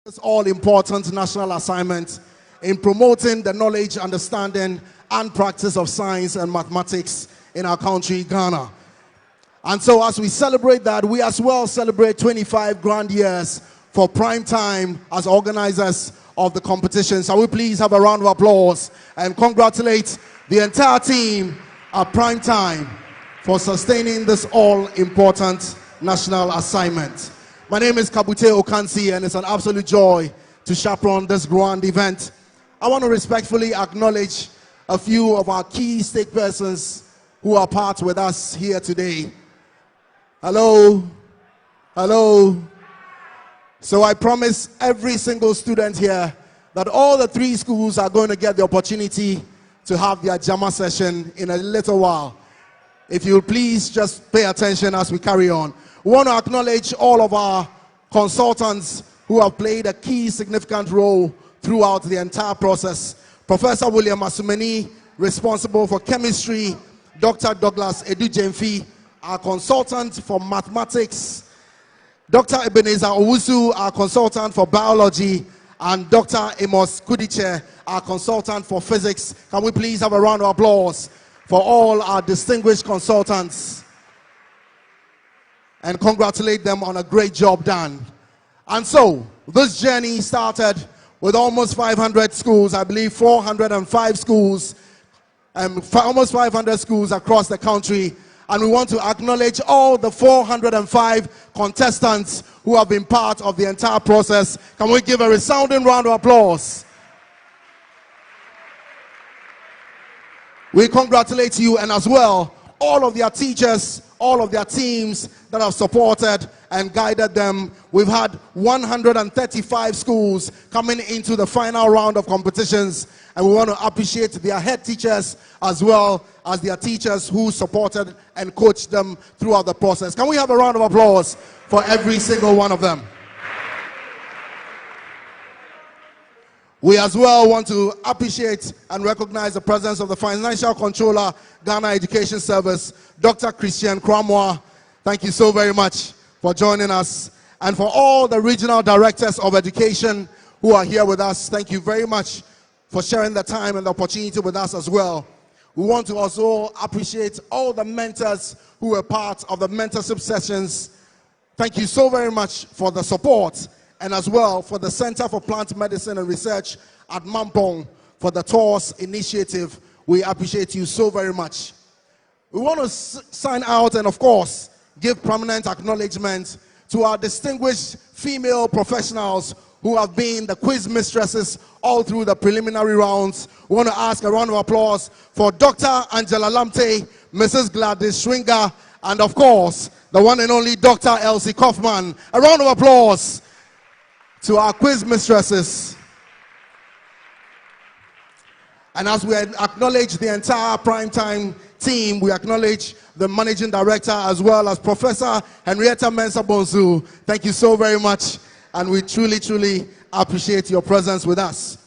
This all-important national assignment in promoting the knowledge, understanding, and practice of science and mathematics in our country, Ghana. And so as we celebrate that, we as well celebrate 25 grand years for Prime Time as organizers of the competition. So we please have a round of applause and congratulate the entire team at Prime Time for sustaining this all-important national assignment. My name is Kabute Okansi, and it's an absolute joy to chaperone this grand event. I want to respectfully acknowledge a few of our key stake persons who are part with us here today. Hello. Hello. So I promise every single student here that all the three schools are going to get the opportunity to have their JAMA session in a little while. If you'll please just pay attention as we carry on. We want to acknowledge all of our consultants who have played a key significant role throughout the entire process. Professor William Asumeni, responsible for chemistry, Dr. Douglas Edujemfi, our consultant for mathematics, Dr. Ebenezer Owusu, our consultant for biology, and Dr. Amos Kudiche, our consultant for physics. Can we please have a round of applause for all our distinguished consultants and congratulate them on a great job done. And so, this journey started with almost 500 schools, I believe 405 schools, almost 500 schools across the country. And we want to acknowledge all the 405 contestants who have been part of the entire process. Can we give a resounding round of applause? We congratulate you, and as well, all of their teachers, all of their teams that have supported and guided them. We've had 135 schools coming into the final round of competitions, and we want to appreciate their head teachers as well as their teachers who supported and coached them throughout the process. Can we have a round of applause for every single one of them? We as well want to appreciate and recognize the presence of the Financial Controller, Ghana Education Service, Dr. Christian Kramwa. Thank you so very much for joining us. And for all the regional directors of education who are here with us, thank you very much for sharing the time and the opportunity with us as well. We want to also appreciate all the mentors who were part of the mentorship sessions. Thank you so very much for the support, and as well for the Center for Plant Medicine and Research at Mampong for the TORS initiative. We appreciate you so very much. We want to sign out and, of course, give prominent acknowledgement to our distinguished female professionals who have been the quiz mistresses all through the preliminary rounds. We want to ask a round of applause for Dr. Angela Lamte, Mrs. Gladys Schwinger, and of course, the one and only Dr. Elsie Kaufman. A round of applause to our quiz mistresses. And as we acknowledge the entire Primetime team, we acknowledge the managing director as well as Professor Henrietta Mensah Bonsu. Thank you so very much, and we truly appreciate your presence with us.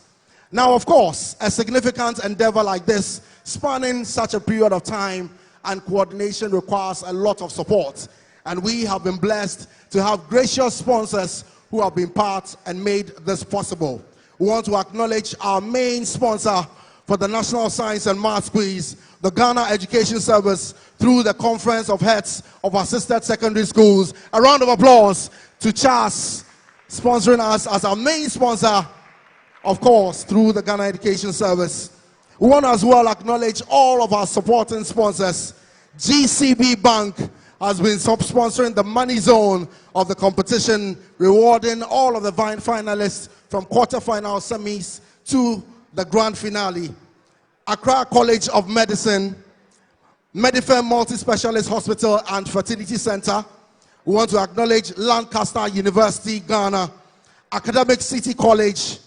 Now, of course, a significant endeavor like this, spanning such a period of time and coordination, requires a lot of support. And we have been blessed to have gracious sponsors who have been part and made this possible. We want to acknowledge our main sponsor for the National Science and Maths Quiz, the Ghana Education Service, through the Conference of Heads of Assisted Secondary Schools. A round of applause to CHAS, sponsoring us as our main sponsor, of course, through the Ghana Education Service. We want to as well acknowledge all of our supporting sponsors. GCB Bank has been sponsoring the money zone of the competition, rewarding all of the finalists from quarterfinal, semis to the grand finale. Accra College of Medicine, Medifem Multi-Specialist Hospital and Fertility Center. We want to acknowledge Lancaster University, Ghana, Academic City College.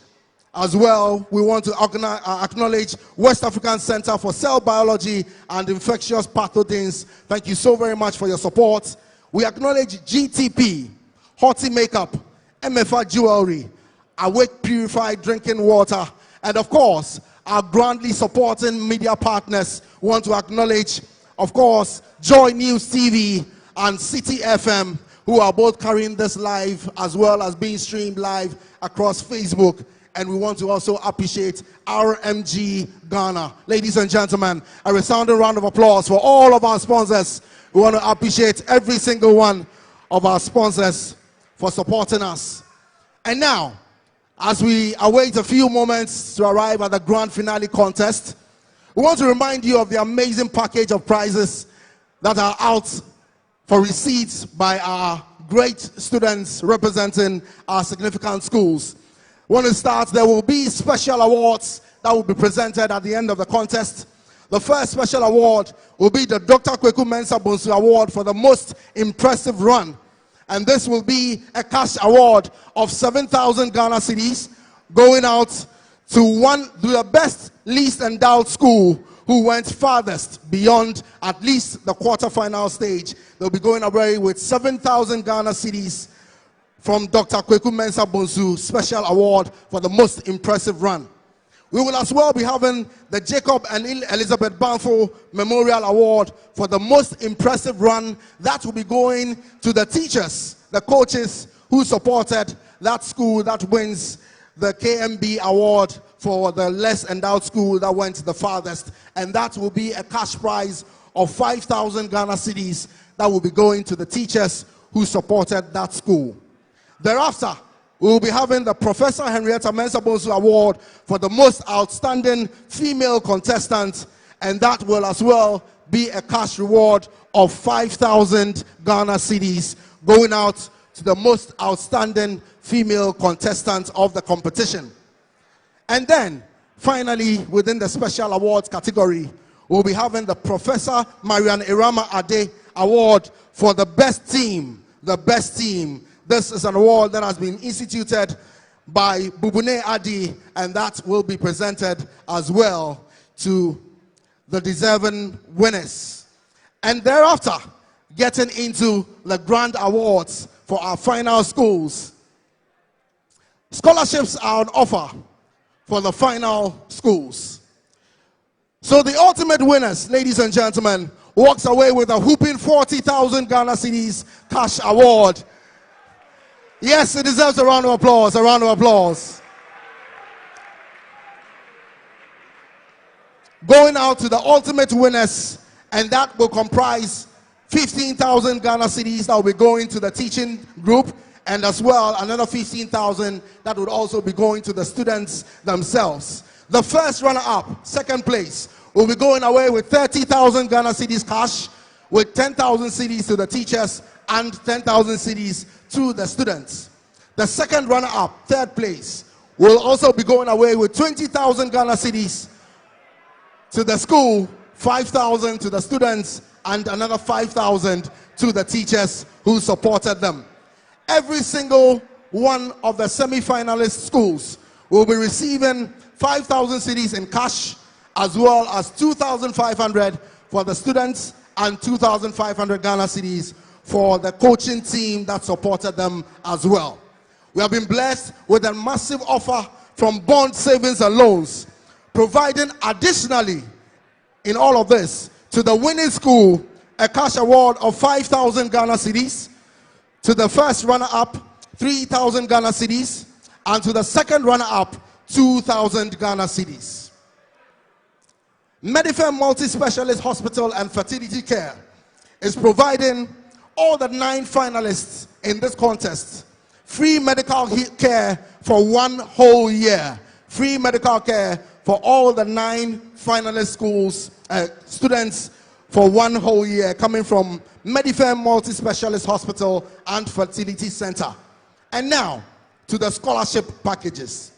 As well, we want to acknowledge West African Center for Cell Biology and Infectious Pathogens. Thank you so very much for your support. We acknowledge GTP, Hottie Makeup, MFA Jewelry, Awake Purified Drinking Water, and of course, our grandly supporting media partners. We want to acknowledge, of course, Joy News TV and City FM. who are both carrying this live as well as being streamed live across Facebook. And we want to also appreciate RMG Ghana. Ladies and gentlemen, a resounding round of applause for all of our sponsors. We want to appreciate every single one of our sponsors for supporting us. And now, as we await a few moments to arrive at the grand finale contest, we want to remind you of the amazing package of prizes that are out for receipts by our great students representing our significant schools. When it starts, there will be special awards that will be presented at the end of the contest. The first special award will be the Dr. Kweku Mensah Bonsu Award for the most impressive run. And this will be a cash award of 7,000 Ghana cedis going out to the best least endowed school who went farthest beyond at least the quarterfinal stage. They'll be going away with 7,000 Ghana cedis from Dr. Kweku Mensah Bonsu Special Award for the most impressive run. We will as well be having the Jacob and Elizabeth Banfo Memorial Award for the most impressive run. That will be going to the teachers, the coaches who supported that school that wins the KMB Award for the less endowed school that went the farthest. And that will be a cash prize of 5,000 Ghana cedis that will be going to the teachers who supported that school. Thereafter, we will be having the Professor Henrietta Mensah Bonsu Award for the most outstanding female contestant, and that will as well be a cash reward of 5,000 Ghana cedis going out to the most outstanding female contestant of the competition. And then, finally, within the special awards category, we'll be having the Professor Marian Irama Ade Award for the best team, the best team. This is an award that has been instituted by Bubune Adi, and that will be presented as well to the deserving winners. And thereafter, getting into the grand awards for our final schools. Scholarships are on offer for the final schools. So the ultimate winners, ladies and gentlemen, walks away with a whooping 40,000 Ghana cedis cash award. Yes, it deserves a round of applause, a round of applause. Going out to the ultimate winners, and that will comprise 15,000 Ghana cedis that will be going to the teaching group, and as well another 15,000 that would also be going to the students themselves. The first runner-up, second place, will be going away with 30,000 Ghana cedis cash, with 10,000 cedis to the teachers and 10,000 cedis to the students. The second runner-up, third place, will also be going away with 20,000 Ghana cedis to the school, 5,000 to the students, and another 5,000 to the teachers who supported them. Every single one of the semi-finalist schools will be receiving 5,000 cedis in cash, as well as 2,500 for the students and 2,500 Ghana cedis for the coaching team that supported them as well. We have been blessed with a massive offer from Bond Savings and Loans, providing additionally in all of this to the winning school a cash award of 5,000 Ghana cedis, to the first runner-up 3,000 Ghana cedis, and to the second runner-up 2,000 Ghana cedis. Medifem Multi-Specialist Hospital and Fertility Care is providing all the 9 finalists in this contest free medical care for 1 whole year. Free medical care for all the 9 finalist schools, students for 1 whole year, coming from Medifem Multi-Specialist Hospital and Fertility Center. And now to the scholarship packages.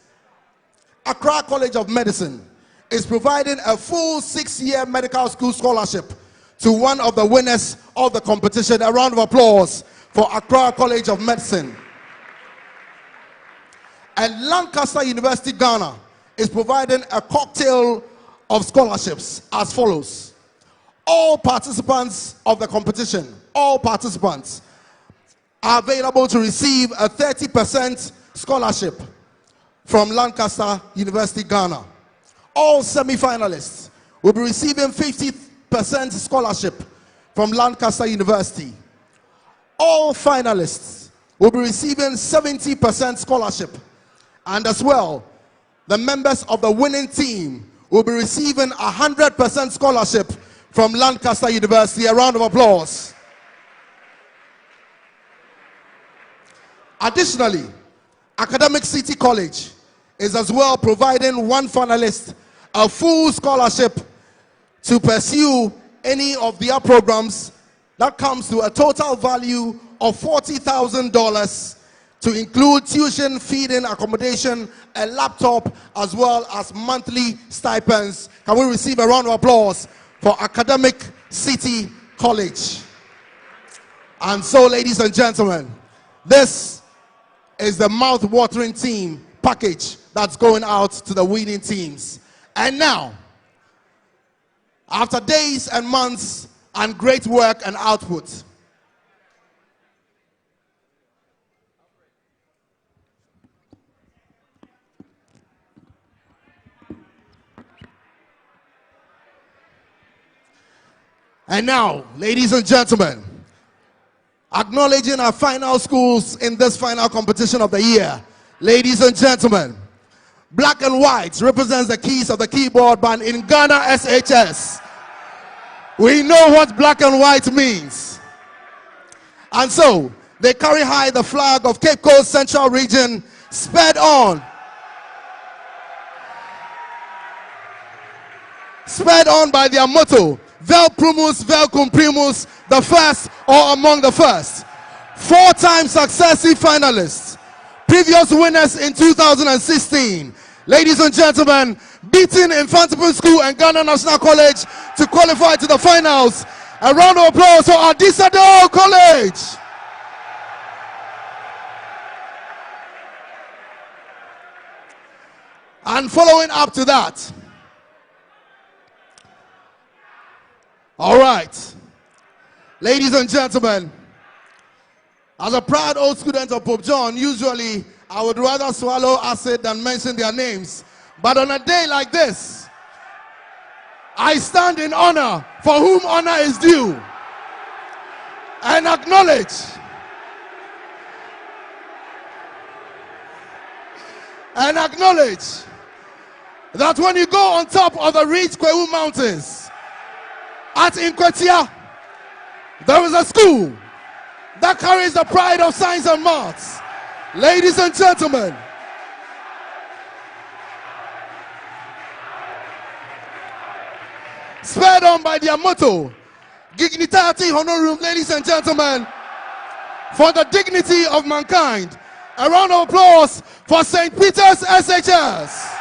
Accra College of Medicine is providing a full 6-year medical school scholarship to one of the winners of the competition. A round of applause for Accra College of Medicine. And Lancaster University Ghana is providing a cocktail of scholarships as follows. All participants of the competition, all participants are available to receive a 30% scholarship from Lancaster University Ghana. All semi-finalists will be receiving 50% scholarship from Lancaster University. all finalists will be receiving 70% scholarship. And as well, the members of the winning team will be receiving 100% scholarship from Lancaster University. A round of applause. Additionally, Academic City College is as well providing one finalist a full scholarship to pursue any of their programs. That comes to a total value of $40,000 to include tuition, feeding, accommodation, a laptop, as well as monthly stipends. Can we receive a round of applause for Academic City College? And so, ladies and gentlemen, this is the mouth-watering team package that's going out to the winning teams. And now, after days and months and great work and output, and now, ladies and gentlemen, acknowledging our final schools in this final competition of the year. Ladies and gentlemen, Black and White represents the keys of the keyboard band in Ghana SHS. We know what black and white means. And so, they carry high the flag of Cape Coast Central Region, sped on. Sped on by their motto, Vel Primus, Vel Cumprimus, the first or among the first. 4-time successive finalists, previous winners in 2016. Ladies and gentlemen, beating Infantable School and Ghana National College to qualify to the finals. A round of applause for Adisadel College. And following up to that, all right, ladies and gentlemen, as a proud old student of Pope John, usually I would rather swallow acid than mention their names. But on a day like this, I stand in honor for whom honor is due and acknowledge that when you go on top of the Reach Kwewu Mountains at Inkwetia, there is a school that carries the pride of science and maths. Ladies and gentlemen, spurred on by their motto, Dignitatis Honorum, ladies and gentlemen, for the dignity of mankind. A round of applause for St. Peter's SHS.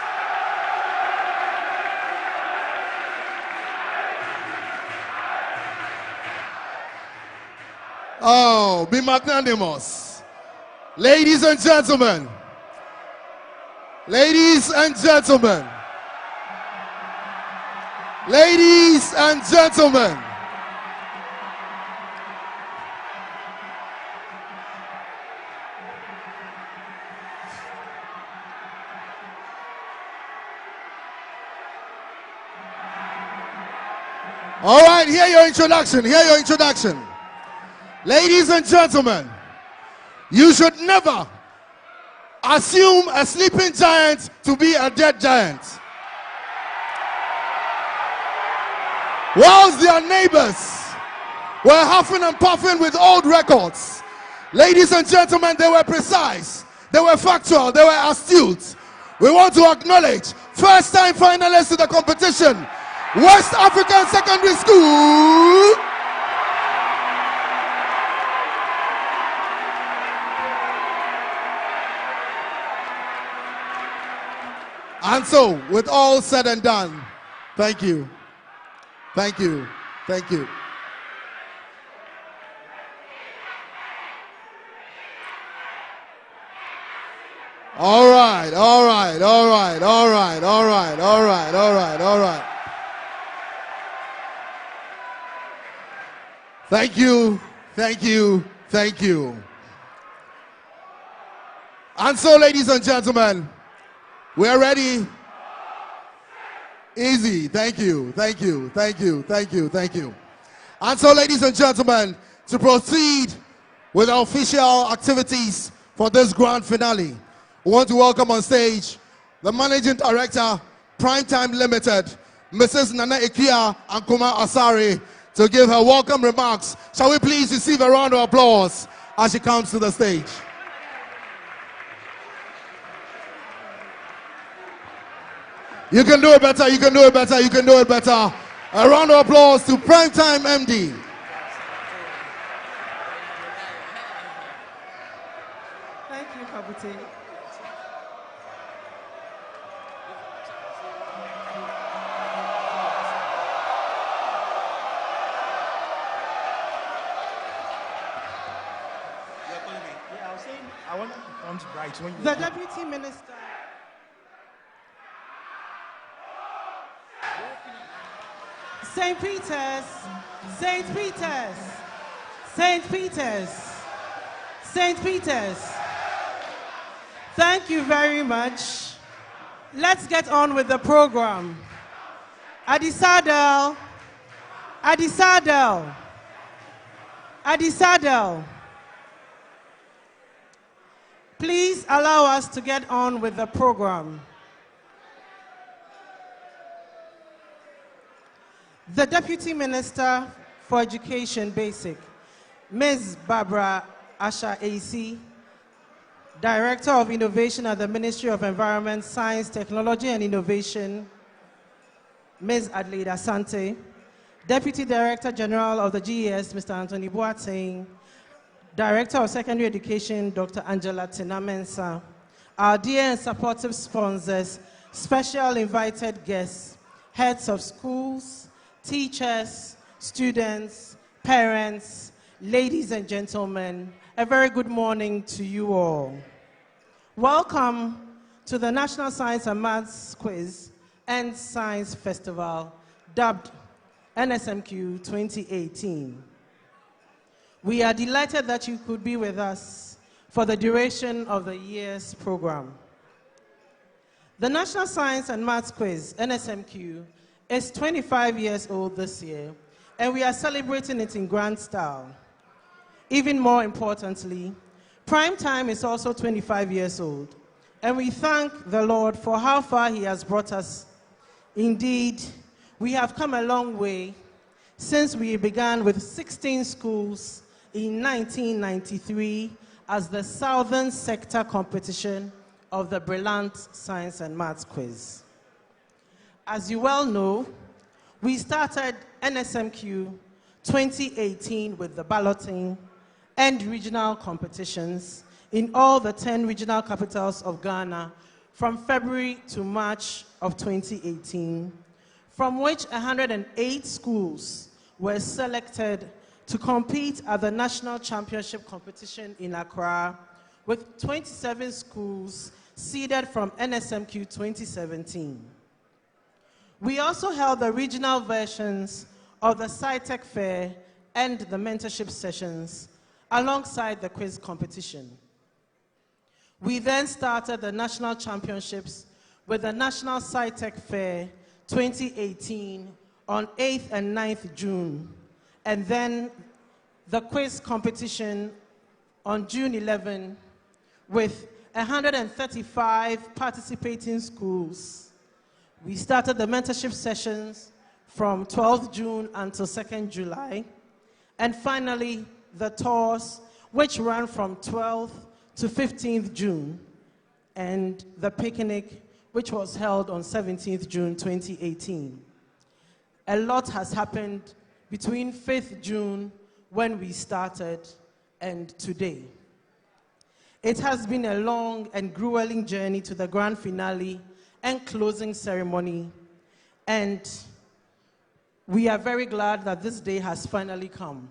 Oh, be magnanimous. Ladies and gentlemen, ladies and gentlemen, ladies and gentlemen, all right, hear your introduction, hear your introduction. Ladies and gentlemen, you should never assume a sleeping giant to be a dead giant. Whilst their neighbors were huffing and puffing with old records, ladies and gentlemen, they were precise, they were factual, they were astute. We want to acknowledge first-time finalists to the competition, West African Secondary School. And so, with all said and done, thank you, thank you, thank you. All right, all right, all right, all right, all right, all right, all right, all right. Thank you, thank you, thank you. And so, ladies and gentlemen, we're ready. Easy. Thank you. Thank you. Thank you. Thank you. Thank you. And so, ladies and gentlemen, to proceed with our official activities for this grand finale. We want to welcome on stage the Managing Director, Primetime Limited, Mrs. Nana Ikia Ankuma Asari, to give her welcome remarks. Shall we please receive a round of applause as she comes to the stage? You can do it better, you can do it better, you can do it better. A round of applause to Primetime MD. Thank you, Kabuti. I was saying I want to come right when you. The Deputy Minister. St. Peter's, St. Peter's, St. Peter's, St. Peter's. Thank you very much. Let's get on with the program. Adisadel, Adisadel, Adisadel. Please allow us to get on with the program. The Deputy Minister for Education Basic, Ms. Barbara Asha AC, Director of Innovation at the Ministry of Environment, Science, Technology and Innovation, Ms. Adelaide Asante, Deputy Director General of the GES, Mr. Anthony Boateng, Director of Secondary Education, Dr. Angela Tinamensa, our dear and supportive sponsors, special invited guests, heads of schools, teachers, students, parents, ladies and gentlemen, a very good morning to you all. Welcome to the National Science and Maths Quiz and Science Festival, dubbed NSMQ 2018. We are delighted that you could be with us for the duration of the year's program. The National Science and Maths Quiz, NSMQ, is 25 years old this year, and we are celebrating it in grand style. Even more importantly, Primetime is also 25 years old, and we thank the Lord for how far He has brought us. Indeed, we have come a long way since we began with 16 schools in 1993 as the Southern Sector competition of the Brilliant Science and Maths Quiz. As you well know, we started NSMQ 2018 with the balloting and regional competitions in all the 10 regional capitals of Ghana from February to March of 2018, from which 108 schools were selected to compete at the National Championship competition in Accra, with 27 schools seeded from NSMQ 2017. We also held the regional versions of the SciTech Fair and the mentorship sessions alongside the quiz competition. We then started the national championships with the National SciTech Fair 2018 on 8th and 9th June, and then the quiz competition on June 11 with 135 participating schools. We started the mentorship sessions from 12th June until 2nd July, and finally the tours, which ran from 12th to 15th June, and the picnic, which was held on 17th June 2018. A lot has happened between 5th June, when we started, and today. It has been a long and grueling journey to the grand finale and closing ceremony, and we are very glad that this day has finally come.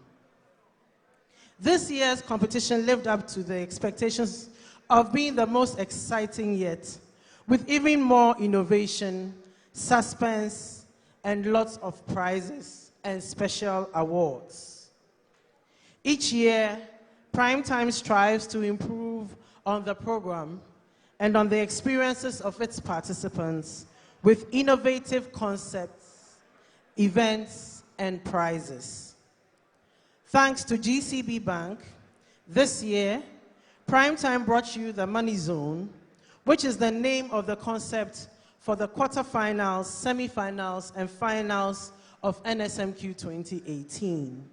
This year's competition lived up to the expectations of being the most exciting yet, with even more innovation, suspense, and lots of prizes and special awards. Each year, Primetime strives to improve on the program and on the experiences of its participants with innovative concepts, events, and prizes. Thanks to GCB Bank, This year, Primetime brought you the Money Zone, which is the name of the concept for the quarterfinals, semifinals, and finals of NSMQ 2018,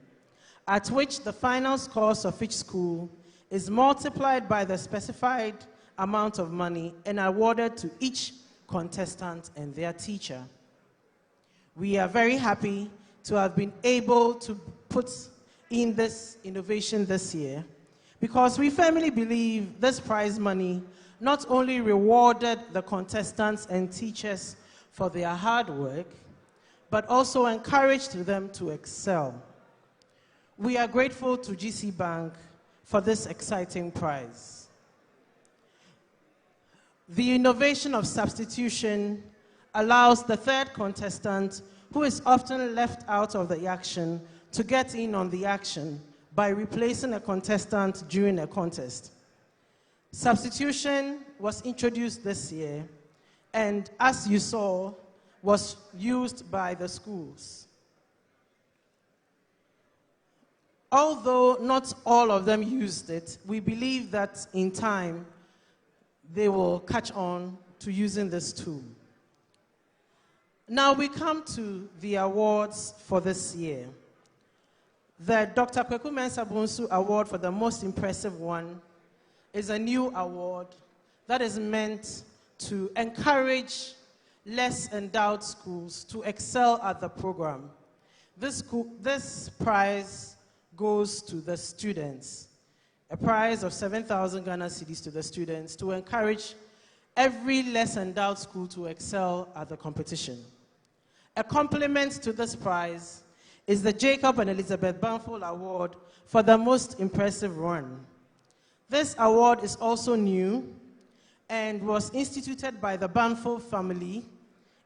at which the final scores of each school is multiplied by the specified amount of money and awarded to each contestant and their teacher. We are very happy to have been able to put in this innovation this year because we firmly believe this prize money not only rewarded the contestants and teachers for their hard work, but also encouraged them to excel. We are grateful to GC Bank for this exciting prize. The innovation of substitution allows the third contestant, who is often left out of the action, to get in on the action by replacing a contestant during a contest. Substitution was introduced this year, and as you saw, was used by the schools. Although not all of them used it, we believe that in time, they will catch on to using this tool. Now we come to the awards for this year. The Dr. Kweku Mensah Bonsu Award for the most impressive one is a new award that is meant to encourage less endowed schools to excel at the program. This prize goes to the students, a prize of 7,000 Ghana cedis to the students to encourage every less endowed school to excel at the competition. A complement to this prize is the Jacob and Elizabeth Banfol Award for the most impressive run. This award is also new and was instituted by the Banfol family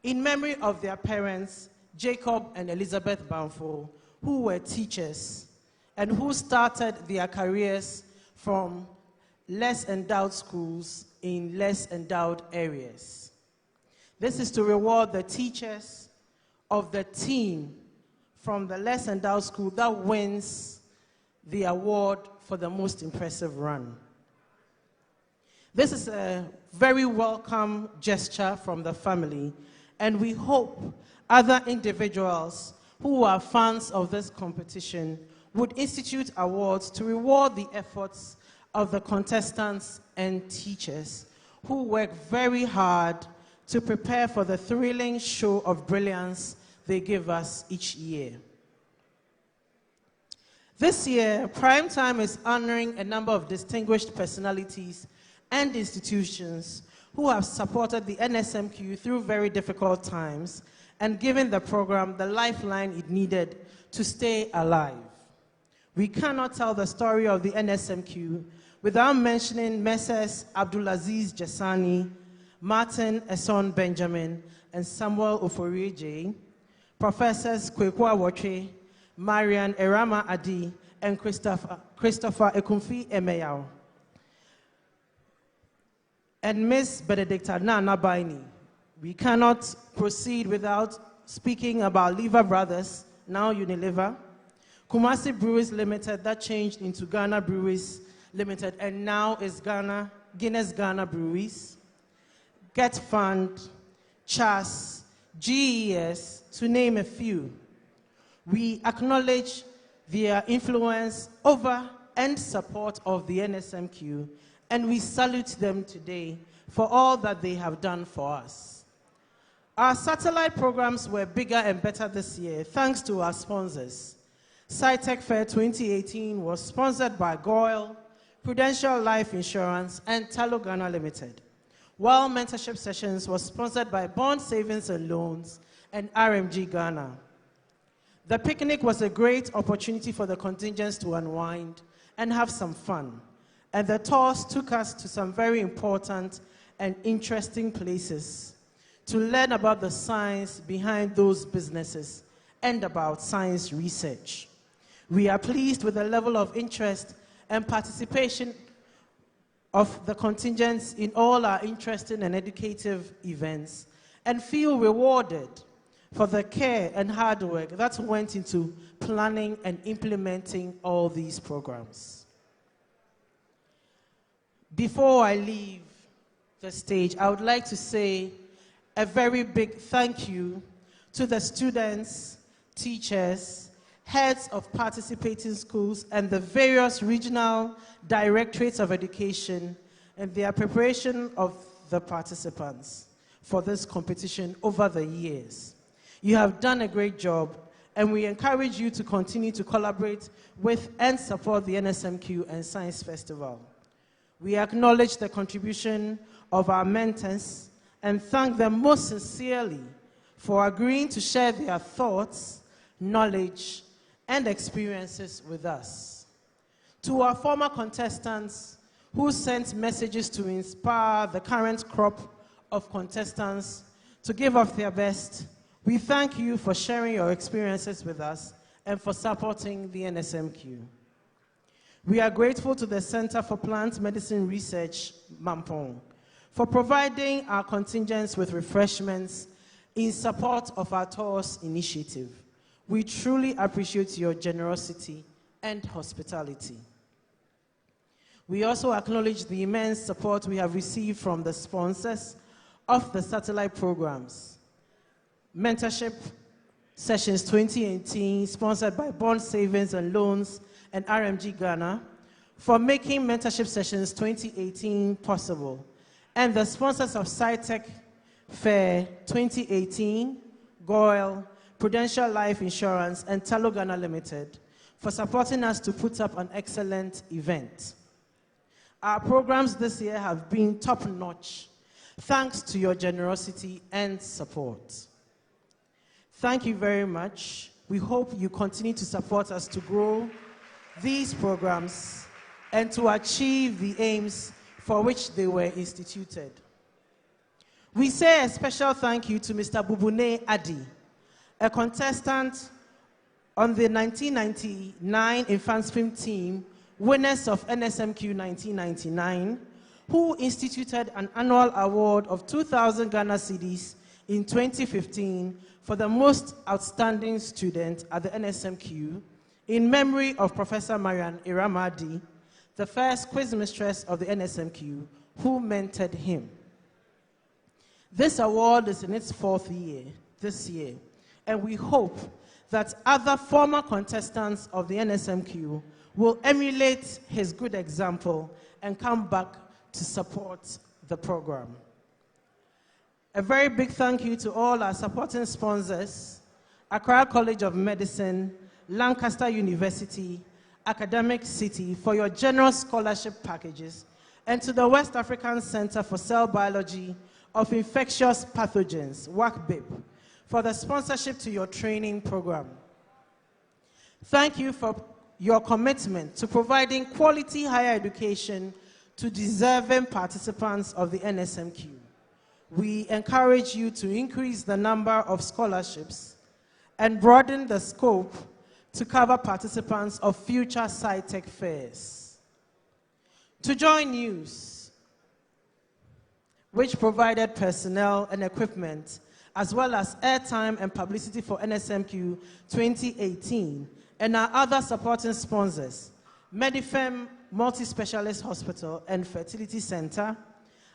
in memory of their parents, Jacob and Elizabeth Banfol, who were teachers and who started their careers from less endowed schools in less endowed areas. This is to reward the teachers of the team from the less endowed school that wins the award for the most impressive run. This is a very welcome gesture from the family, and we hope other individuals who are fans of this competition would institute awards to reward the efforts of the contestants and teachers who work very hard to prepare for the thrilling show of brilliance they give us each year. This year, Primetime is honoring a number of distinguished personalities and institutions who have supported the NSMQ through very difficult times and given the program the lifeline it needed to stay alive. We cannot tell the story of the NSMQ without mentioning Messrs. Abdulaziz Jassani, Martin Esson Benjamin, and Samuel Oforieje, Professors Kweku Awotwe, Marian Erama Adi, and Christopher Ekumfi Emeyao, and Ms. Benedicta Nana Baini. We cannot proceed without speaking about Lever Brothers, now Unilever, Kumasi Breweries Limited, that changed into Ghana Breweries Limited, and now is Guinness Ghana Breweries, Get Fund, CHAS, GES, to name a few. We acknowledge their influence over and support of the NSMQ, and we salute them today for all that they have done for us. Our satellite programs were bigger and better this year, thanks to our sponsors. SciTech Fair 2018 was sponsored by Goyle, Prudential Life Insurance, and Talo Ghana Limited, while mentorship sessions was sponsored by Bond Savings and Loans and RMG Ghana. The picnic was a great opportunity for the contingents to unwind and have some fun, and the tours took us to some very important and interesting places to learn about the science behind those businesses and about science research. We are pleased with the level of interest and participation of the contingents in all our interesting and educative events, and feel rewarded for the care and hard work that went into planning and implementing all these programs. Before I leave the stage, I would like to say a very big thank you to the students, teachers, heads of participating schools, and the various regional directorates of education and their preparation of the participants for this competition over the years. You have done a great job, and we encourage you to continue to collaborate with and support the NSMQ and Science Festival. We acknowledge the contribution of our mentors and thank them most sincerely for agreeing to share their thoughts, knowledge, and experiences with us. To our former contestants who sent messages to inspire the current crop of contestants to give of their best, we thank you for sharing your experiences with us and for supporting the NSMQ. We are grateful to the Center for Plant Medicine Research, Mampong, for providing our contingents with refreshments in support of our tours initiative. We truly appreciate your generosity and hospitality. We also acknowledge the immense support we have received from the sponsors of the satellite programs. Mentorship Sessions 2018, sponsored by Bond Savings and Loans and RMG Ghana, for making Mentorship Sessions 2018 possible, and the sponsors of SciTech Fair 2018, GOIL, Prudential Life Insurance, and Talo Ghana Limited, for supporting us to put up an excellent event. Our programs this year have been top-notch, thanks to your generosity and support. Thank you very much. We hope you continue to support us to grow these programs and to achieve the aims for which they were instituted. We say a special thank you to Mr. Bubune Adi, a contestant on the 1999 Infants Film Team, winners of NSMQ 1999, who instituted an annual award of 2,000 Ghana cedis in 2015 for the most outstanding student at the NSMQ, in memory of Professor Marian Iramadi, the first quiz mistress of the NSMQ, who mentored him. This award is in its 4th year, this year, and we hope that other former contestants of the NSMQ will emulate his good example and come back to support the program. A very big thank you to all our supporting sponsors, Accra College of Medicine, Lancaster University, Academic City, for your generous scholarship packages, and to the West African Center for Cell Biology of Infectious Pathogens, WACBIP, for the sponsorship to your training program. Thank you for your commitment to providing quality higher education to deserving participants of the NSMQ. We encourage you to increase the number of scholarships and broaden the scope to cover participants of future SciTech fairs. To join news, which provided personnel and equipment, as well as airtime and publicity for NSMQ 2018, and our other supporting sponsors, Medifem Multi-Specialist Hospital and Fertility Center,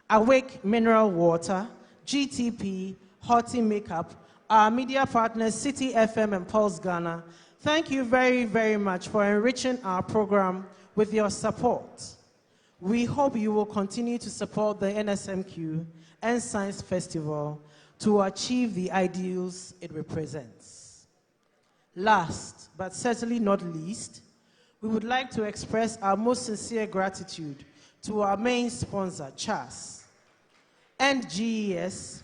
Awake Mineral Water, GTP, Hottie Makeup, our media partners, City FM and Pulse Ghana. Thank you very, very much for enriching our program with your support. We hope you will continue to support the NSMQ and Science Festival to achieve the ideals it represents. Last, but certainly not least, we would like to express our most sincere gratitude to our main sponsor, CHAS, and GES,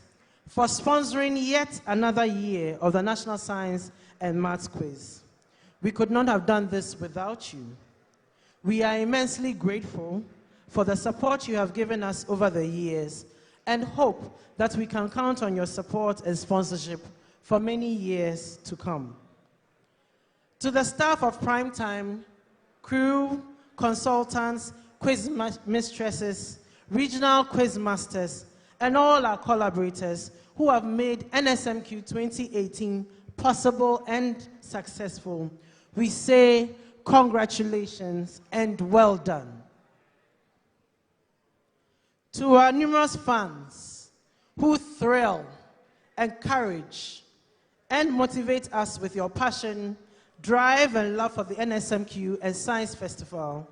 for sponsoring yet another year of the National Science and Maths Quiz. We could not have done this without you. We are immensely grateful for the support you have given us over the years and hope that we can count on your support and sponsorship for many years to come. To the staff of Primetime, crew, consultants, quiz mistresses, regional quiz masters, and all our collaborators who have made NSMQ 2018 possible and successful, we say congratulations and well done. To our numerous fans who thrill, encourage, and motivate us with your passion, drive, and love for the NSMQ and Science Festival,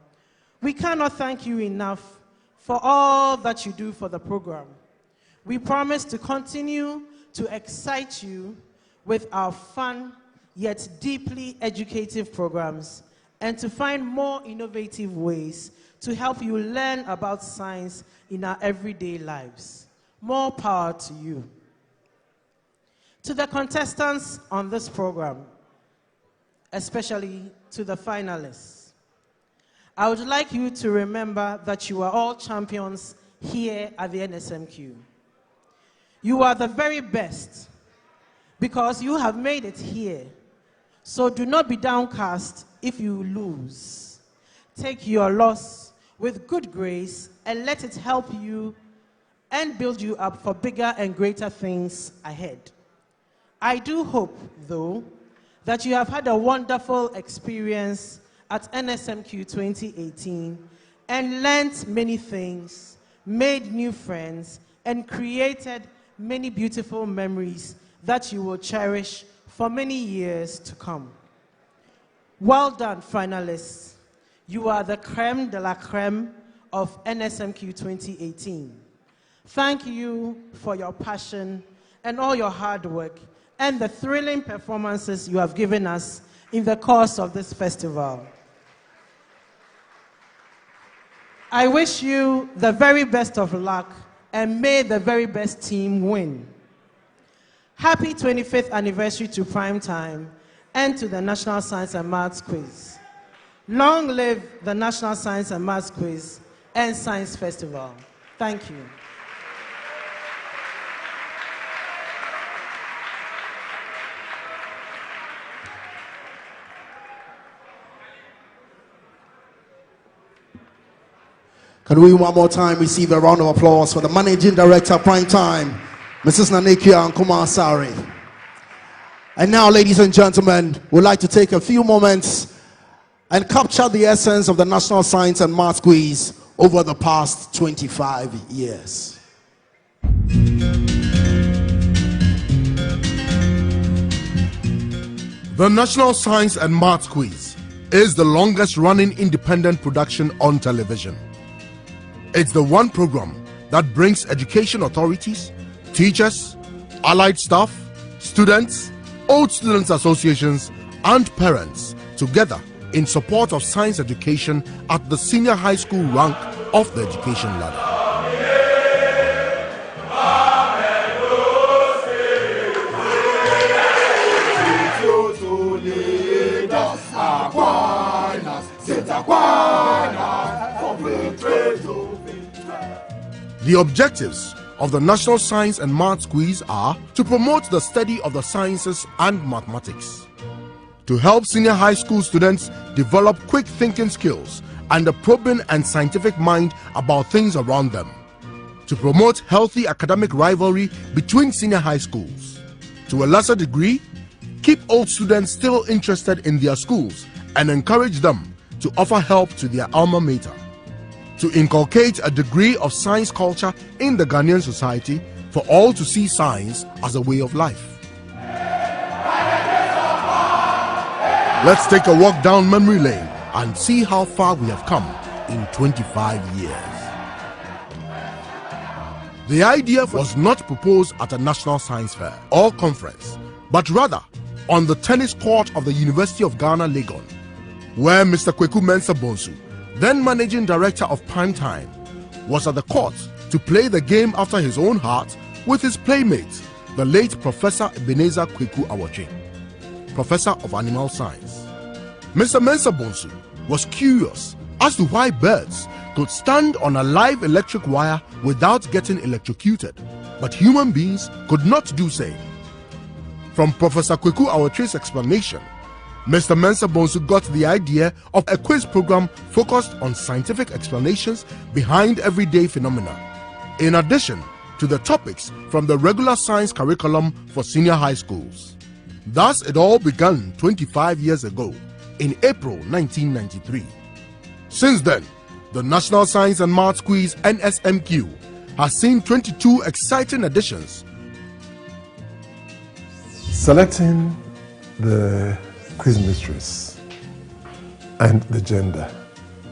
we cannot thank you enough for all that you do for the program. We promise to continue to excite you with our fun yet deeply educative programs and to find more innovative ways to help you learn about science in our everyday lives. More power to you. To the contestants on this program, especially to the finalists, I would like you to remember that you are all champions here at the NSMQ. You are the very best because you have made it here. So do not be downcast if you lose. Take your loss with good grace and let it help you and build you up for bigger and greater things ahead. I do hope, though, that you have had a wonderful experience at NSMQ 2018 and learned many things, made new friends, and created many beautiful memories that you will cherish for many years to come. Well done, finalists. You are the crème de la crème of NSMQ 2018. Thank you for your passion and all your hard work and the thrilling performances you have given us in the course of this festival. I wish you the very best of luck and may the very best team win. Happy 25th anniversary to Primetime and to the National Science and Maths Quiz. Long live the National Science and Maths Quiz and Science Festival. Thank you. Can we one more time receive a round of applause for the Managing Director, Primetime, Mrs. Nanekia Nkumasari. And now, ladies and gentlemen, we'd like to take a few moments and capture the essence of the National Science and Maths Quiz over the past 25 years. The National Science and Maths Quiz is the longest running independent production on television. It's the one program that brings education authorities, teachers, allied staff, students, old students associations, and parents together in support of science education at the senior high school rank of the education ladder. The objectives of the National Science and Maths Quiz are to promote the study of the sciences and mathematics, to help senior high school students develop quick thinking skills and a probing and scientific mind about things around them, to promote healthy academic rivalry between senior high schools, to a lesser degree, keep old students still interested in their schools and encourage them to offer help to their alma mater, to inculcate a degree of science culture in the Ghanaian society for all to see science as a way of life. Let's take a walk down memory lane and see how far we have come in 25 years. The idea was not proposed at a national science fair or conference, but rather on the tennis court of the University of Ghana, Legon, where Mr. Kweku Mensah Bonsu, then managing director of Primetime, was at the court to play the game after his own heart with his playmate, the late Professor Ebenezer Kweku Awotwe, Professor of Animal Science. Mr. Mensah Bonsu was curious as to why birds could stand on a live electric wire without getting electrocuted, but human beings could not do same. From Professor Kweku Awotwe's explanation, Mr. Mensah Bonsu got the idea of a quiz program focused on scientific explanations behind everyday phenomena, in addition to the topics from the regular science curriculum for senior high schools. Thus, it all began 25 years ago, in April 1993. Since then, the National Science and Maths Quiz (NSMQ) has seen 22 exciting editions. Selecting the quiz mistress and the gender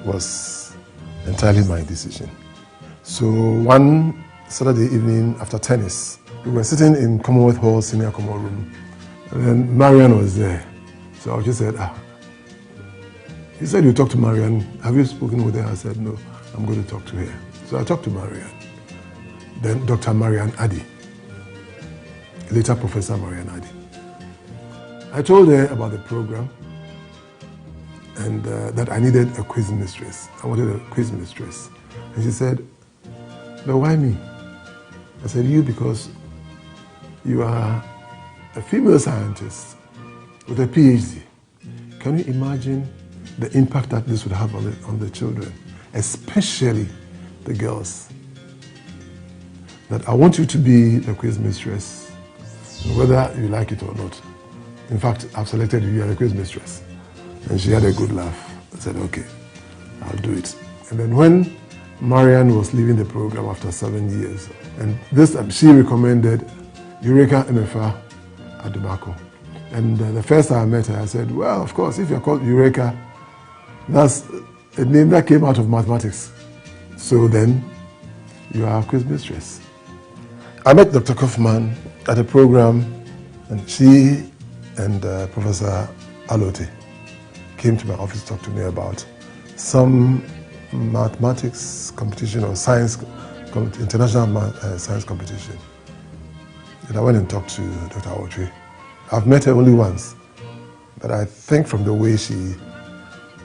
was entirely my decision. So one Saturday evening after tennis, we were sitting in Commonwealth Hall senior common room, and then Marian was there. So I just said, he said, you talk to Marian. Have you spoken with her? I said, no, I'm going to talk to her. So I talked to Marian. Then Dr. Marian Adi, later Professor Marian Adi. I told her about the program and that I needed a quiz mistress. I wanted a quiz mistress. And she said, but why me? I said, you, because you are a female scientist with a PhD. Can you imagine the impact that this would have on the children, especially the girls? That I want you to be the quiz mistress, whether you like it or not. In fact, I've selected you as the quiz mistress. And she had a good laugh. I said, okay, I'll do it. And then when Marian was leaving the program after 7 years, and this time she recommended Eureka MFA Adumako. And the first time I met her, I said, well, of course, if you're called Eureka, that's a name that came out of mathematics. So then, you are a quiz mistress. I met Dr. Kaufman at a program, and she and Professor Alote came to my office to talk to me about some mathematics competition or science, international science competition. And I went and talked to Dr. Aotri. I've met her only once, but I think from the way she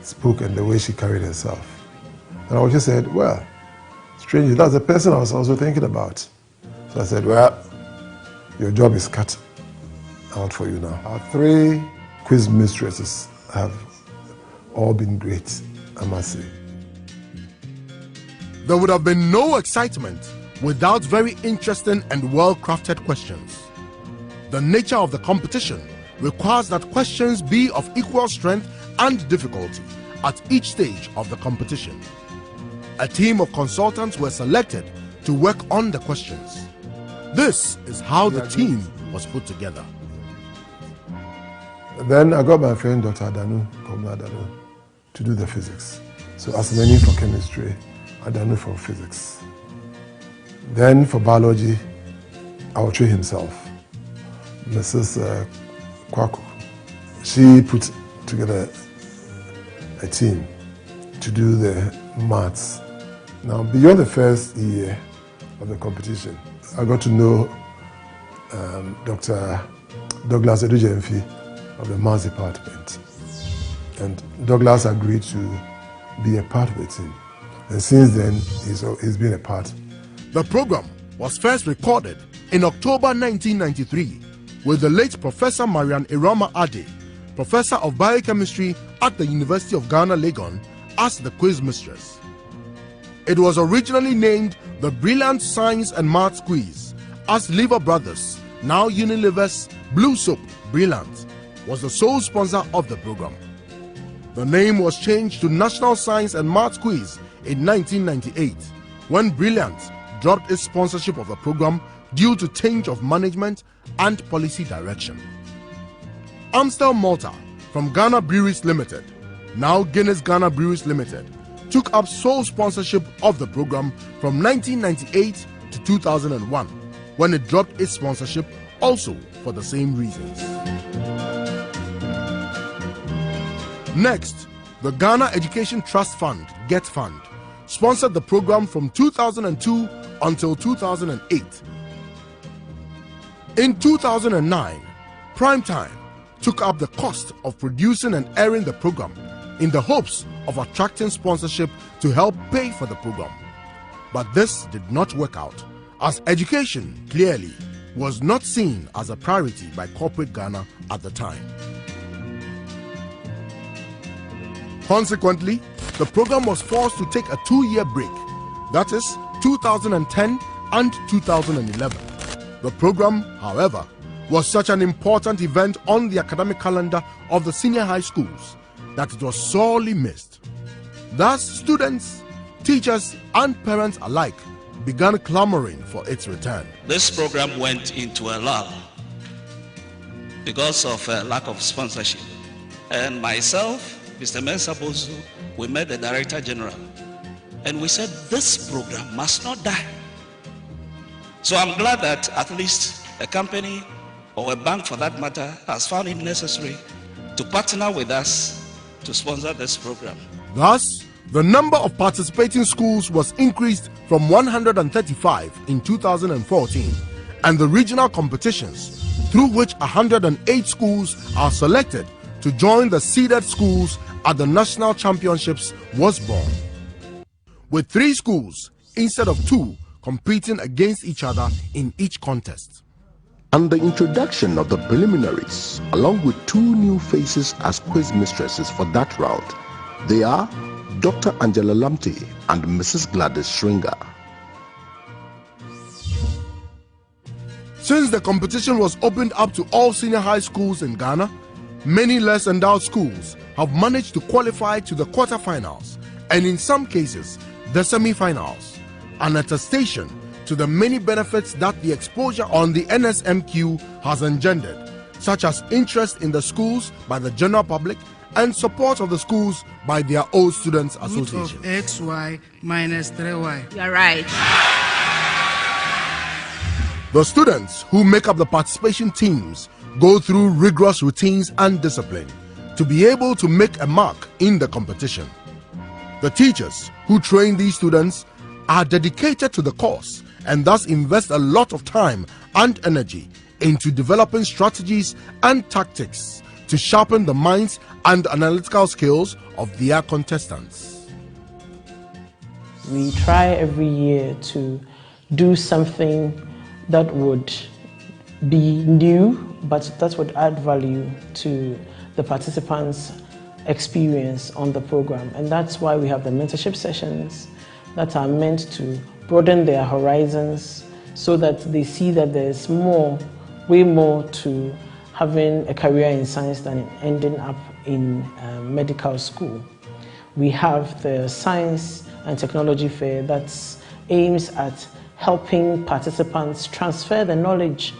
spoke and the way she carried herself. And I just said, well, strangely, that's the person I was also thinking about. So I said, well, your job is cut out for you now. Our 3 quiz mistresses have all been great, I must say. There would have been no excitement without very interesting and well-crafted questions. The nature of the competition requires that questions be of equal strength and difficulty at each stage of the competition. A team of consultants were selected to work on the questions. This is how the team was put together. Then I got my friend Dr. Adanu, to do the physics. So Asmeni for chemistry, Adanu for physics. Then for biology, Aotri himself, Mrs. Kwaku. She put together a team to do the maths. Now, beyond the first year of the competition, I got to know Dr. Douglas Edujemfi of the maths department. And Douglas agreed to be a part of the team. And since then, he's been a part. The program was first recorded in October 1993 with the late Professor Marian Irama Ade, Professor of Biochemistry at the University of Ghana, Legon, as the quiz mistress. It was originally named the Brilliant Science and Maths Quiz, as Lever Brothers, now Unilever's Blue Soap Brilliant, was the sole sponsor of the program. The name was changed to National Science and Maths Quiz in 1998, when Brilliant dropped its sponsorship of the program due to change of management and policy direction. Amstel Malta from Ghana Breweries Limited, now Guinness Ghana Breweries Limited, took up sole sponsorship of the program from 1998 to 2001, when it dropped its sponsorship also for the same reasons. Next, the Ghana Education Trust Fund, GET Fund, sponsored the program from 2002 until 2008. In 2009, Primetime took up the cost of producing and airing the program in the hopes of attracting sponsorship to help pay for the program. But this did not work out, as education clearly was not seen as a priority by corporate Ghana at the time. Consequently, the program was forced to take a 2-year break, that is 2010 and 2011. The program, however, was such an important event on the academic calendar of the senior high schools that it was sorely missed. Thus, students, teachers, and parents alike began clamoring for its return. This program went into a lull because of a lack of sponsorship. And myself, Mr. Mensah Bonsu, we met the Director General and we said this program must not die. So I'm glad that at least a company or a bank for that matter has found it necessary to partner with us to sponsor this program. Thus, the number of participating schools was increased from 135 in 2014, and the regional competitions, through which 108 schools are selected to join the seeded schools at the national championships, was born. With 3 schools instead of 2 competing against each other in each contest. And the introduction of the preliminaries, along with 2 new faces as quiz mistresses for that round. They are Dr. Angela Lamte and Mrs. Gladys Schringer. Since the competition was opened up to all senior high schools in Ghana, many less endowed schools have managed to qualify to the quarterfinals and in some cases the semi-finals, an attestation to the many benefits that the exposure on the NSMQ has engendered, such as interest in the schools by the general public and support of the schools by their own students' association. Root of xy minus 3y. You're right. The students who make up the participation teams go through rigorous routines and discipline to be able to make a mark in the competition. The teachers who train these students are dedicated to the course and thus invest a lot of time and energy into developing strategies and tactics to sharpen the minds and analytical skills of their contestants. We try every year to do something that would be new, but that would add value to the participants' experience on the program. And that's why we have the mentorship sessions that are meant to broaden their horizons so that they see that there's more, way more to having a career in science than ending up in medical school. We have the Science and Technology Fair that aims at helping participants transfer the knowledge,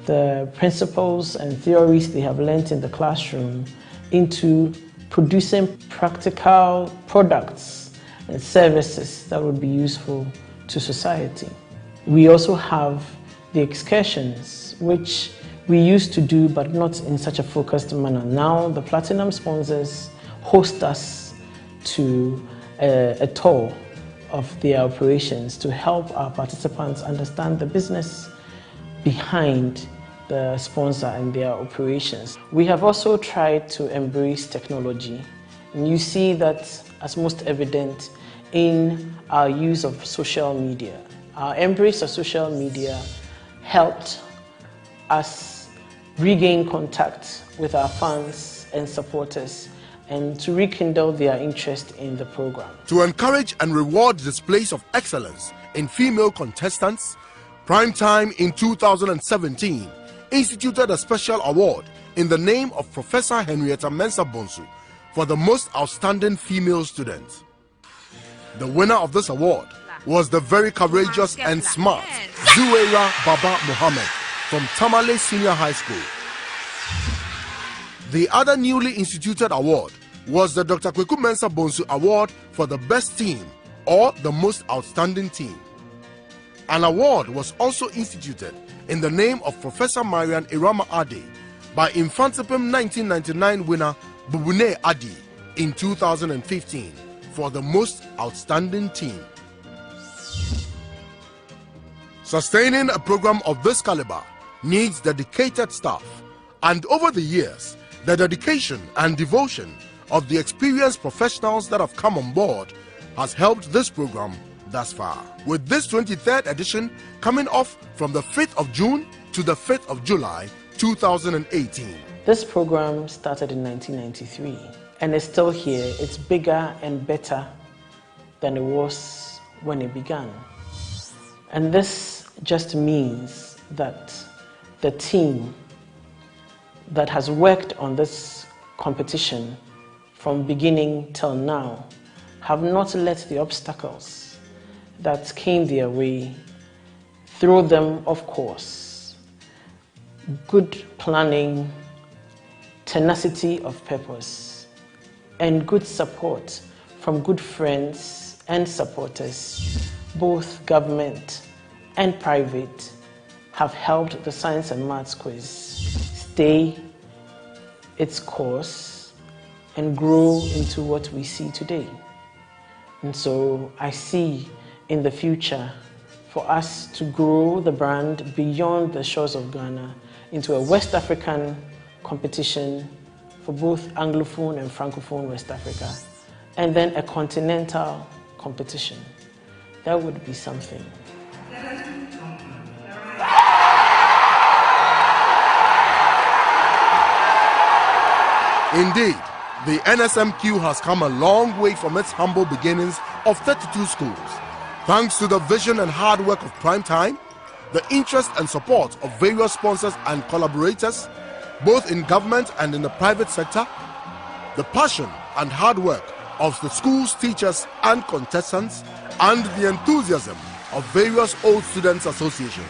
the principles and theories they have learnt in the classroom into producing practical products and services that would be useful to society. We also have the excursions, which we used to do but not in such a focused manner. Now the platinum sponsors host us to a tour of their operations to help our participants understand the business behind the sponsor and their operations. We have also tried to embrace technology, and you see that as most evident in our use of social media. Our embrace of social media helped us regain contact with our fans and supporters and to rekindle their interest in the program. To encourage and reward displays of excellence in female contestants, Primetime in 2017 instituted a special award in the name of Professor Henrietta Mensah Bonsu for the most outstanding female student. The winner of this award was the very courageous and smart Zuwaira Baba Mohammed from Tamale Senior High School. The other newly instituted award was the Dr. Kweku Mensah Bonsu Award for the best team or the most outstanding team. An award was also instituted in the name of Professor Marian Irama Ade by Infantipim 1999 winner Bubune Adi in 2015 for the most outstanding team. Sustaining a program of this caliber needs dedicated staff, and over the years, the dedication and devotion of the experienced professionals that have come on board has helped this program thus far. With this 23rd edition coming off from the 5th of June to the 5th of July 2018. This program started in 1993 and is still here. It's bigger and better than it was when it began. And this just means that the team that has worked on this competition from beginning till now have not let the obstacles that came their way through them, of course, good planning, tenacity of purpose, and good support from good friends and supporters, both government and private, have helped the Science and Maths quiz stay its course and grow into what we see today. And so I see in the future for us to grow the brand beyond the shores of Ghana into a West African competition for both Anglophone and Francophone West Africa, and then a continental competition. That would be something. Indeed, the NSMQ has come a long way from its humble beginnings of 32 schools. Thanks to the vision and hard work of Prime Time, the interest and support of various sponsors and collaborators, both in government and in the private sector, the passion and hard work of the school's teachers and contestants, and the enthusiasm of various old students' associations.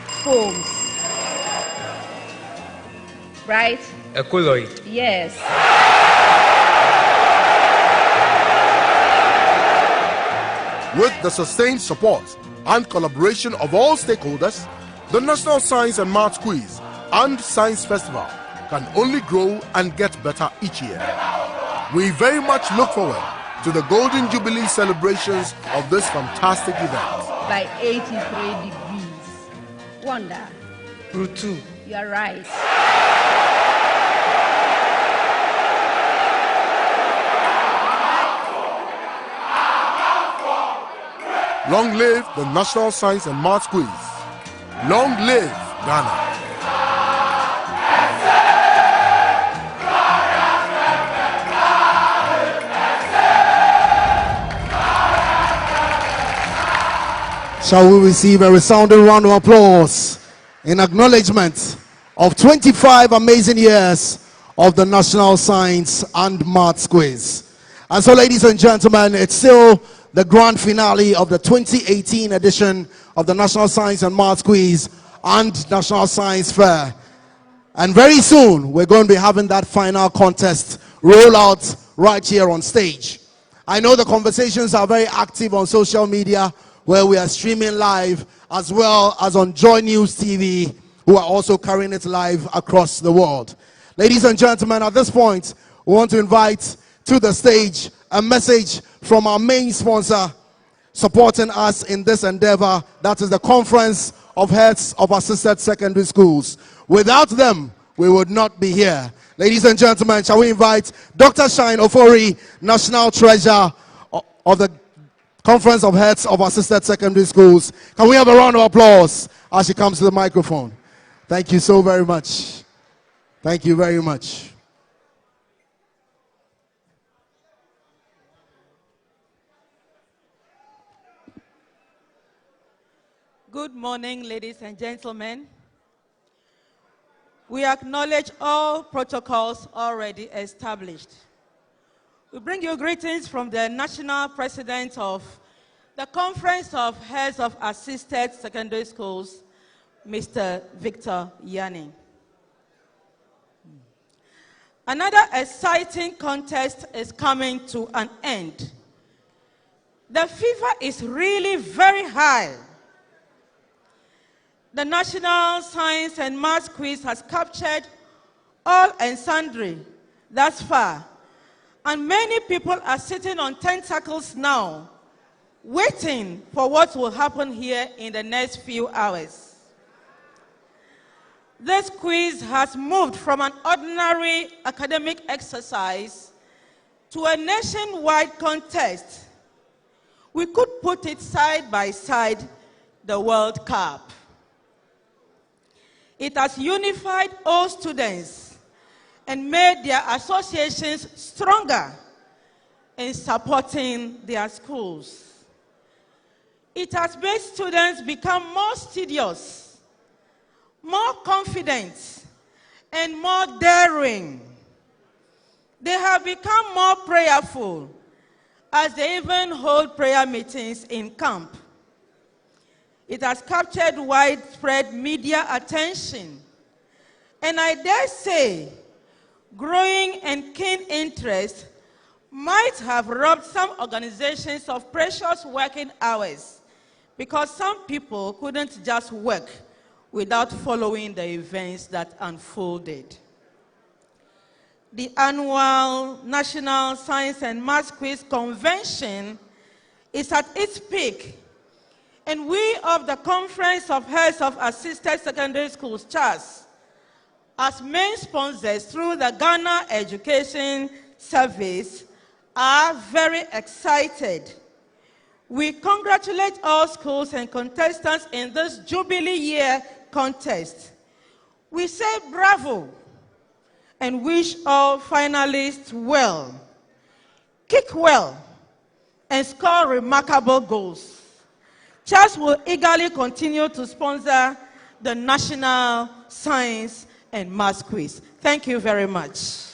Homes. Right? A colloid. Yes. With the sustained support and collaboration of all stakeholders, the National Science and Maths Quiz and Science Festival can only grow and get better each year. We very much look forward to the Golden Jubilee celebrations of this fantastic event. By 83 degrees. Wonder. Route 2. You're right. Long live the National Science and Maths Quiz. Long live Ghana. Shall we receive a resounding round of applause in acknowledgement of 25 amazing years of the National Science and Maths Quiz. And so, ladies and gentlemen, it's still the grand finale of the 2018 edition of the National Science and Maths Quiz and National Science Fair. And very soon, we're going to be having that final contest roll out right here on stage. I know the conversations are very active on social media, where we are streaming live, as well as on Joy News TV, who are also carrying it live across the world. Ladies and gentlemen, at this point, we want to invite to the stage a message from our main sponsor supporting us in this endeavor, that is the Conference of Heads of Assisted Secondary Schools. Without them, we would not be here. Ladies and gentlemen, shall we invite Dr. Shine Ofori, National Treasurer of the Conference of Heads of Assisted Secondary Schools. Can we have a round of applause as she comes to the microphone? Thank you so very much. Thank you very much. Good morning, ladies and gentlemen. We acknowledge all protocols already established. We bring you greetings from the National President of the Conference of Heads of Assisted Secondary Schools, Mr. Victor Yanni. Another exciting contest is coming to an end. The fever is really very high. The National Science and Maths Quiz has captured all and sundry thus far. And many people are sitting on tentacles now, waiting for what will happen here in the next few hours. This quiz has moved from an ordinary academic exercise to a nationwide contest. We could put it side by side, the World Cup. It has unified all students and made their associations stronger in supporting their schools. It has made students become more studious, more confident, and more daring. They have become more prayerful, as they even hold prayer meetings in camp It has captured widespread media attention. And I dare say, growing and keen interest might have robbed some organizations of precious working hours because some people couldn't just work without following the events that unfolded. The annual National Science and Maths Quiz Convention is at its peak, and we of the Conference of Heads of Assisted Secondary Schools, CHAS, as main sponsors through the Ghana Education Service, are very excited. We congratulate all schools and contestants in this Jubilee Year contest. We say bravo and wish all finalists well, kick well, and score remarkable goals. CHAS will eagerly continue to sponsor the National Science and Maths Quiz. Thank you very much.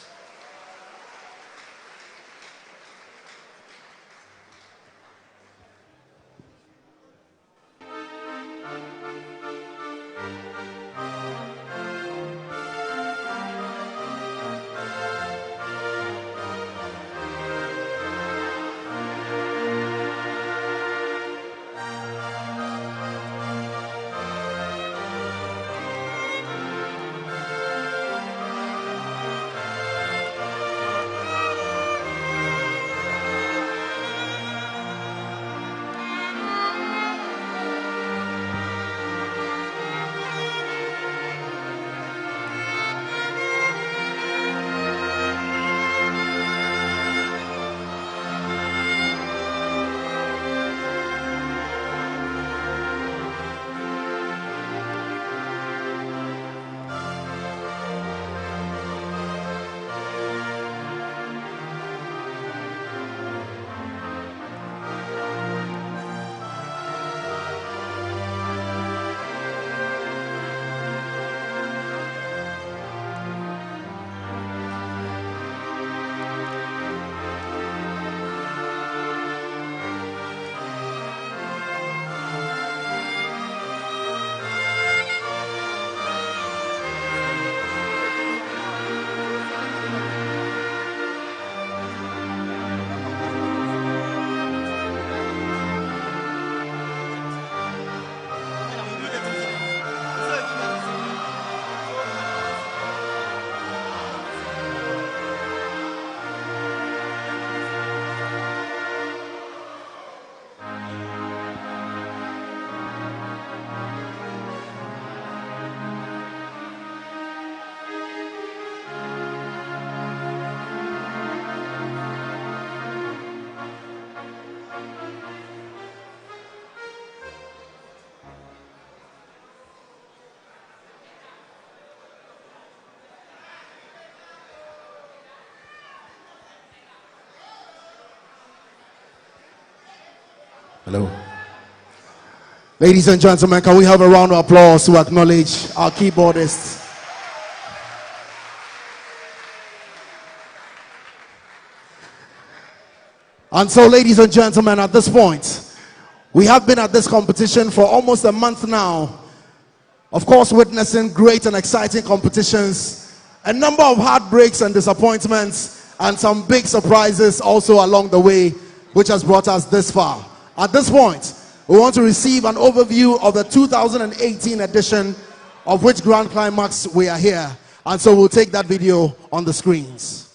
Hello. Ladies and gentlemen, can we have a round of applause to acknowledge our keyboardist? And so, ladies and gentlemen, at this point, we have been at this competition for almost a month now. Of course, witnessing great and exciting competitions, a number of heartbreaks and disappointments, and some big surprises also along the way, which has brought us this far. At this point, we want to receive an overview of the 2018 edition, of which Grand Climax we are here. And so we'll take that video on the screens.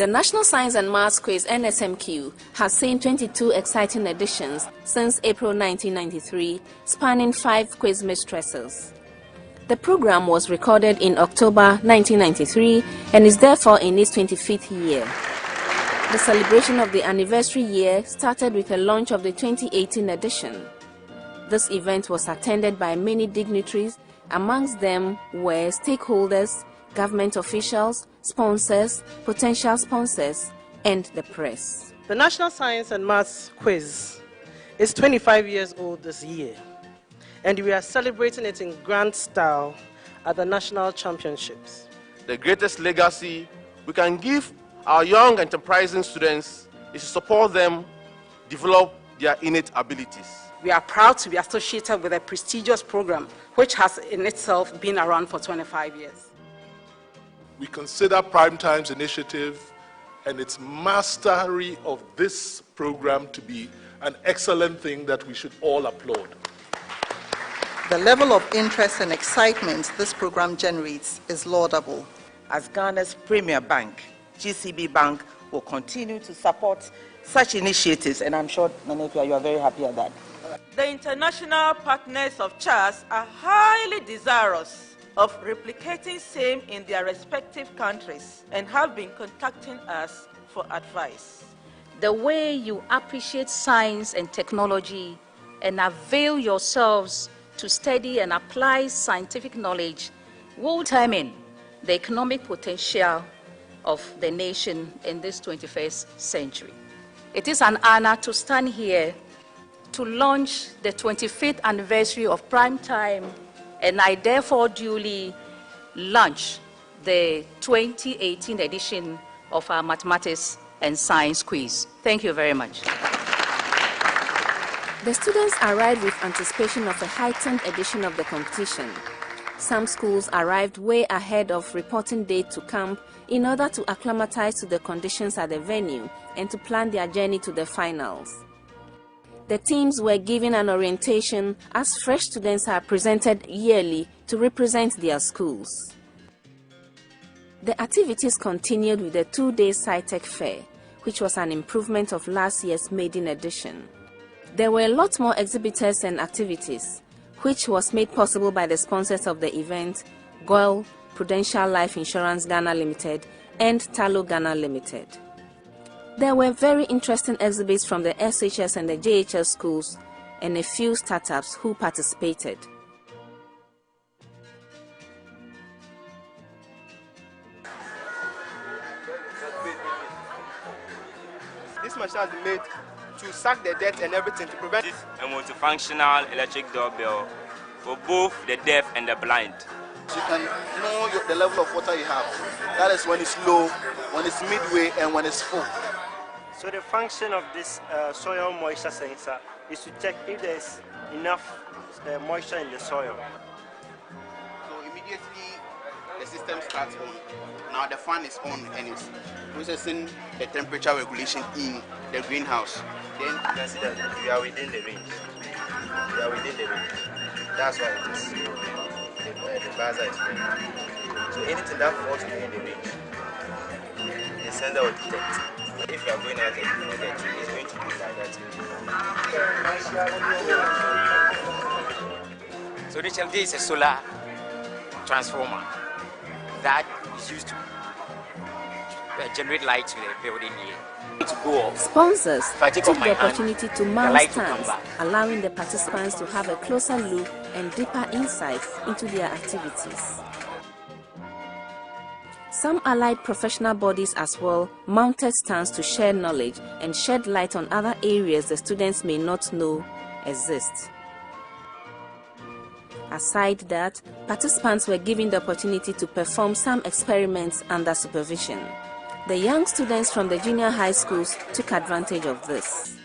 The National Science and Maths Quiz NSMQ has seen 22 exciting editions since April 1993, spanning 5 quiz mistresses. The program was recorded in October 1993 and is therefore in its 25th year. The celebration of the anniversary year started with the launch of the 2018 edition. This event was attended by many dignitaries, amongst them were stakeholders, government officials, sponsors, potential sponsors, and the press. The National Science and Maths Quiz is 25 years old this year, and we are celebrating it in grand style at the national championships. The greatest legacy we can give our young enterprising students is to support them develop their innate abilities. We are proud to be associated with a prestigious program which has in itself been around for 25 years. We consider Prime Time's initiative and its mastery of this program to be an excellent thing that we should all applaud. The level of interest and excitement this program generates is laudable. As Ghana's premier bank, GCB Bank will continue to support such initiatives, and I'm sure, Nanekua, you are very happy at that. The international partners of CHAS are highly desirous of replicating same in their respective countries and have been contacting us for advice. The way you appreciate science and technology and avail yourselves to study and apply scientific knowledge will determine the economic potential of the nation in this 21st century. It is an honor to stand here to launch the 25th anniversary of Prime Time, and I therefore duly launch the 2018 edition of our Mathematics and Science Quiz. Thank you very much. The students arrived with anticipation of a heightened edition of the competition. Some schools arrived way ahead of reporting date to camp in order to acclimatize to the conditions at the venue and to plan their journey to the finals. The teams were given an orientation as fresh students are presented yearly to represent their schools. The activities continued with the two-day SciTech Fair, which was an improvement of last year's maiden edition. There were a lot more exhibitors and activities, which was made possible by the sponsors of the event, GOIL, Prudential Life Insurance Ghana Limited, and Talo Ghana Limited. There were very interesting exhibits from the SHS and the JHS schools and a few startups who participated. This machine has been made to suck the dirt and everything to prevent this. A multifunctional electric doorbell for both the deaf and the blind. You can know the level of water you have. That is when it's low, when it's midway, and when it's full. So the function of this soil moisture sensor is to check if there's enough moisture in the soil. So immediately the system starts on. Now the fan is on and it's processing the temperature regulation in the greenhouse. Then you can see that we are within the range. We are within the range. That's why it is the buzzer is ready. So anything that falls within the range, the sensor will detect. If you are going out and it's going to be like that. So this is a solar transformer that is used to generate light to the building here. Sponsors took the opportunity to mount stands, allowing the participants to have a closer look and deeper insight into their activities. Some allied professional bodies as well mounted stands to share knowledge and shed light on other areas the students may not know exist. Aside that, participants were given the opportunity to perform some experiments under supervision. The young students from the junior high schools took advantage of this.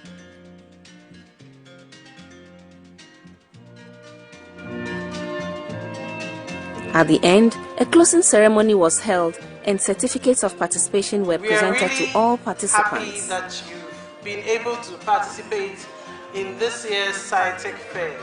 At the end, a closing ceremony was held and certificates of participation were presented to all participants. We are really happy that you've been able to participate in this year's SciTech Fair.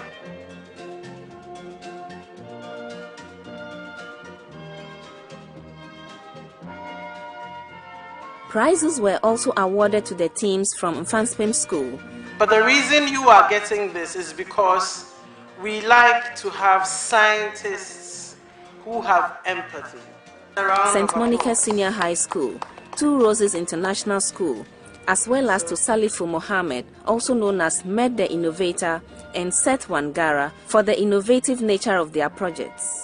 Prizes were also awarded to the teams from Mfanspem School. But the reason you are getting this is because we like to have scientists who have empathy. St. Monica Senior High School, Two Roses International School, as well as to Salifu Mohammed, also known as Med the Innovator, and Seth Wangara for the innovative nature of their projects.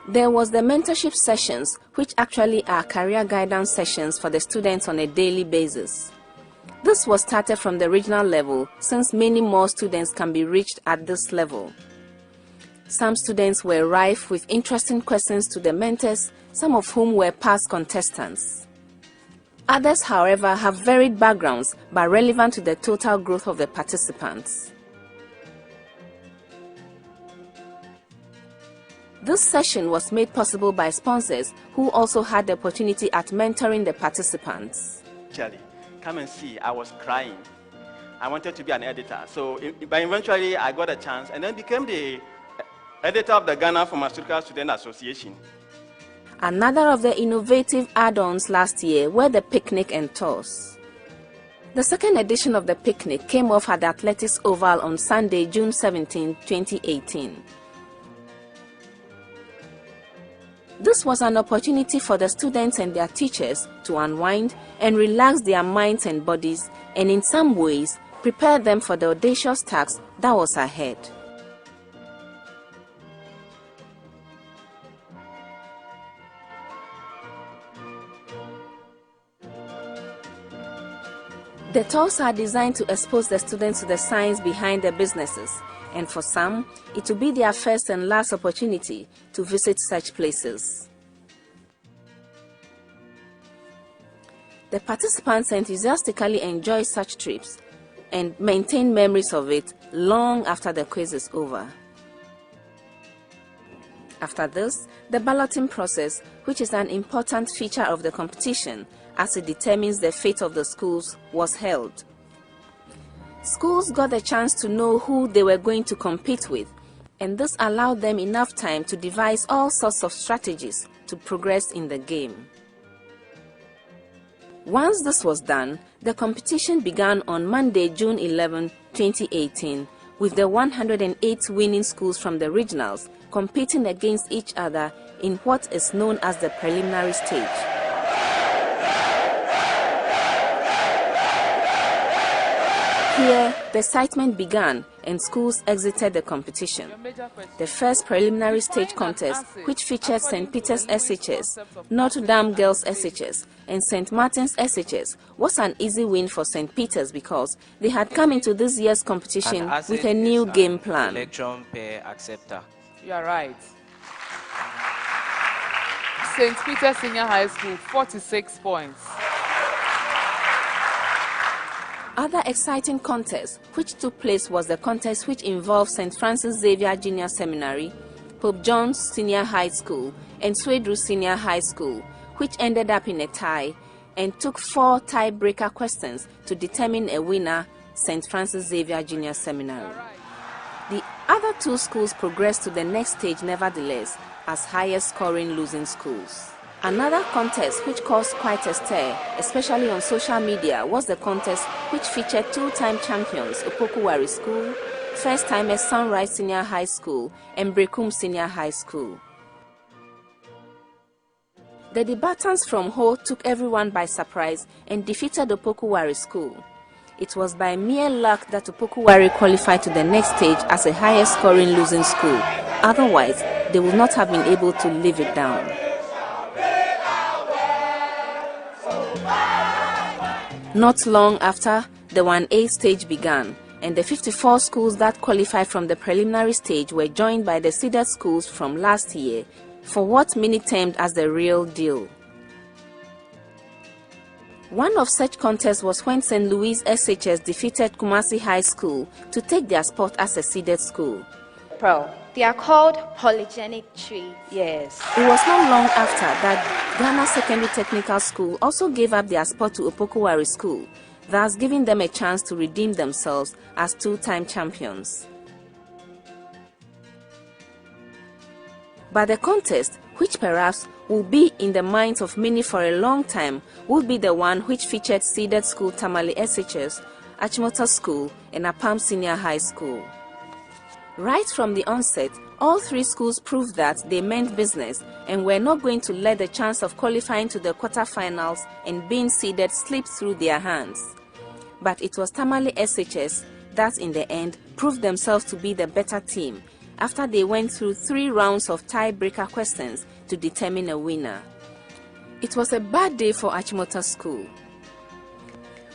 There was the mentorship sessions, which actually are career guidance sessions for the students on a daily basis. This was started from the regional level, since many more students can be reached at this level. Some students were rife with interesting questions to the mentors, some of whom were past contestants. Others, however, have varied backgrounds but relevant to the total growth of the participants. This session was made possible by sponsors who also had the opportunity at mentoring the participants. Charlie, come and see, I was crying. I wanted to be an editor. So, but eventually I got a chance and then became the editor of the Ghana Pharmaceutical Student Association. Another of the innovative add-ons last year were the picnic and tours. The second edition of the picnic came off at the Athletics Oval on Sunday, June 17, 2018. This was an opportunity for the students and their teachers to unwind and relax their minds and bodies, and in some ways, prepare them for the audacious task that was ahead. The tours are designed to expose the students to the science behind their businesses, and for some, it will be their first and last opportunity to visit such places. The participants enthusiastically enjoy such trips and maintain memories of it long after the quiz is over. After this, the balloting process, which is an important feature of the competition as it determines the fate of the schools, was held. Schools got the chance to know who they were going to compete with, and this allowed them enough time to devise all sorts of strategies to progress in the game. Once this was done, the competition began on Monday, June 11, 2018, with the 108 winning schools from the regionals competing against each other in what is known as the preliminary stage. Here, the excitement began and schools exited the competition. The first preliminary stage contest, which featured St. Peter's SHS, Notre Dame Girls SHS, and St. Martin's SHS, was an easy win for St. Peter's because they had come into this year's competition with a new game plan. Electron pair acceptor. You are right. St. Peter's Senior High School, 46 points. Other exciting contest which took place was the contest which involved St. Francis Xavier Junior Seminary, Pope John's Senior High School, and Swedru Senior High School, which ended up in a tie and took 4 tiebreaker questions to determine a winner, St. Francis Xavier Junior Seminary. The other 2 schools progressed to the next stage nevertheless as highest scoring losing schools. Another contest which caused quite a stir, especially on social media, was the contest which featured 2-time champions Opokuwari School, first-timers Sunrise Senior High School, and Brekum Senior High School. The debatants from Ho took everyone by surprise and defeated Opokuwari School. It was by mere luck that Opokuwari qualified to the next stage as a highest scoring losing school. Otherwise, they would not have been able to live it down. Not long after, the 1A stage began, and the 54 schools that qualified from the preliminary stage were joined by the seeded schools from last year for what many termed as the real deal. One of such contests was when St. Louis SHS defeated Kumasi High School to take their spot as a seeded school. They are called polygenic trees. Yes. It was not long after that Ghana Secondary Technical School also gave up their spot to Opokuwari School, thus giving them a chance to redeem themselves as 2-time champions. But the contest, which perhaps will be in the minds of many for a long time, will be the one which featured seeded school Tamale SHS, Achimota School, and Apam Senior High School. Right from the onset, all 3 schools proved that they meant business and were not going to let the chance of qualifying to the quarterfinals and being seeded slip through their hands. But it was Tamale SHS that in the end proved themselves to be the better team after they went through 3 rounds of tiebreaker questions to determine a winner. It was a bad day for Achimota School.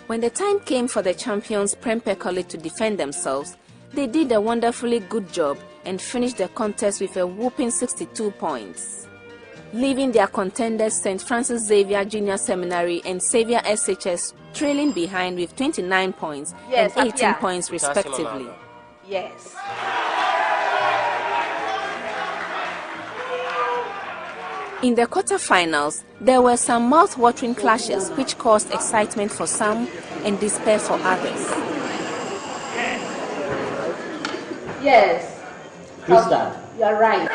When the time came for the champions Prempeh College to defend themselves, they did a wonderfully good job and finished the contest with a whopping 62 points, leaving their contenders St. Francis Xavier Junior Seminary and Xavier SHS trailing behind with 29 points and 18 points respectively. Yes. In the quarterfinals, there were some mouth-watering clashes which caused excitement for some and despair for others. Yes. You are right.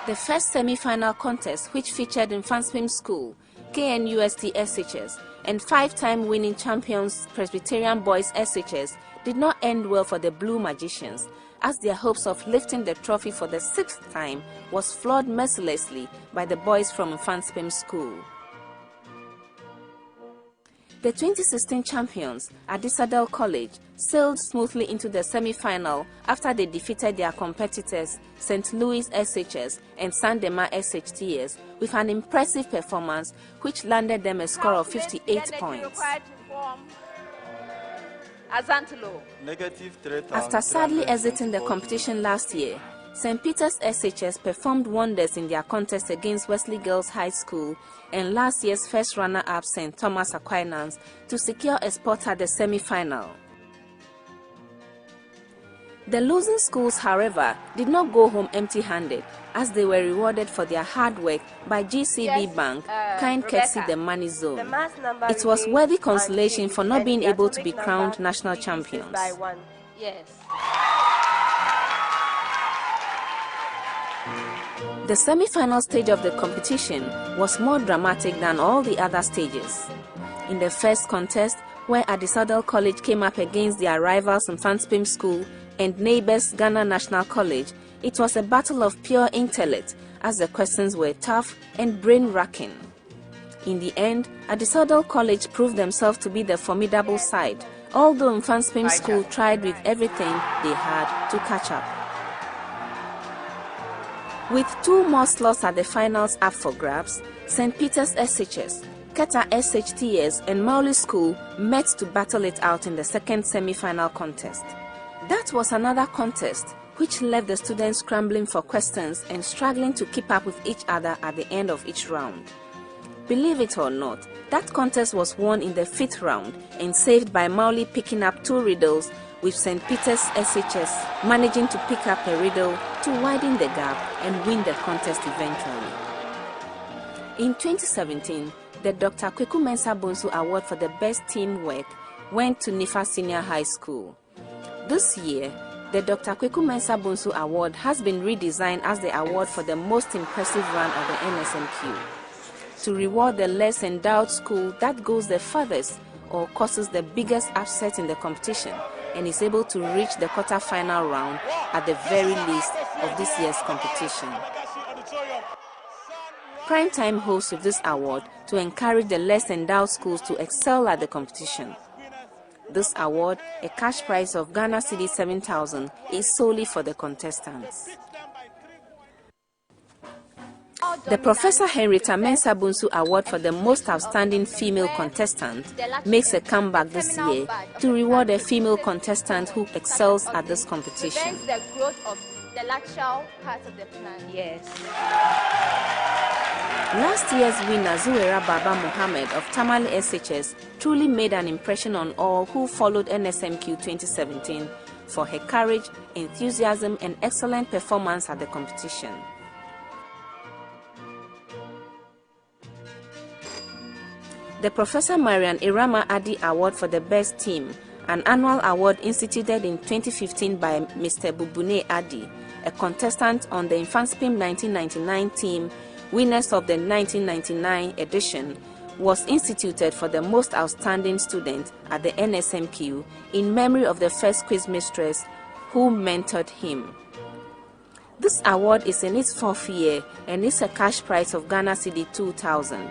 The first semi-final contest, which featured Infant Swim School, KNUST SHS, and five-time winning champions Presbyterian Boys SHS, did not end well for the Blue Magicians, as their hopes of lifting the trophy for the 6th time was flawed mercilessly by the boys from Infant Swim School. The 2016 champions, Adisadel College, sailed smoothly into the semi-final after they defeated their competitors, St. Louis SHS and Sandema SHTS, with an impressive performance which landed them a score of 58 points. After sadly exiting the competition last year, St. Peter's SHS performed wonders in their contest against Wesley Girls High School and last year's first runner-up St. Thomas Aquinas to secure a spot at the semi-final. The losing schools, however, did not go home empty-handed, as they were rewarded for their hard work by GCB Bank, kind courtesy the Money Zone. It was worthy consolation for not being able to be crowned national champions. Yes. The semi-final stage of the competition was more dramatic than all the other stages. In the first contest, where Adisadel College came up against their rivals Infant Swim School and neighbors Ghana National College, it was a battle of pure intellect, as the questions were tough and brain-racking. In the end, Adisadel College proved themselves to be the formidable side, although Infant Swim School tried with everything they had to catch up. With two more slots at the finals up for grabs, St. Peter's SHS, Keta SHTS and Mauli School met to battle it out in the second semi-final contest. That was another contest which left the students scrambling for questions and struggling to keep up with each other at the end of each round. Believe it or not, that contest was won in the 5th round and saved by Mauli picking up 2 riddles, with St. Peter's SHS managing to pick up a riddle to widen the gap and win the contest eventually. In 2017, the Dr. Kweku Mensah Bonsu Award for the Best Teamwork went to Nifa Senior High School. This year, the Dr. Kweku Mensah Bonsu Award has been redesigned as the award for the most impressive run at the NSMQ, to reward the less endowed school that goes the furthest or causes the biggest upset in the competition and is able to reach the quarter-final round at the very least of this year's competition. Primetime hosts with this award to encourage the less endowed schools to excel at the competition. This award, a cash prize of Ghana Cedi 7,000, is solely for the contestants. The Professor Henrietta Mensah Bonsu Award for the Most Outstanding Female Contestant makes a comeback this year to reward a female contestant who excels at this competition. The growth of the lateral part of the plant. Yes. Last year's winner, Zuwaira Baba Mohammed of Tamale SHS, truly made an impression on all who followed NSMQ 2017 for her courage, enthusiasm, and excellent performance at the competition. The Professor Marian Irama Adi Award for the Best Team, an annual award instituted in 2015 by Mr. Bubune Adi, a contestant on the Infant Swim 1999 team, winners of the 1999 edition, was instituted for the most outstanding student at the NSMQ in memory of the first quiz mistress who mentored him. This award is in its 4th year and is a cash prize of Ghana Cedi 2,000.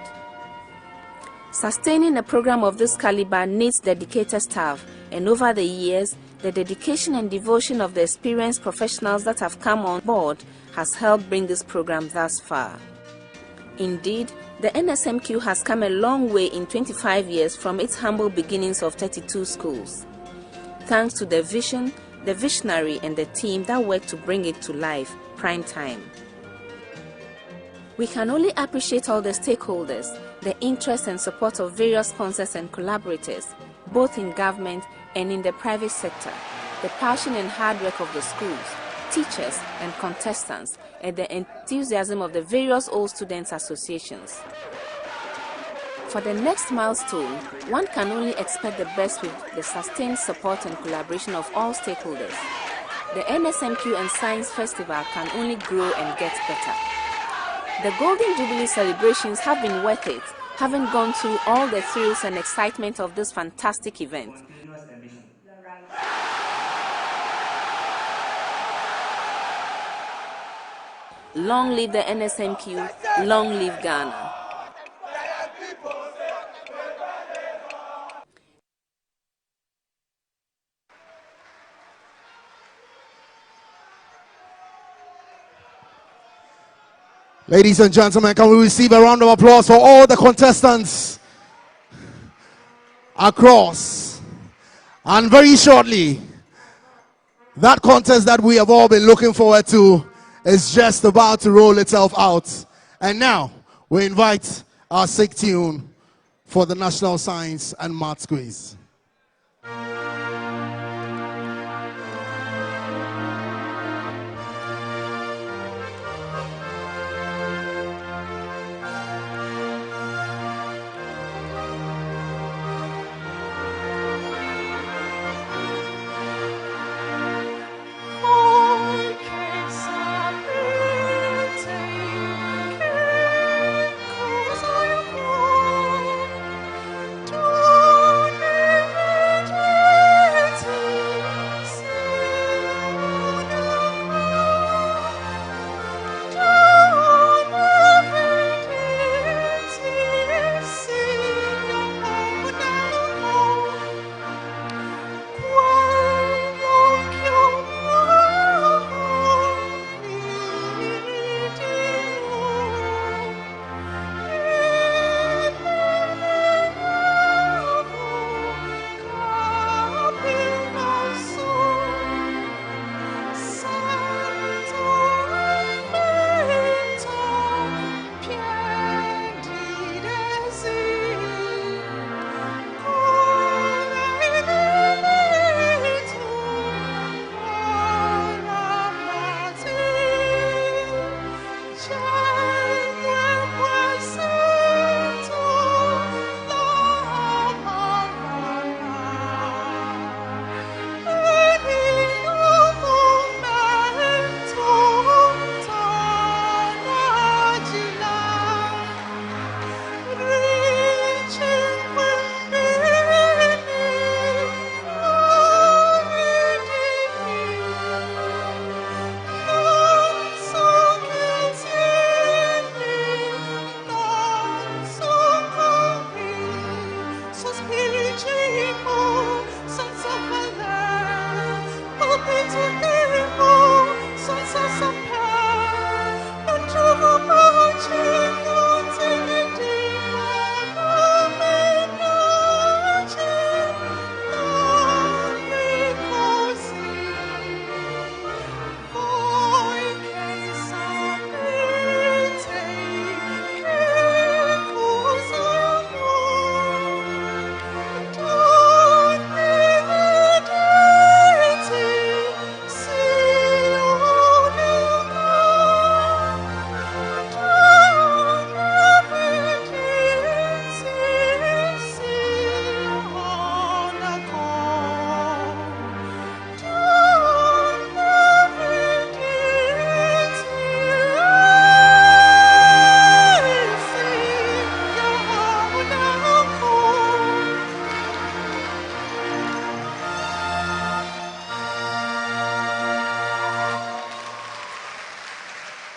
Sustaining a program of this caliber needs dedicated staff, and over the years, the dedication and devotion of the experienced professionals that have come on board has helped bring this program thus far. Indeed, The NSMQ has come a long way in 25 years from its humble beginnings of 32 schools. Thanks to the vision, the visionary and the team that worked to bring it to life, prime time. We can only appreciate all the stakeholders, the interest and support of various sponsors and collaborators, both in government and in the private sector, the passion and hard work of the schools, teachers and contestants, and the enthusiasm of the various old students' associations. For the next milestone, one can only expect the best with the sustained support and collaboration of all stakeholders. The NSMQ and Science Festival can only grow and get better. The Golden Jubilee celebrations have been worth it, having gone through all the thrills and excitement of this fantastic event. Long live the NSMQ, long live Ghana. Ladies and gentlemen, can we receive a round of applause for all the contestants across? And very shortly, that contest that we have all been looking forward to is just about to roll itself out. And now, we invite our SIG tune for the National Science and Maths Quiz.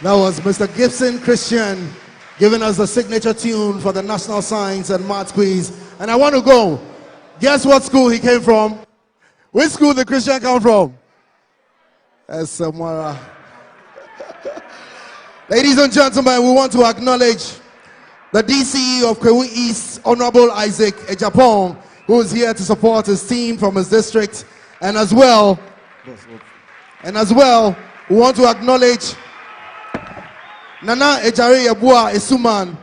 That was Mr. Gibson Christian giving us the signature tune for the National Science and Maths Quiz. And I want to go. Guess what school he came from? Which school did Christian come from? Samara. Ladies and gentlemen, we want to acknowledge the DCE of Kwewu East, Honorable Isaac Ejapong, who is here to support his team from his district, and as well, we want to acknowledge Nana Ejare Yabua Esuman.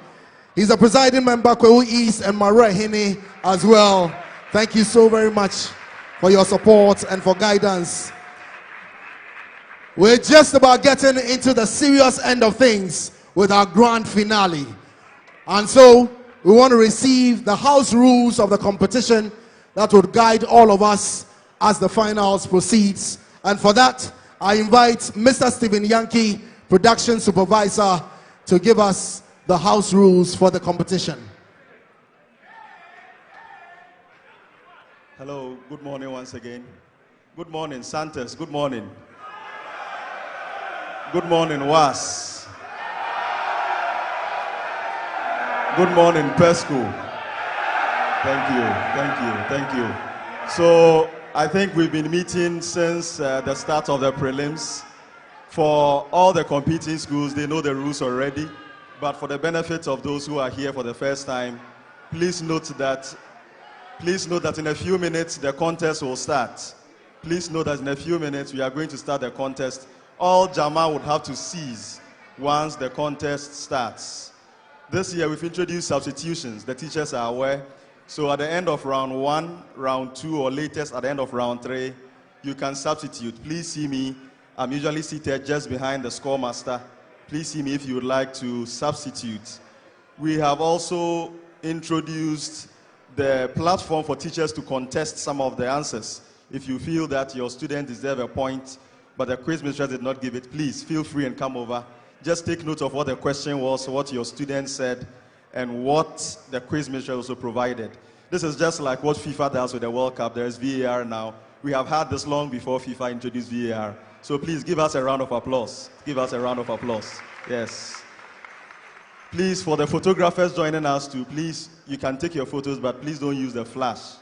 He's a presiding member, Kwewu East, and Mara Hene as well. Thank you so very much for your support and for guidance. We're just about getting into the serious end of things with our grand finale. And so we want to receive the house rules of the competition that would guide all of us as the finals proceeds. And for that, I invite Mr. Stephen Yankee, production supervisor, to give us the house rules for the competition. Hello, good morning once again. Good morning, Santos. Good morning. Good morning, Was. Good morning, Pesco. Thank you. So I think we've been meeting since the start of the prelims. For all the competing schools, they know the rules already. But for the benefit of those who are here for the first time, please note that in a few minutes the contest will start. Please note that in a few minutes we are going to start the contest. All JAMA would have to cease once the contest starts. This year we've introduced substitutions. The teachers are aware. So at the end of round 1, round 2, or latest at the end of round 3, you can substitute. Please see me. I'm usually seated just behind the score master. Please see me if you would like to substitute. We have also introduced the platform for teachers to contest some of the answers. If you feel that your student deserves a point, but the quiz mistress did not give it, please feel free and come over. Just take note of what the question was, what your student said, and what the quiz mistress also provided. This is just like what FIFA does with the World Cup. There is VAR now. We have had this long before FIFA introduced VAR. So please give us a round of applause. Give us a round of applause. Yes. Please, for the photographers joining us too, please, you can take your photos, but please don't use the flash.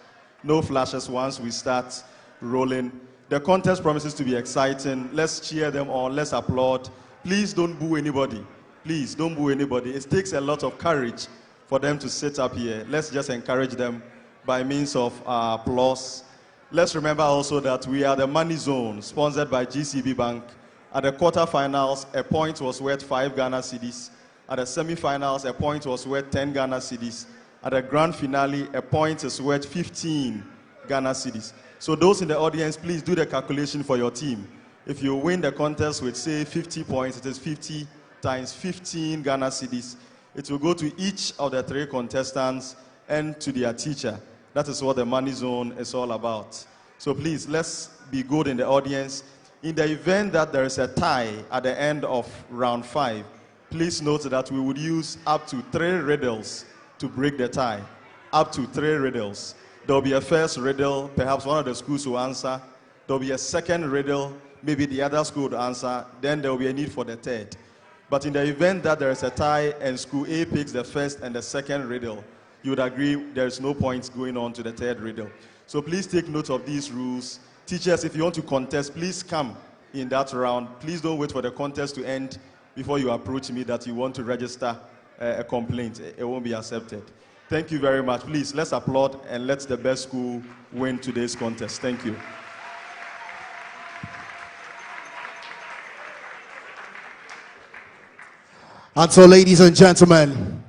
No flashes once we start rolling. The contest promises to be exciting. Let's cheer them on. Let's applaud. Please don't boo anybody. Please don't boo anybody. It takes a lot of courage for them to sit up here. Let's just encourage them by means of applause. Let's remember also that we are the Money Zone, sponsored by GCB Bank. At the quarterfinals, a point was worth 5 Ghana cedis. At the semi-finals, a point was worth 10 Ghana cedis. At the grand finale, a point is worth 15 Ghana cedis. So those in the audience, please do the calculation for your team. If you win the contest with, say, 50 points, it is 50 times 15 Ghana cedis. It will go to each of the 3 contestants and to their teacher. That is what the Money Zone is all about. So please, let's be good in the audience. In the event that there is a tie at the end of round 5, please note that we would use up to 3 riddles to break the tie. Up to 3 riddles. There will be a first riddle, perhaps one of the schools will answer. There will be a second riddle, maybe the other school would answer. Then there will be a need for the third. But in the event that there is a tie and school A picks the first and the second riddle, you would agree there is no point going on to the third riddle. So please take note of these rules. Teachers, if you want to contest, please come in that round. Please don't wait for the contest to end before you approach me that you want to register a complaint. It won't be accepted. Thank you very much. Please, let's applaud and let the best school win today's contest. Thank you. And so, ladies and gentlemen,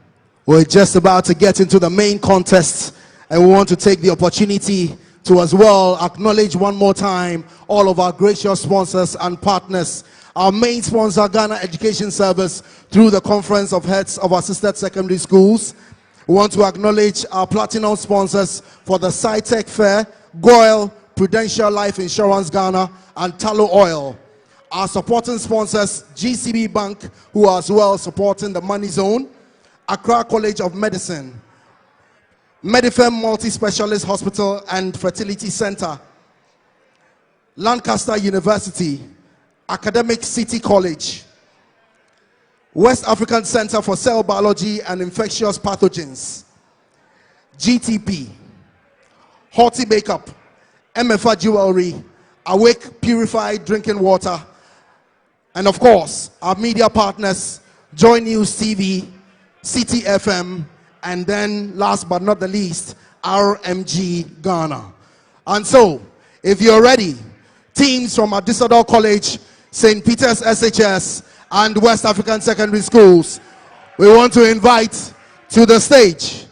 we're just about to get into the main contest, and we want to take the opportunity to as well acknowledge one more time all of our gracious sponsors and partners. Our main sponsor, Ghana Education Service, through the Conference of Heads of Assisted Secondary Schools. We want to acknowledge our platinum sponsors for the SciTech Fair, Goyle, Prudential Life Insurance Ghana, and Tallow Oil. Our supporting sponsors, GCB Bank, who are as well supporting the Money Zone, Accra College of Medicine, Medifem Multi-Specialist Hospital and Fertility Center, Lancaster University, Academic City College, West African Center for Cell Biology and Infectious Pathogens, GTP, Horty Makeup, MFA Jewelry, Awake Purified Drinking Water, and of course, our media partners, Joy News TV, CTFM, and then last but not the least, RMG Ghana. And so, if you're ready, teams from Adisadel College, St. Peter's SHS, and West African Secondary Schools, we want to invite to the stage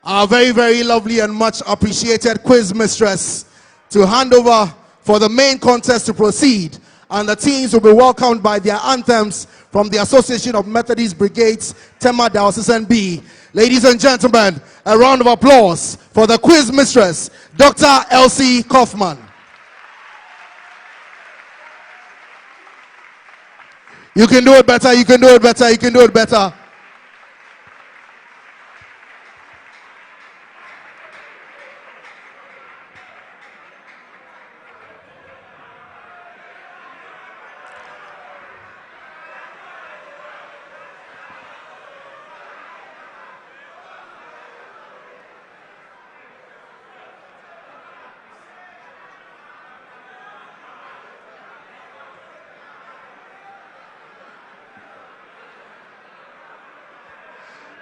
our very, very lovely and much appreciated quiz mistress to hand over for the main contest to proceed. And the teams will be welcomed by their anthems from the Association of Methodist Brigades, Tema Diocesan B. Ladies and gentlemen, a round of applause for the quiz mistress, Dr. Elsie Kaufman. You can do it better, you can do it better, you can do it better.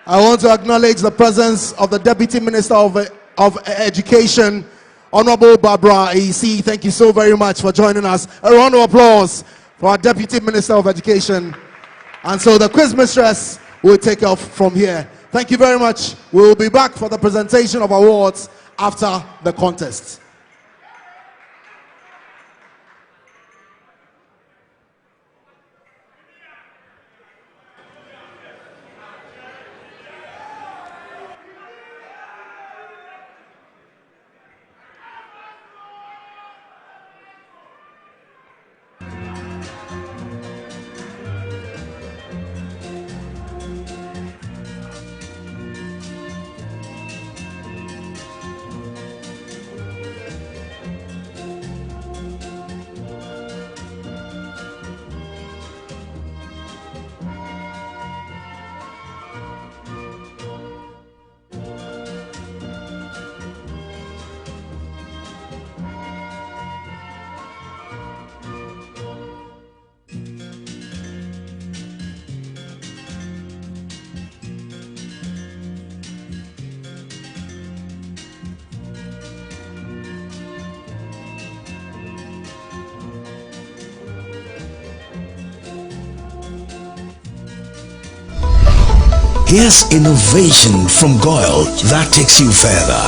I want to acknowledge the presence of the Deputy Minister of Education, Honorable Barbara A.C. Thank you so very much for joining us. A round of applause for our Deputy Minister of Education. And so the quiz mistress will take off from here. Thank you very much. We will be back for the presentation of awards after the contest. Here's innovation from Goyle that takes you further.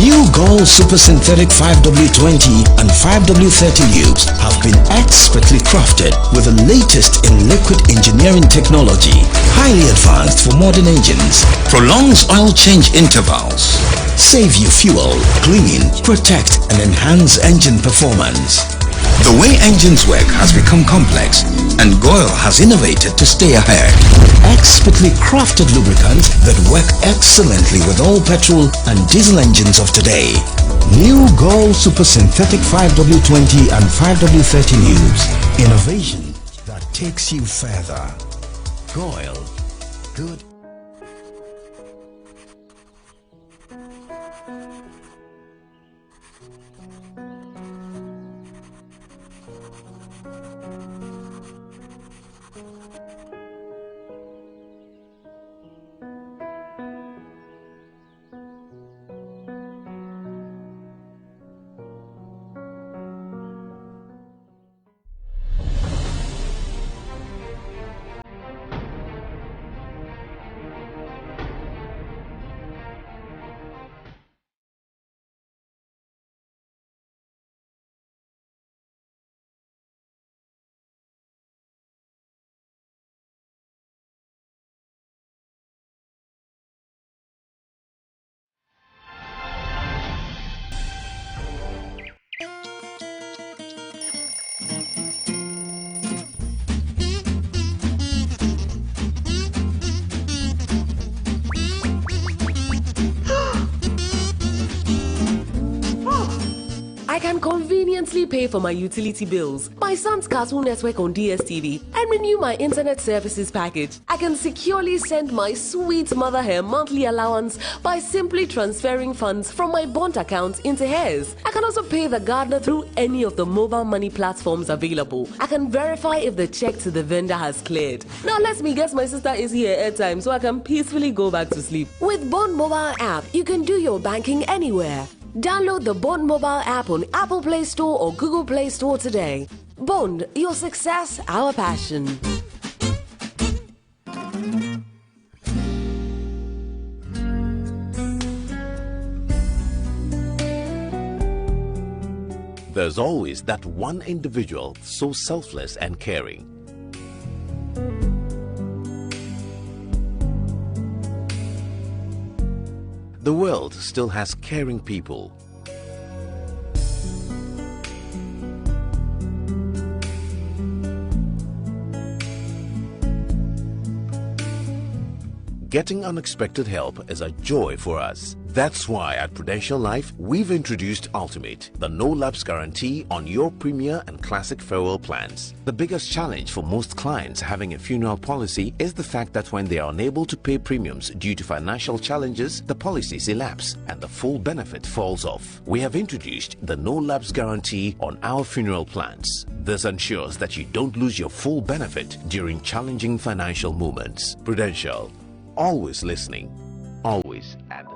New Goyle Super Synthetic 5W20 and 5W30 lubes have been expertly crafted with the latest in liquid engineering technology, highly advanced for modern engines, prolongs oil change intervals, save you fuel, clean, protect and enhance engine performance. The way engines work has become complex, and Goyle has innovated to stay ahead. Expertly crafted lubricants that work excellently with all petrol and diesel engines of today. New Goyle Super Synthetic 5W20 and 5W30 lubes. Innovation that takes you further. Goyle. Good. seamlessly pay for my utility bills, my son's Cartoon Network on DSTV, and renew my internet services package. I can securely send my sweet mother her monthly allowance by simply transferring funds from my Bond account into hers. I can also pay the gardener through any of the mobile money platforms available. I can verify if the check to the vendor has cleared. Now let me guess my sister is here airtime so I can peacefully go back to sleep. With Bond mobile app, you can do your banking anywhere. Download the Bond mobile app on Apple Play Store or Google Play Store today. Bond, your success, our passion. There's always that one individual so selfless and caring. The world still has caring people. Getting unexpected help is a joy for us. That's why at Prudential Life, we've introduced Ultimate, the no-lapse guarantee on your Premier and Classic farewell plans. The biggest challenge for most clients having a funeral policy is the fact that when they are unable to pay premiums due to financial challenges, the policies elapse and the full benefit falls off. We have introduced the no-lapse guarantee on our funeral plans. This ensures that you don't lose your full benefit during challenging financial moments. Prudential, always listening, always and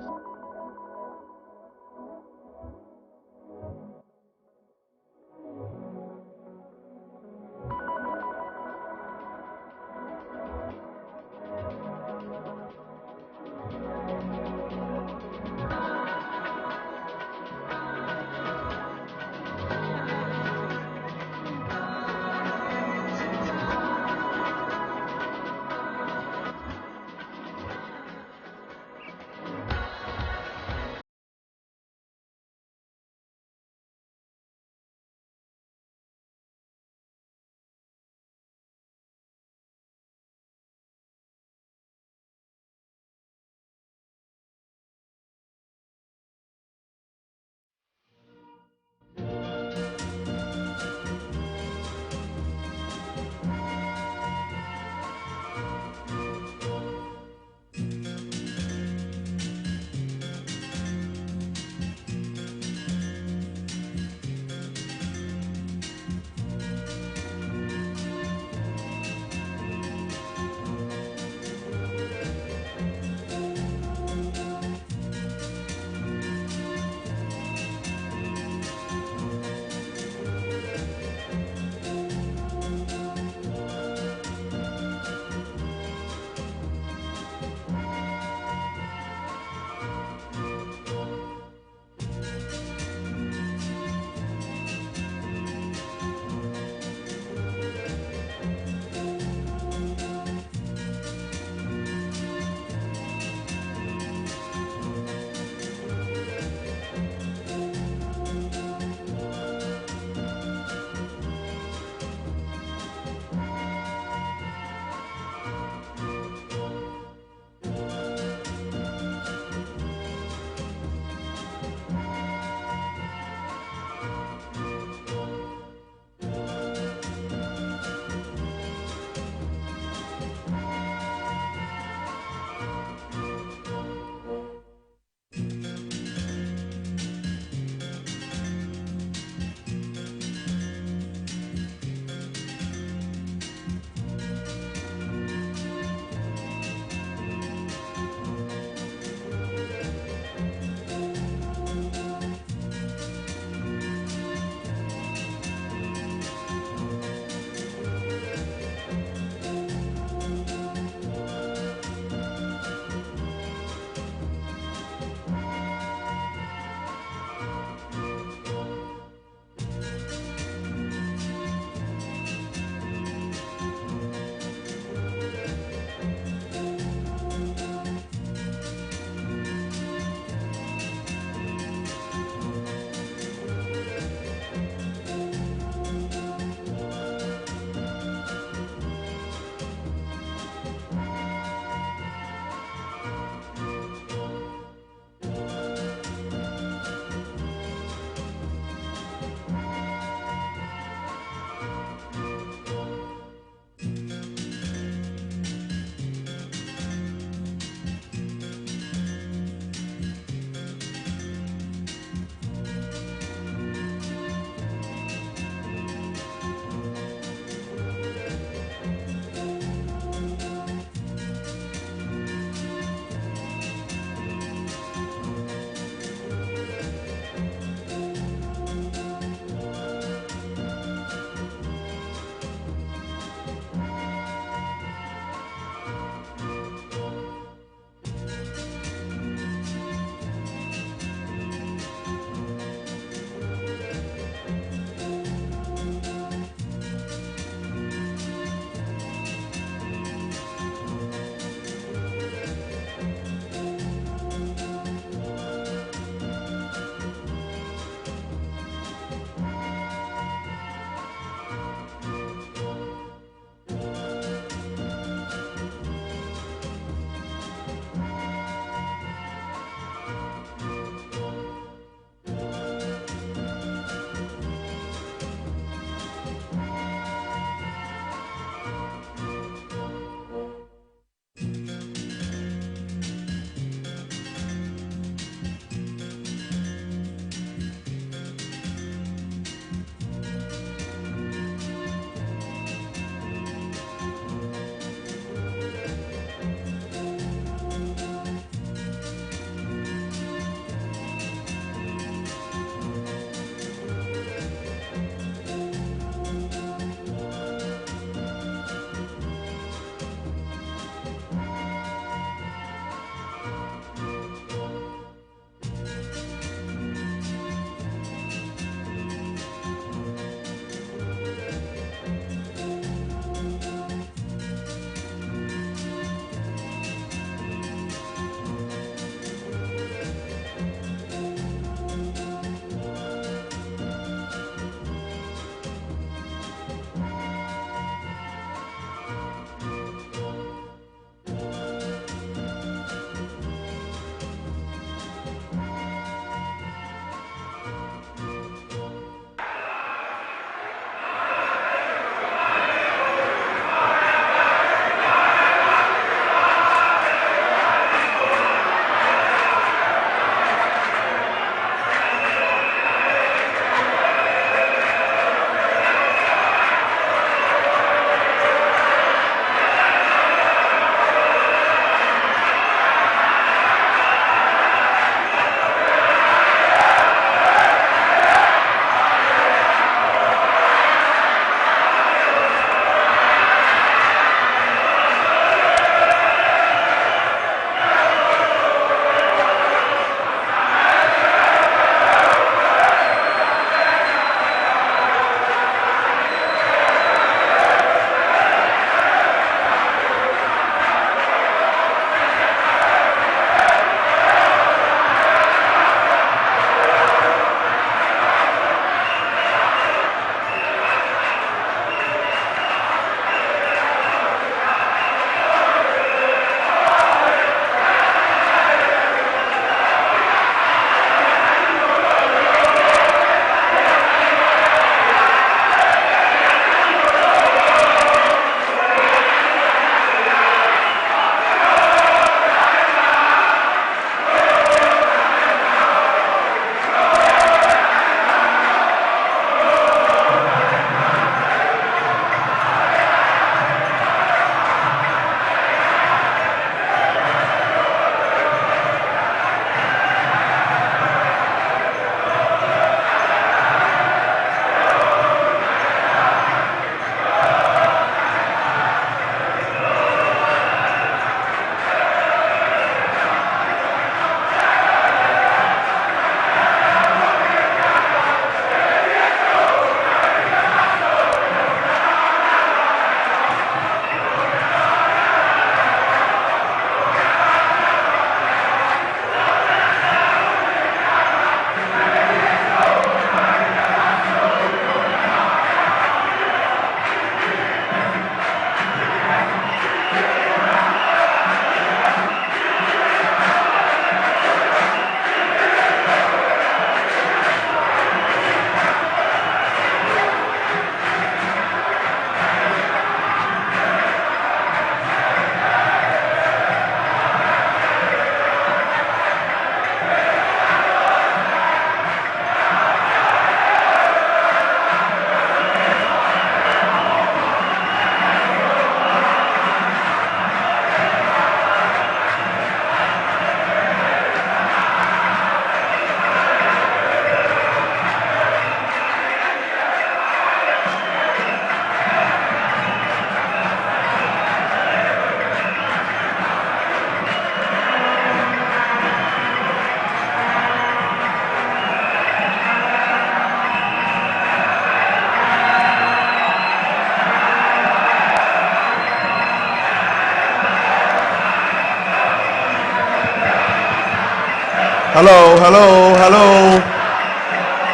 Hello, hello, hello.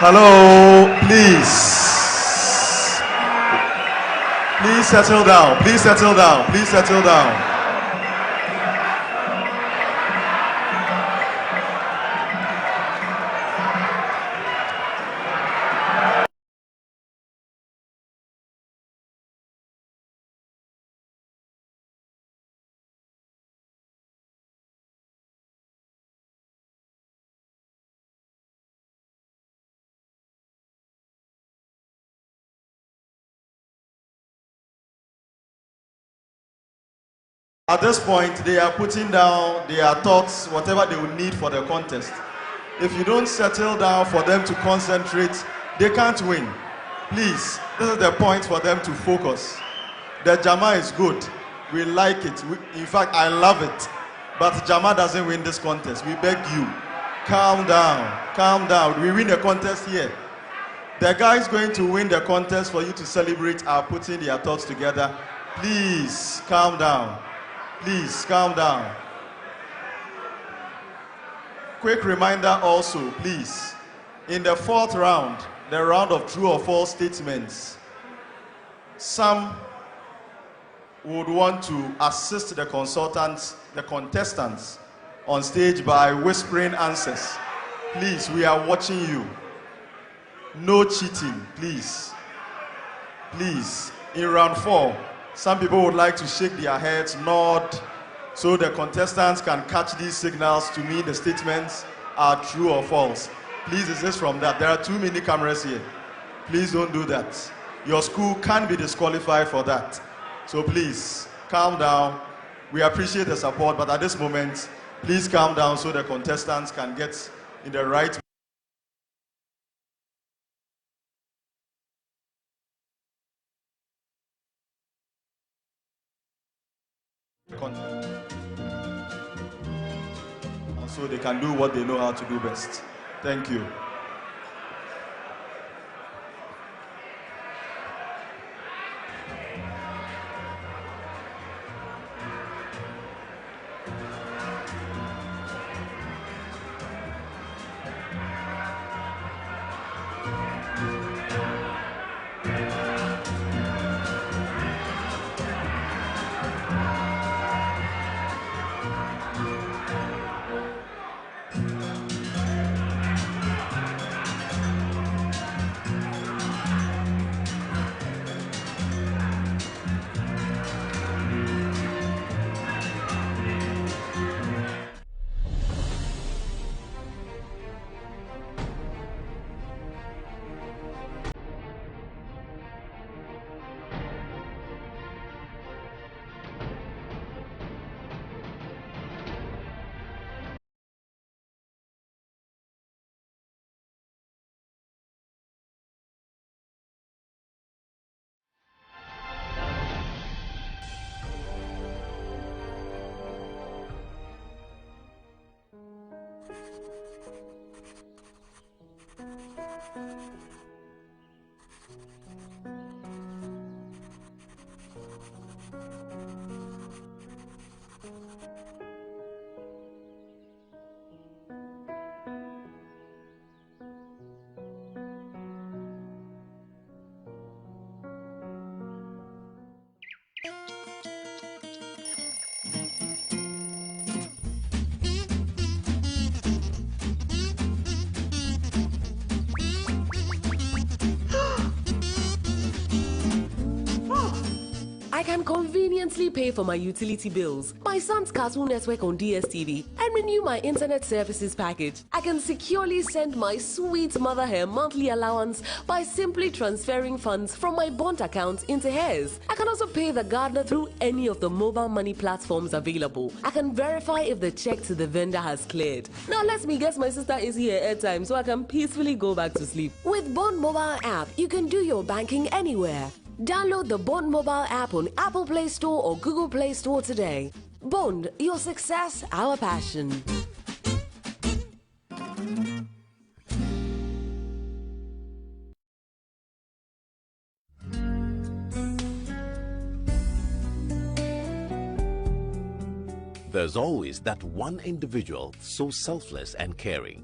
Hello, please. Please settle down. Please settle down. Please settle down. At this point, they are putting down their thoughts, whatever they will need for the contest. If you don't settle down for them to concentrate, they can't win. Please, this is the point for them to focus. The Jama is good. We like it. In fact, I love it. But Jama doesn't win this contest. We beg you. Calm down. Calm down. We win the contest here. The guys going to win the contest for you to celebrate are putting their thoughts together. Please, calm down. Please, calm down. Quick reminder also, please. In the fourth round, the round of true or false statements, some would want to assist the contestants on stage by whispering answers. Please, we are watching you. No cheating, please. Please, in round 4, some people would like to shake their heads, nod, so the contestants can catch these signals to mean the statements are true or false. Please desist from that. There are too many cameras here. Please don't do that. Your school can be disqualified for that. So please, calm down. We appreciate the support, but at this moment, please calm down so the contestants can get in the right so they can do what they know how to do best. Thank you. I can conveniently pay for my utility bills, my son's Cartoon Network on DSTV, and renew my internet services package. I can securely send my sweet mother her monthly allowance by simply transferring funds from my bond account into hers. I can also pay the gardener through any of the mobile money platforms available. I can verify if the check to the vendor has cleared. Now let me guess my sister is here at time so I can peacefully go back to sleep. With Bond Mobile app, you can do your banking anywhere. Download the Bond Mobile app on Apple Play Store or Google Play Store today. Bond, your success, our passion. There's always that one individual so selfless and caring.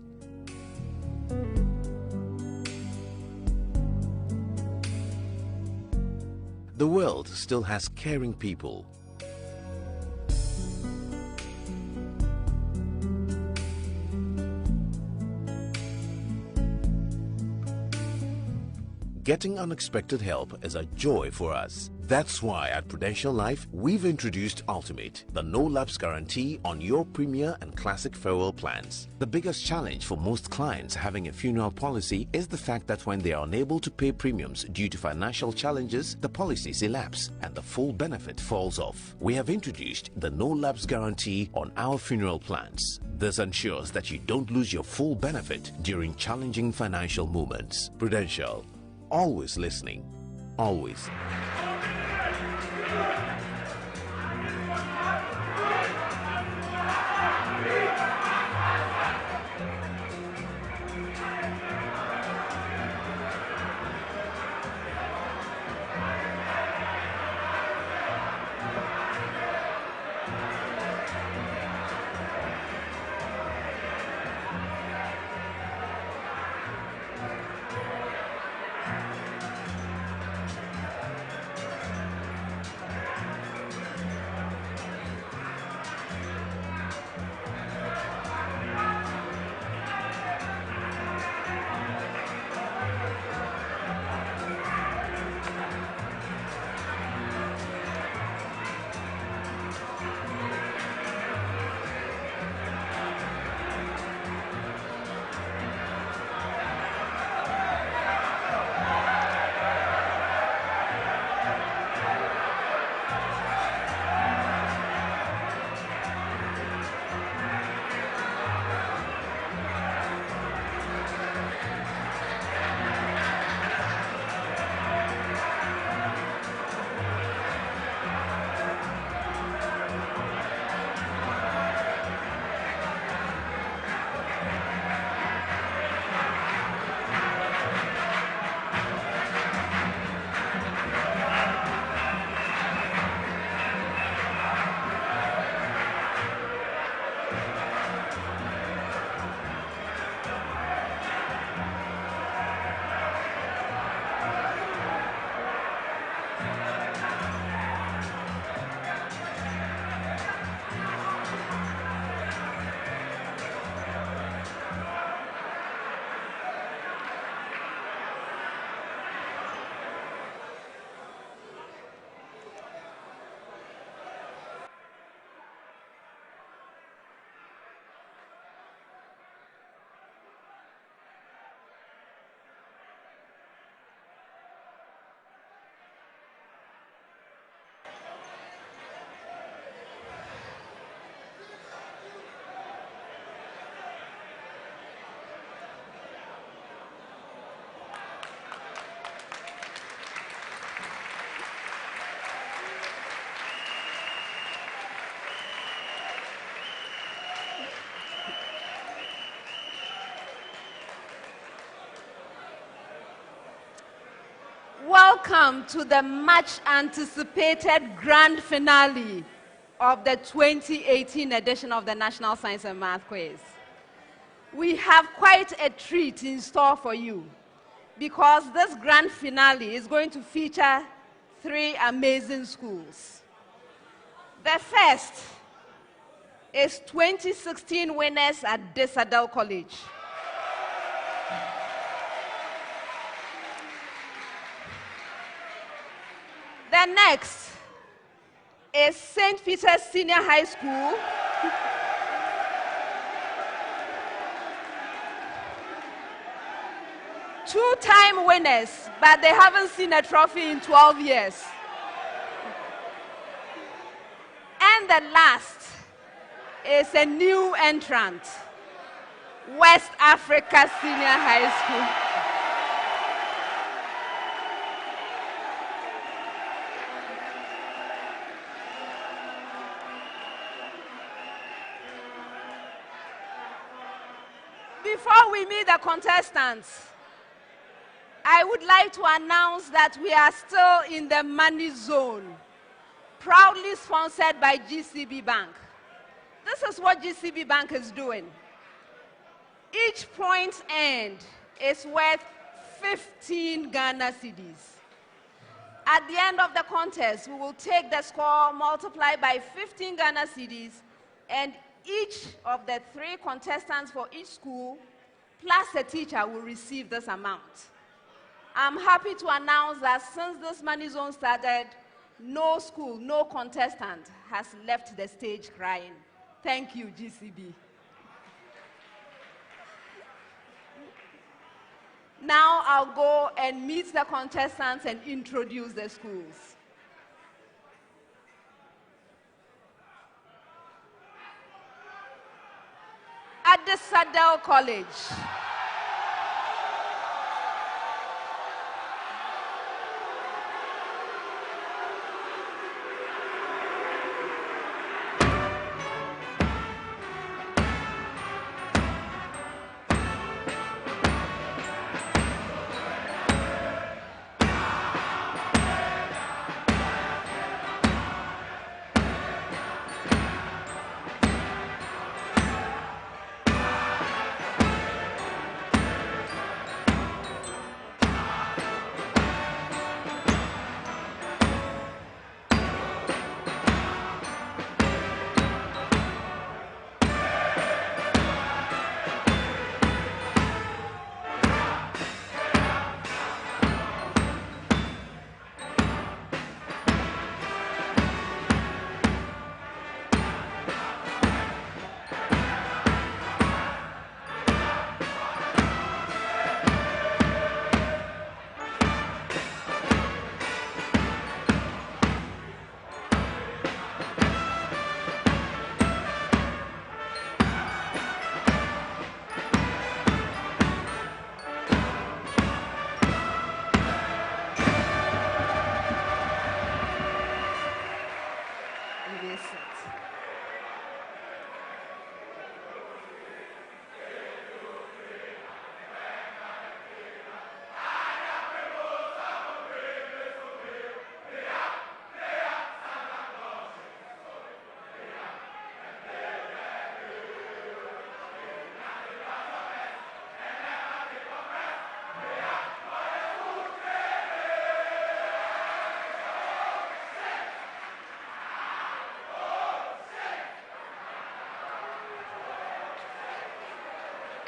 The world still has caring people. Getting unexpected help is a joy for us. That's why at Prudential Life, we've introduced Ultimate, the no-lapse guarantee on your Premier and Classic farewell plans. The biggest challenge for most clients having a funeral policy is the fact that when they are unable to pay premiums due to financial challenges, the policies elapse and the full benefit falls off. We have introduced the no-lapse guarantee on our funeral plans. This ensures that you don't lose your full benefit during challenging financial moments. Prudential. Always listening. Always. Welcome to the much anticipated grand finale of the 2018 edition of the National Science and Math Quiz. We have quite a treat in store for you because this grand finale is going to feature 3 amazing schools. The first is 2016 winners at Adisadel College. The next is St. Peter's Senior High School. Two-time winners, but they haven't seen a trophy in 12 years. And the last is a new entrant, West Africa Senior High School. Before we meet the contestants, I would like to announce that we are still in the money zone, proudly sponsored by GCB Bank. This is what GCB Bank is doing. Each point earned is worth 15 Ghana cedis. At the end of the contest, we will take the score, multiply by 15 Ghana cedis, and each of the 3 contestants for each school, plus a teacher, will receive this amount. I'm happy to announce that since this money zone started, no school, no contestant has left the stage crying. Thank you, GCB. Now I'll go and meet the contestants and introduce the schools. Adisadel College.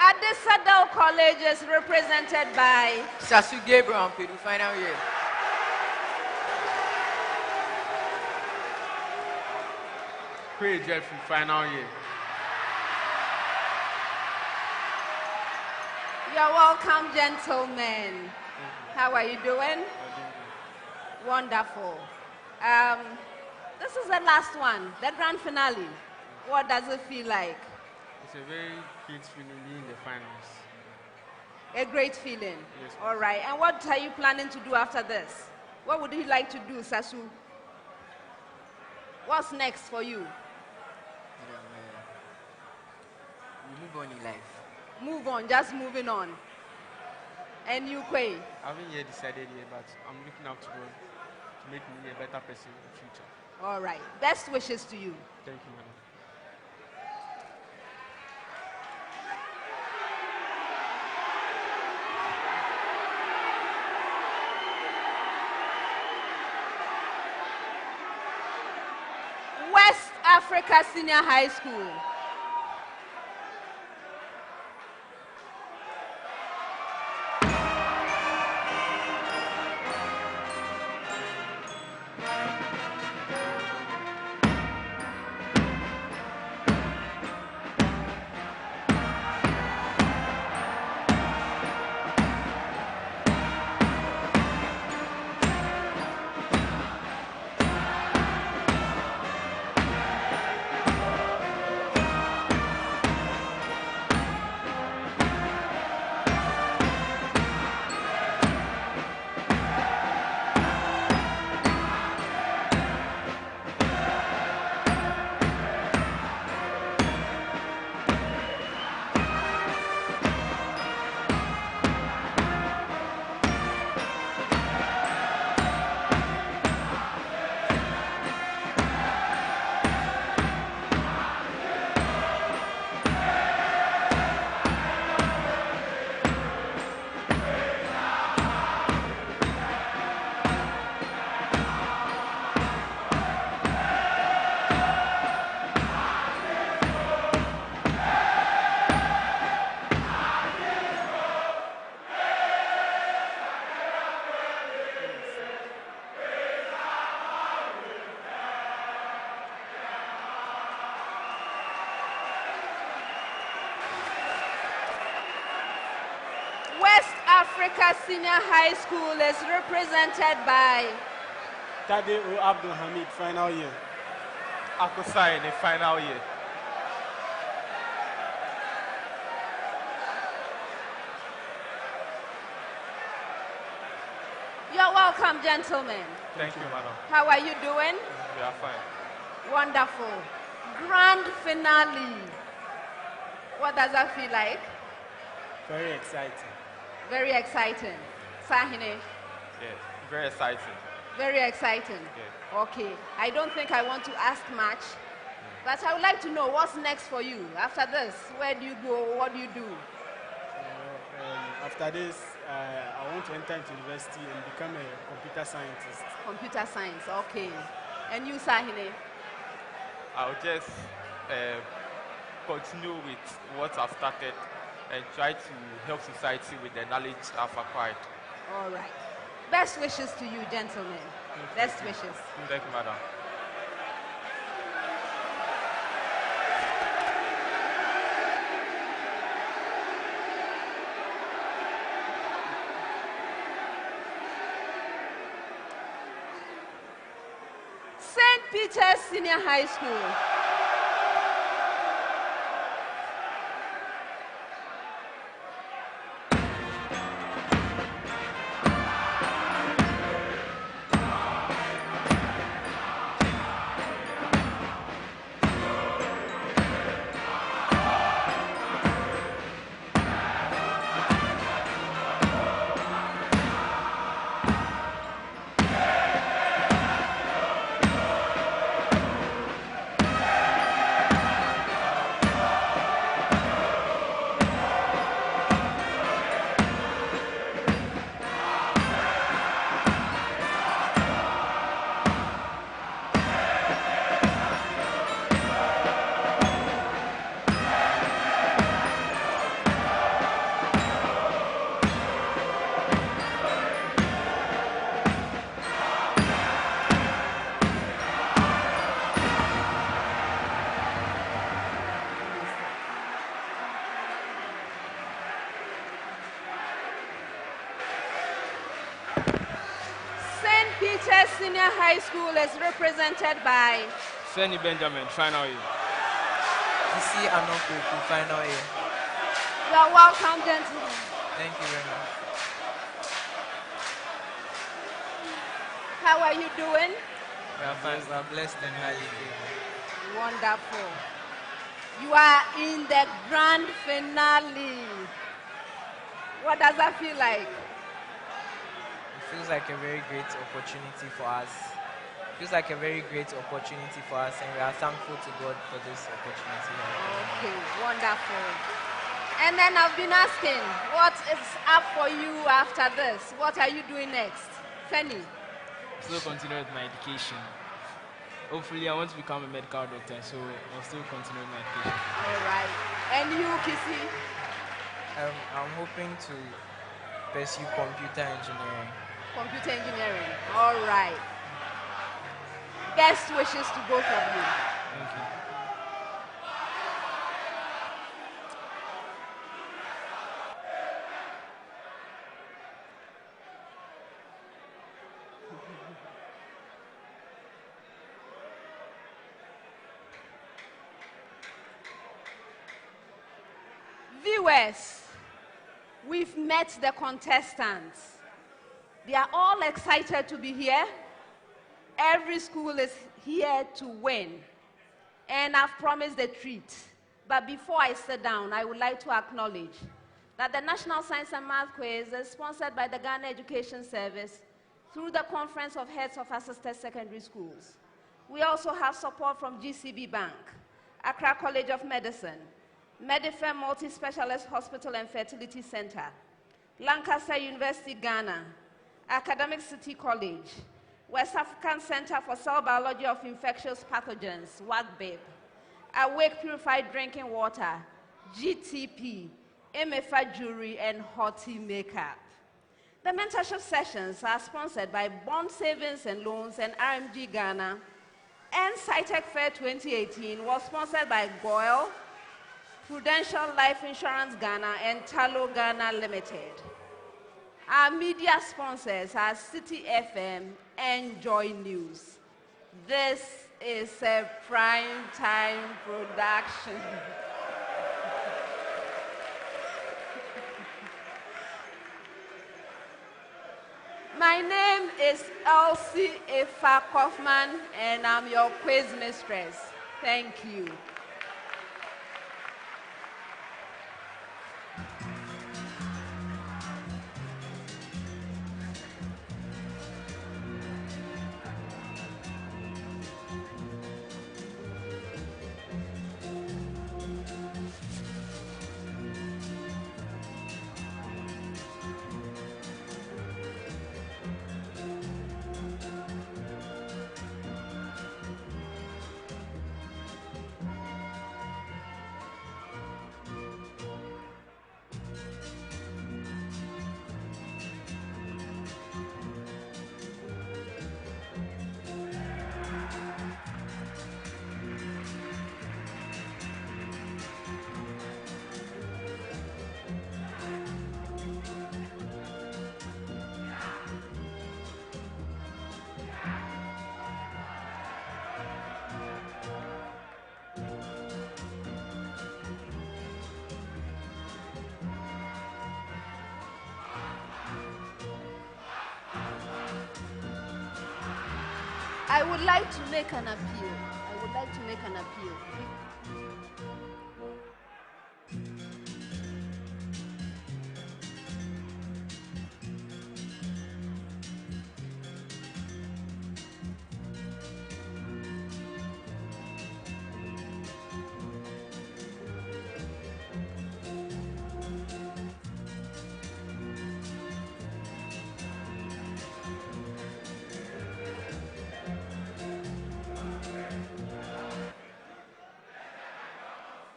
Adisadel College is represented by Sasu Gabriel Peru, final year. Craig Jeffrey, final year. You're welcome, gentlemen. How are you doing? Wonderful. This is the last one, the grand finale. What does it feel like? It's a very great feeling being in the finals. A great feeling. Yes, all right. And what are you planning to do after this? What would you like to do, Sasu? What's next for you? We move on in life. Move on, just moving on. And you, Kwei? I haven't yet decided yet, but I'm looking up to God to make me a better person in the future. All right. Best wishes to you. Thank you, madam. West Africa Senior High School. Africa Senior High School is represented by Tade O. Abdul Hamid, final year. Akosa in the final year. You're welcome, gentlemen. Thank you, madam. How are you doing? We are fine. Wonderful. Grand finale. What does that feel like? Very exciting. Very exciting. Sahine? Yeah, very exciting. Very exciting. Yeah. Okay. I don't think I want to ask much, but I would like to know what's next for you. After this, where do you go? What do you do? After this, I want to enter into university and become a computer scientist. Computer science, okay. And you, Sahine? I'll just continue with what I've started and try to help society with the knowledge I've acquired. All right. Best wishes to you, gentlemen. Best wishes. Thank you, madam. St. Peter's Senior High School. Peter's Senior High School is represented by Fanny Benjamin, final year. TC Anoku, final year. You are welcome, gentlemen. Thank you very much. How are you doing? We are fine. We are blessed and highly favored. Wonderful. You are in the grand finale. What does that feel like? It feels like a very great opportunity for us. It feels like a very great opportunity for us, and we are thankful to God for this opportunity. Okay, wonderful. And then I've been asking, what is up for you after this? What are you doing next? Fanny? Still continue with my education. Hopefully, I want to become a medical doctor, so I'll still continue with my education. All right. And you, Kissy? I'm hoping to pursue computer engineering. Computer engineering. All right. Best wishes to both of you. Thank you. Viewers, we've met the contestants. They are all excited to be here. Every school is here to win. And I've promised a treat. But before I sit down, I would like to acknowledge that the National Science and Math Quiz is sponsored by the Ghana Education Service through the Conference of Heads of Assisted Secondary Schools. We also have support from GCB Bank, Accra College of Medicine, Medifair Multi-Specialist Hospital and Fertility Center, Lancaster University, Ghana, Academic City College, West African Center for Cell Biology of Infectious Pathogens, WACBIP, Awake Purified Drinking Water, GTP, MFA Jewelry, and Hoti Makeup. The mentorship sessions are sponsored by Bond Savings and Loans and RMG Ghana, and SciTech Fair 2018 was sponsored by Goyle, Prudential Life Insurance Ghana, and Talo Ghana Limited. Our media sponsors are City FM and Joy News. This is a prime time production. My name is Elsie Efa Kaufman, and I'm your quiz mistress. Thank you. I would like to make an appeal. I would like to make an appeal.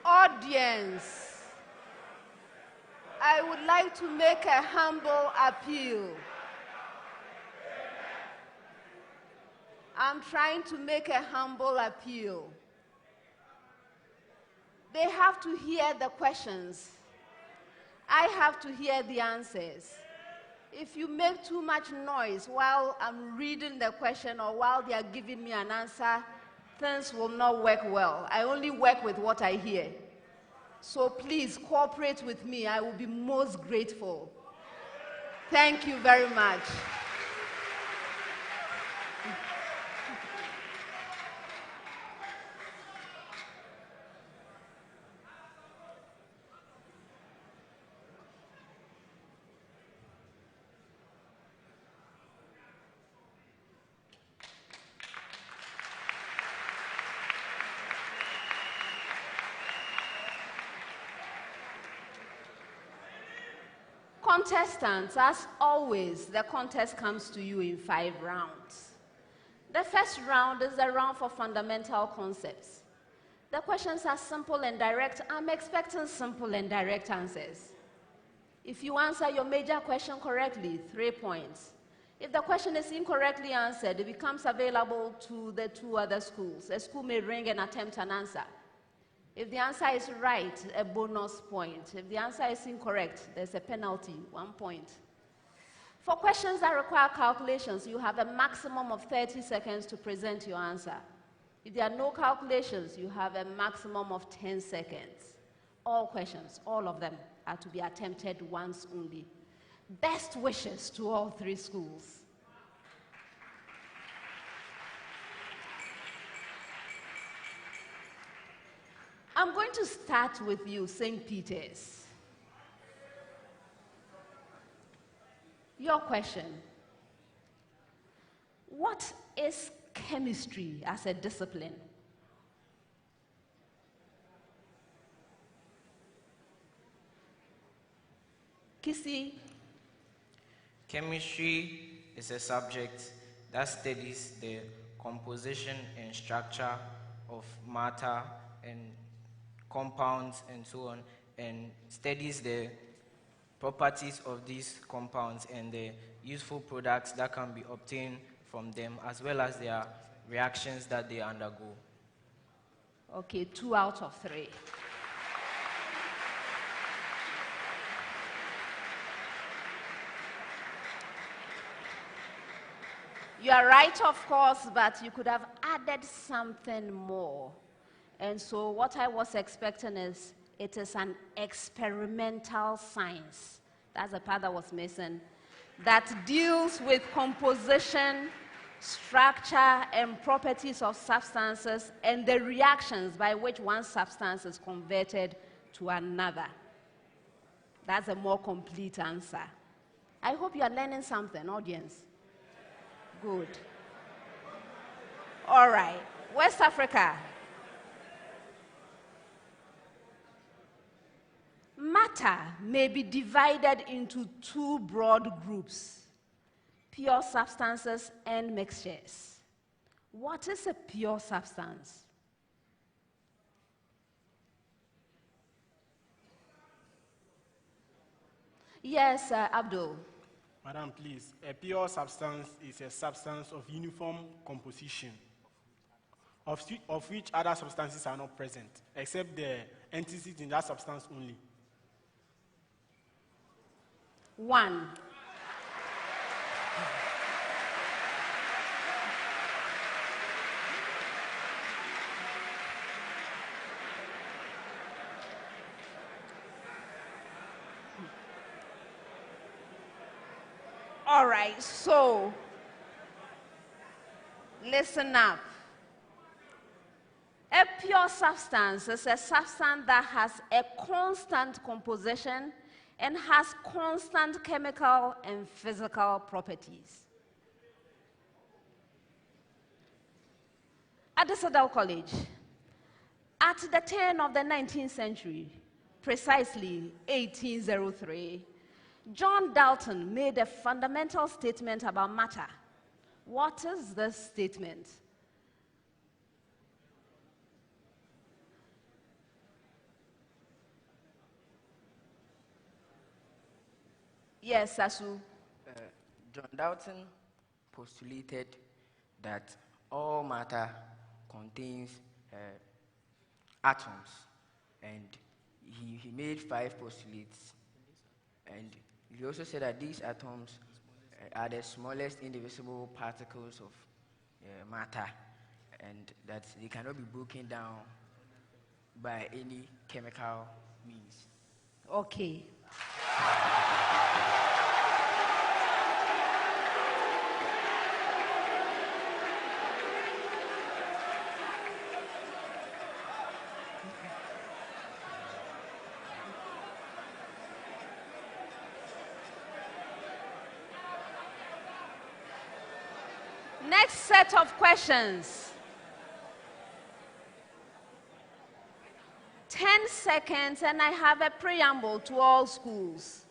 Audience, I would like to make a humble appeal. I'm trying to make a humble appeal. They have to hear the questions. I have to hear the answers. If you make too much noise while I'm reading the question or while they are giving me an answer, things will not work well. I only work with what I hear. So please cooperate with me. I will be most grateful. Thank you very much. Contestants, as always, the contest comes to you in 5 rounds. The first round is a round for fundamental concepts. The questions are simple and direct. I'm expecting simple and direct answers. If you answer your major question correctly, 3 points. If the question is incorrectly answered, it becomes available to the 2 other schools. A school may ring and attempt an answer. If the answer is right, a bonus point. If the answer is incorrect, there's a penalty, 1 point. For questions that require calculations, you have a maximum of 30 seconds to present your answer. If there are no calculations, you have a maximum of 10 seconds. All questions, all of them, are to be attempted once only. Best wishes to all 3 schools. I'm going to start with you, St. Peter's. Your question: what is chemistry as a discipline? Kisi? Chemistry is a subject that studies the composition and structure of matter and compounds and so on, and studies the properties of these compounds and the useful products that can be obtained from them, as well as their reactions that they undergo. Okay, 2 out of 3. You are right, of course, but you could have added something more. And so what I was expecting is, it is an experimental science. That's the part that was missing. That deals with composition, structure, and properties of substances, and the reactions by which one substance is converted to another. That's a more complete answer. I hope you are learning something, audience. Good. All right. West Africa. Matter may be divided into two broad groups: pure substances and mixtures. What is a pure substance? Yes, Abdul. Madam, please. A pure substance is a substance of uniform composition, of which other substances are not present, except the entities in that substance only. 1. All right, so listen up. A pure substance is a substance that has a constant composition and has constant chemical and physical properties. Adisadel College, at the turn of the 19th century, precisely 1803, John Dalton made a fundamental statement about matter. What is this statement? Yes, Sasu. John Dalton postulated that all matter contains atoms, and he made 5 postulates. And he also said that these atoms are the smallest indivisible particles of matter, and that they cannot be broken down by any chemical means. Okay. Next set of questions. 10 seconds, and I have a preamble to all schools.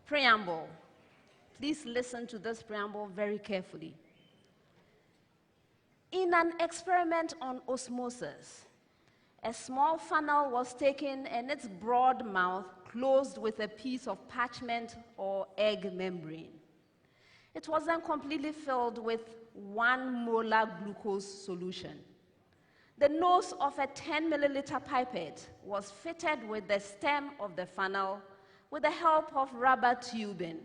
Preamble. Please listen to this preamble very carefully. In an experiment on osmosis, a small funnel was taken and its broad mouth closed with a piece of parchment or egg membrane. It was then completely filled with 1 molar glucose solution. The nose of a 10 milliliter pipette was fitted with the stem of the funnel with the help of rubber tubing.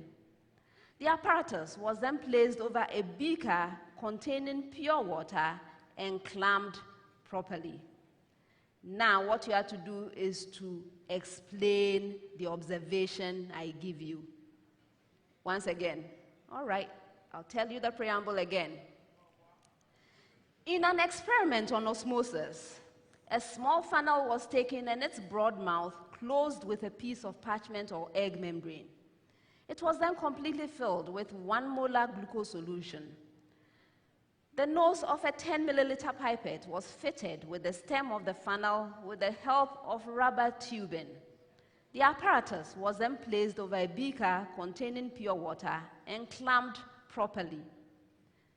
The apparatus was then placed over a beaker containing pure water and clamped properly. Now, what you have to do is to explain the observation I give you. Once again. All right, I'll tell you the preamble again. In an experiment on osmosis, a small funnel was taken and its broad mouth closed with a piece of parchment or egg membrane. It was then completely filled with 1 molar glucose solution. The nose of a 10 milliliter pipette was fitted with the stem of the funnel with the help of rubber tubing. The apparatus was then placed over a beaker containing pure water and clamped properly.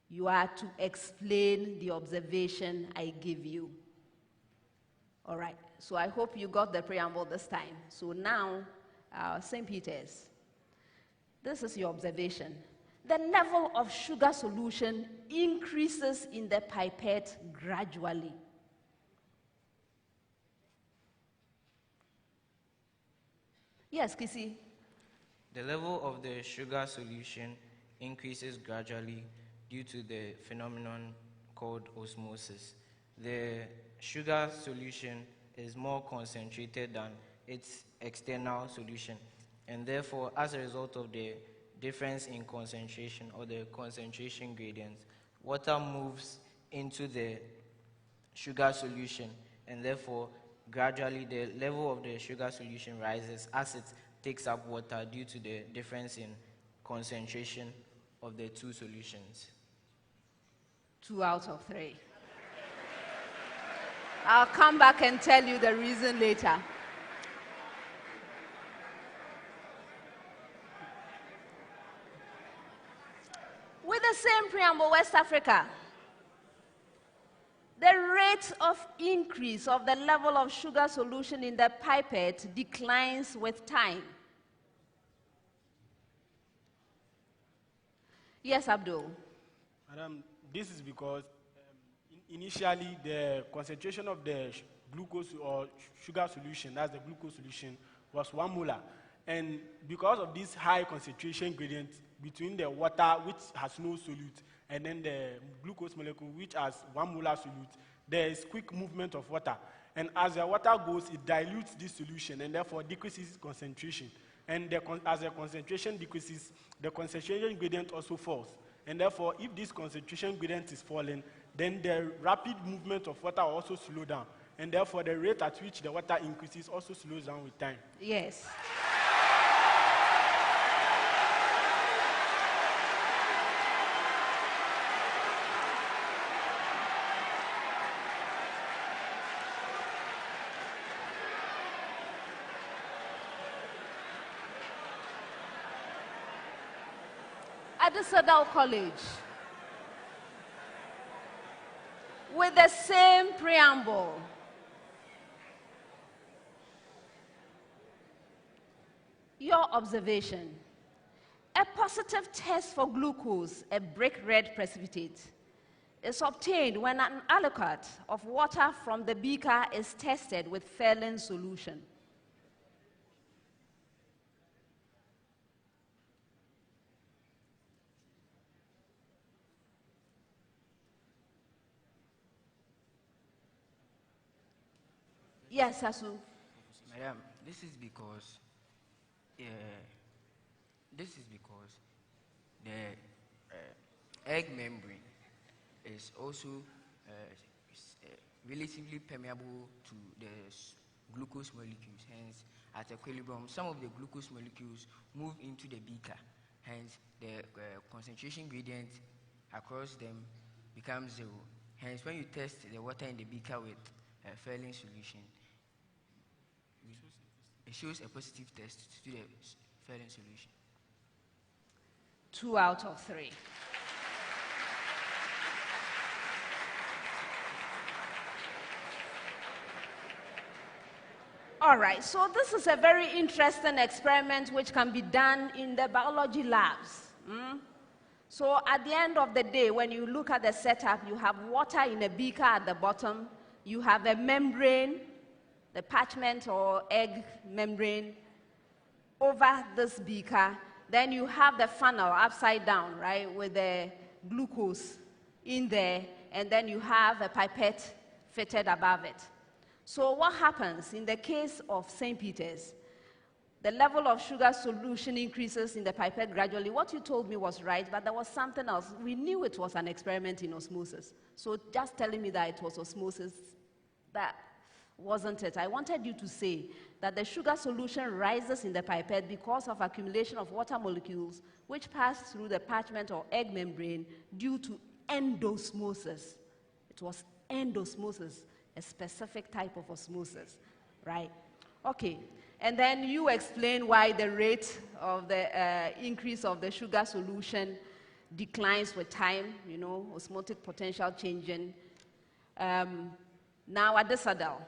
You are to explain the observation I give you. All right, so I hope you got the preamble this time. So now, St. Peter's. This is your observation. The level of sugar solution increases in the pipette gradually. Yes, Kisi. The level of the sugar solution increases gradually due to the phenomenon called osmosis. The sugar solution is more concentrated than its external solution, and therefore, as a result of the difference in concentration or the concentration gradients, water moves into the sugar solution, and therefore gradually the level of the sugar solution rises as it takes up water due to the difference in concentration of the two solutions. 2 out of 3. I'll come back and tell you the reason later. With the same preamble, West Africa, the rate of increase of the level of sugar solution in the pipette declines with time. Yes, Abdul. Madam, this is because initially the concentration of the glucose or sugar solution, that's the glucose solution, was 1 molar. And because of this high concentration gradient between the water, which has no solute, and then the glucose molecule, which has 1 molar solute, there is quick movement of water. And as the water goes, it dilutes this solution and therefore decreases concentration. And as the concentration decreases, the concentration gradient also falls. And therefore, if this concentration gradient is falling, then the rapid movement of water will also slow down. And therefore, the rate at which the water increases also slows down with time. Yes. Adisadel College, with the same preamble, your observation: a positive test for glucose, a brick red precipitate, is obtained when an alucate of water from the beaker is tested with Ferlin solution. Yes, Asu. Madam, this is because the egg membrane is also relatively permeable to the glucose molecules. Hence, at equilibrium, some of the glucose molecules move into the beaker. Hence, the concentration gradient across them becomes 0. Hence, when you test the water in the beaker with Ferlin solution, it shows a positive test to the Ferlin solution. 2 out of 3. All right, so this is a very interesting experiment which can be done in the biology labs. So at the end of the day, when you look at the setup, you have water in a beaker at the bottom, you have a membrane, the parchment or egg membrane over this beaker. Then you have the funnel upside down, right, with the glucose in there, and then you have a pipette fitted above it. So what happens in the case of St. Peter's? The level of sugar solution increases in the pipette gradually. What you told me was right, but there was something else. We knew it was an experiment in osmosis. So just telling me that it was osmosis, that wasn't it. I wanted you to say that the sugar solution rises in the pipette because of accumulation of water molecules which pass through the parchment or egg membrane due to endosmosis. It was endosmosis, a specific type of osmosis, right? Okay, and then you explain why the rate of the increase of the sugar solution declines with time, you know, osmotic potential changing. Now, Adisadel,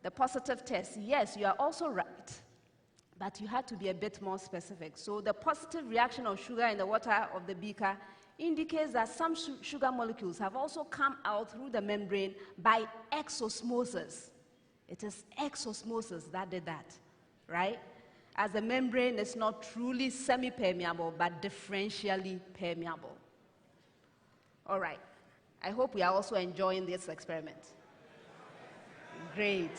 the positive test, yes, you are also right, but you had to be a bit more specific. So the positive reaction of sugar in the water of the beaker indicates that some sugar molecules have also come out through the membrane by exosmosis. It is exosmosis that did that, right? as the membrane is not truly semi-permeable but differentially permeable. All right. I hope we are also enjoying this experiment. Great.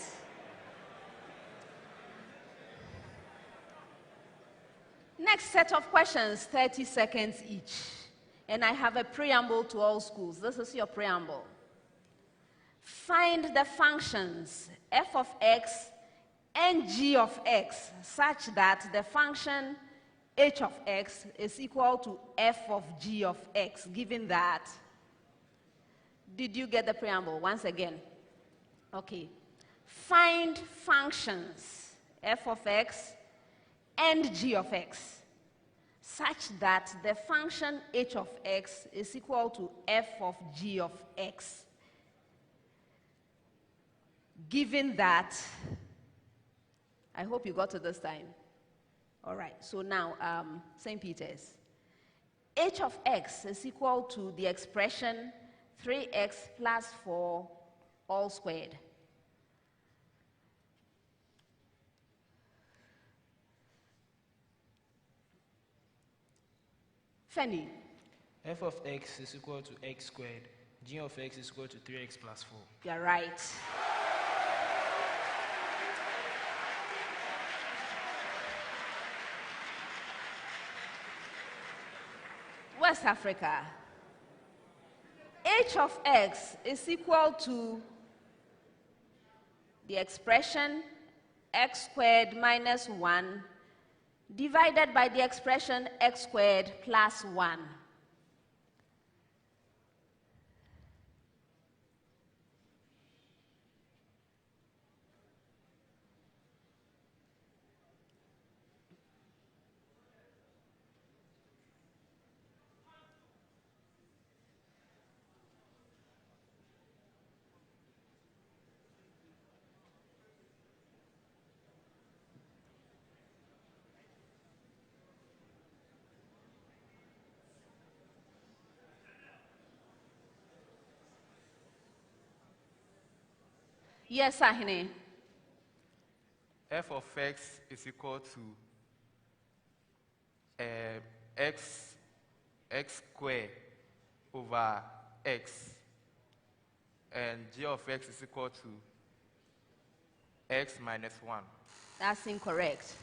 Next set of questions, 30 seconds each. And I have a preamble to all schools. This is your preamble. Find the functions f of x and g of x such that the function h of x is equal to f of g of x, given that. Did you get the preamble once again? Okay. Find functions f of x and g of x such that the function h of x is equal to f of g of x, given that. I hope you got to this time. All right, so now St. Peter's. H of x is equal to the expression 3x plus 4 all squared. Fanny. F of x is equal to x squared. G of x is equal to 3x plus 4. You're right. West Africa. H of x is equal to the expression x squared minus 1 divided by the expression x squared plus 1. Yes, Ahine. F of x is equal to x squared over x, and g of x is equal to x minus 1. That's incorrect.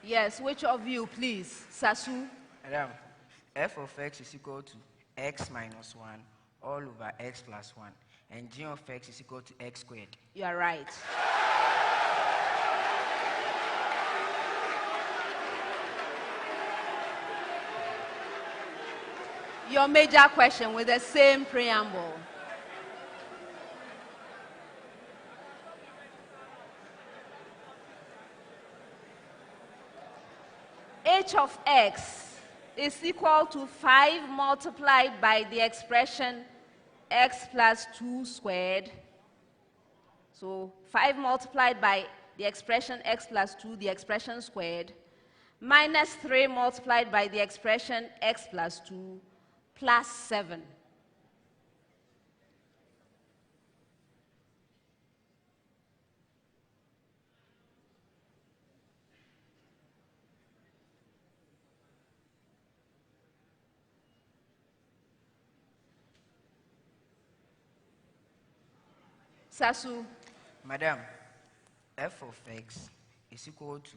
Yes, which of you, please? Sasu? Madam, f of x is equal to x minus 1 all over x plus 1. And g of x is equal to x squared. You are right. Your major question with the same preamble. H of x is equal to 5 multiplied by the expression x plus 2 squared. So 5 multiplied by the expression x plus 2, the expression squared, minus 3 multiplied by the expression x plus 2, plus 7. Sasu. Madam, f of x is equal to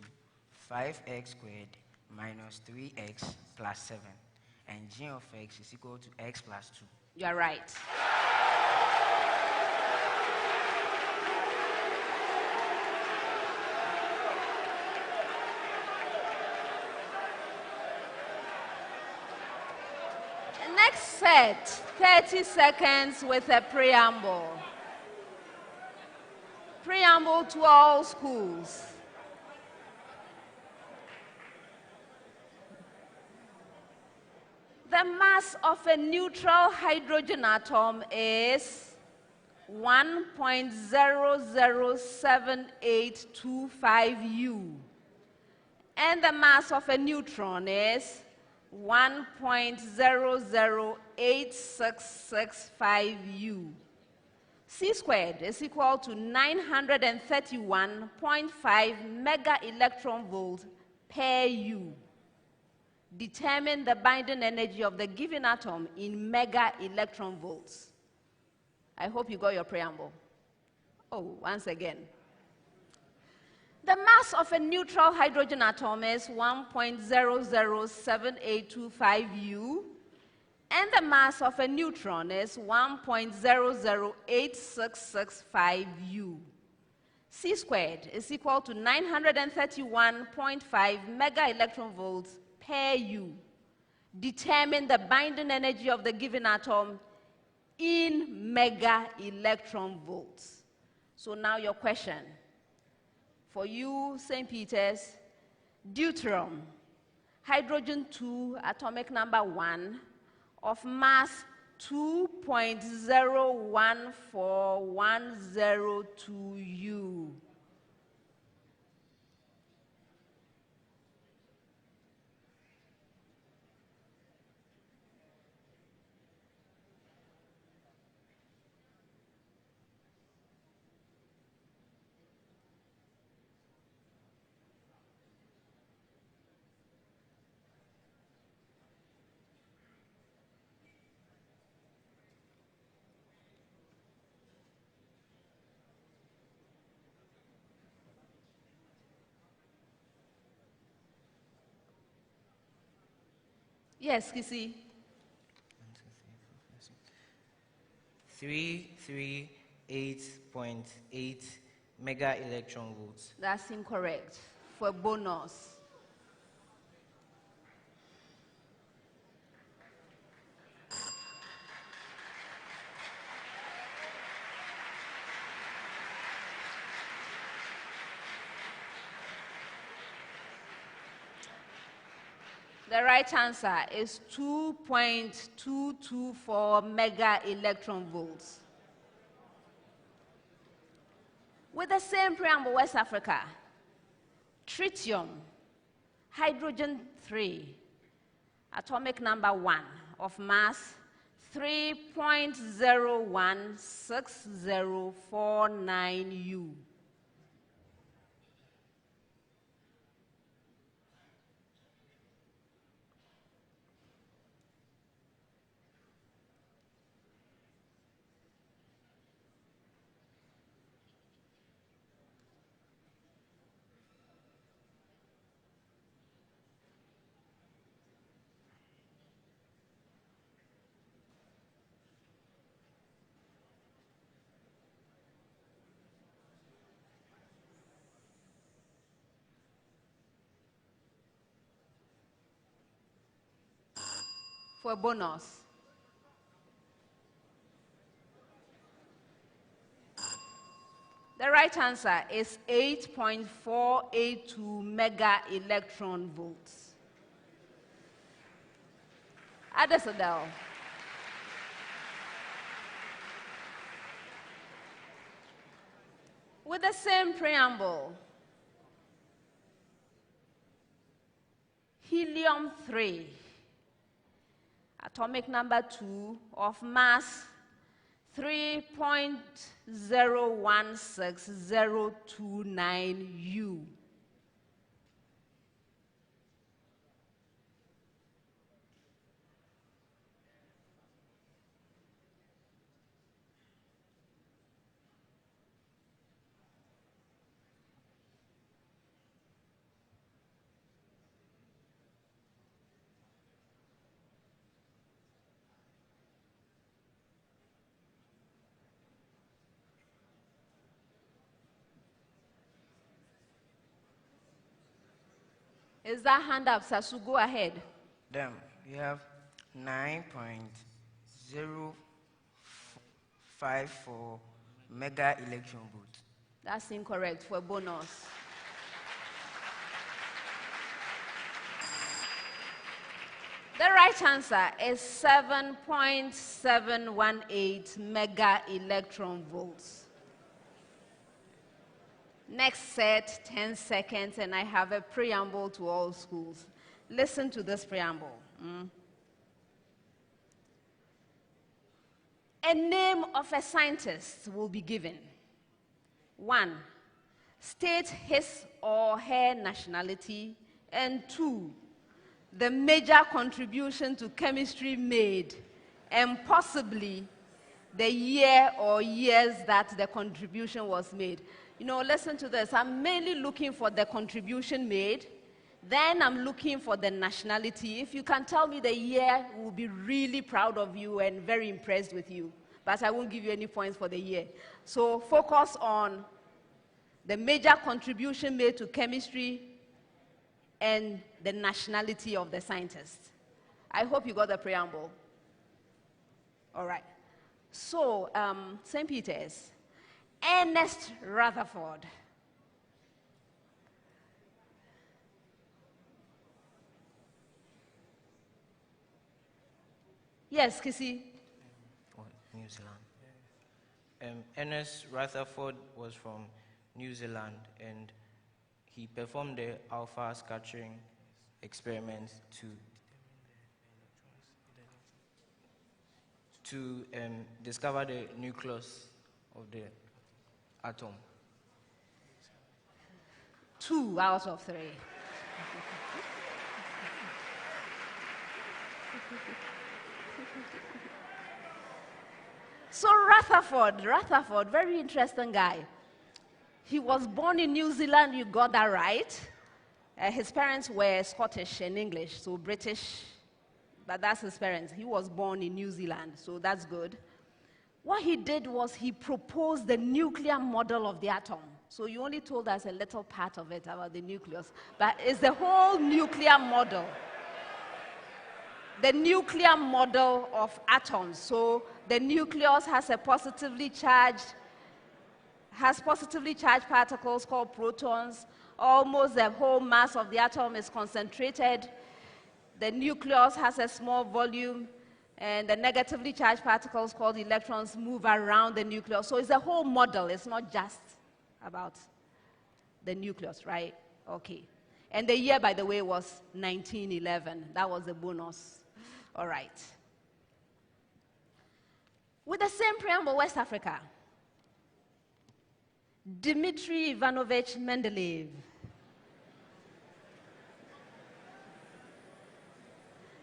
5x squared minus 3x plus 7. And g of x is equal to x plus 2. You are right. Next set, 30 seconds with a preamble. Preamble to all schools. The mass of a neutral hydrogen atom is 1.007825 U. And the mass of a neutron is 1.008665 U. C squared is equal to 931.5 mega electron volt per U. Determine the binding energy of the given atom in mega electron volts. I hope you got your preamble. Oh, once again. The mass of a neutral hydrogen atom is 1.007825 U, and the mass of a neutron is 1.008665 U. C squared is equal to 931.5 mega electron volts per U. Determine the binding energy of the given atom in mega electron volts. So now your question. For you, St. Peter's, deuterium, hydrogen 2, atomic number 1, of mass 2.014102 U. Yes, Kissy. 338.8 mega electron volts. That's incorrect. For bonus. The right answer is 2.224 mega electron volts. With the same preamble, West Africa, tritium, hydrogen 3, atomic number 1, of mass 3.016049 U. For bonus. The right answer is 8.482 mega electron volts. Adisadel. With the same preamble, helium 3, atomic number 2, of mass 3.016029 U. Is that hand up, Sasu? Go ahead. Then we have 9.054 mega electron volts. That's incorrect. For bonus. The right answer is 7.718 mega electron volts. Next set, 10 seconds, and I have a preamble to all schools. Listen to this preamble. A name of a scientist will be given. 1. State his or her nationality And 2, the major contribution to chemistry made, and possibly the year or years that the contribution was made. You know, listen to this. I'm mainly looking for the contribution made. Then I'm looking for the nationality. If you can tell me the year, we'll be really proud of you and very impressed with you. But I won't give you any points for the year. So focus on the major contribution made to chemistry and the nationality of the scientist. I hope you got the preamble. All right. So, St. Peter's, Ernest Rutherford. Yes, Kissy. New Zealand. Ernest Rutherford was from New Zealand, and he performed the alpha scattering experiment to discover the nucleus of the atom. 2 out of 3. So Rutherford, very interesting guy. He was born in New Zealand, you got that right. His parents were Scottish and English, so British, but that's his parents. He was born in New Zealand, so that's good. What he did was he proposed the nuclear model of the atom. So you only told us a little part of it about the nucleus, but it's the whole nuclear model. The nuclear model of atoms. So the nucleus has a positively charged particles called protons. Almost the whole mass of the atom is concentrated. The nucleus has a small volume, and the negatively charged particles called electrons move around the nucleus. So it's a whole model. It's not just about the nucleus, right? Okay. And the year, by the way, was 1911. That was a bonus. All right. With the same preamble, West Africa. Dmitry Ivanovich Mendeleev.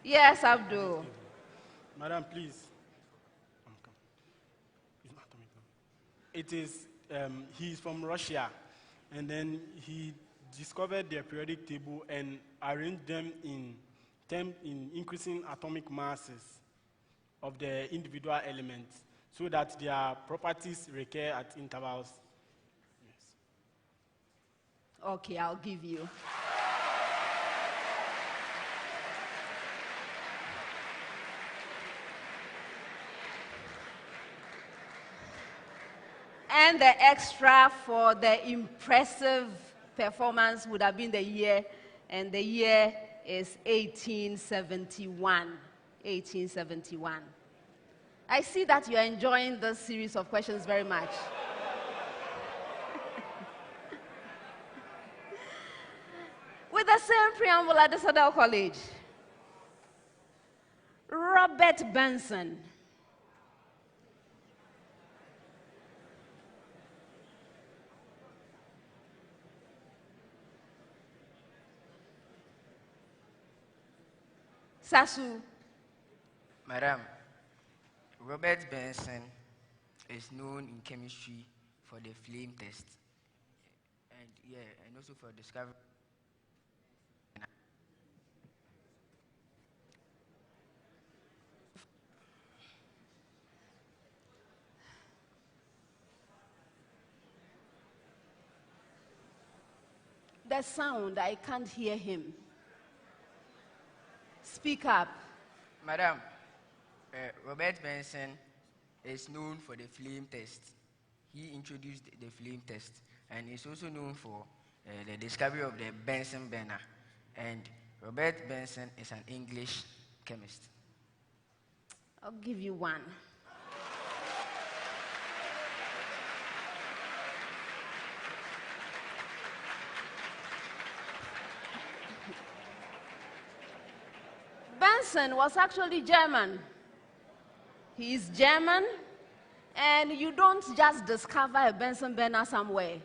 Yes, Abdul. Madam, please. It is, he's from Russia, and then he discovered the periodic table and arranged them in increasing atomic masses of the individual elements so that their properties recur at intervals. Yes. Okay, I'll give you. And the extra for the impressive performance would have been the year, and the year is 1871. 1871. I see that you're enjoying this series of questions very much. With the same preamble at Adisadel College, Robert Benson. Sasu. Madam, Robert Benson is known in chemistry for the flame test, and also for discovery. The sound, I can't hear him. Speak up. Madam, Robert Benson is known for the flame test. He introduced the flame test, and is also known for the discovery of the Bunsen burner. And Robert Benson is an English chemist. I'll give you 1. Benson was actually German. He is German, and you don't just discover a Bunsen burner somewhere.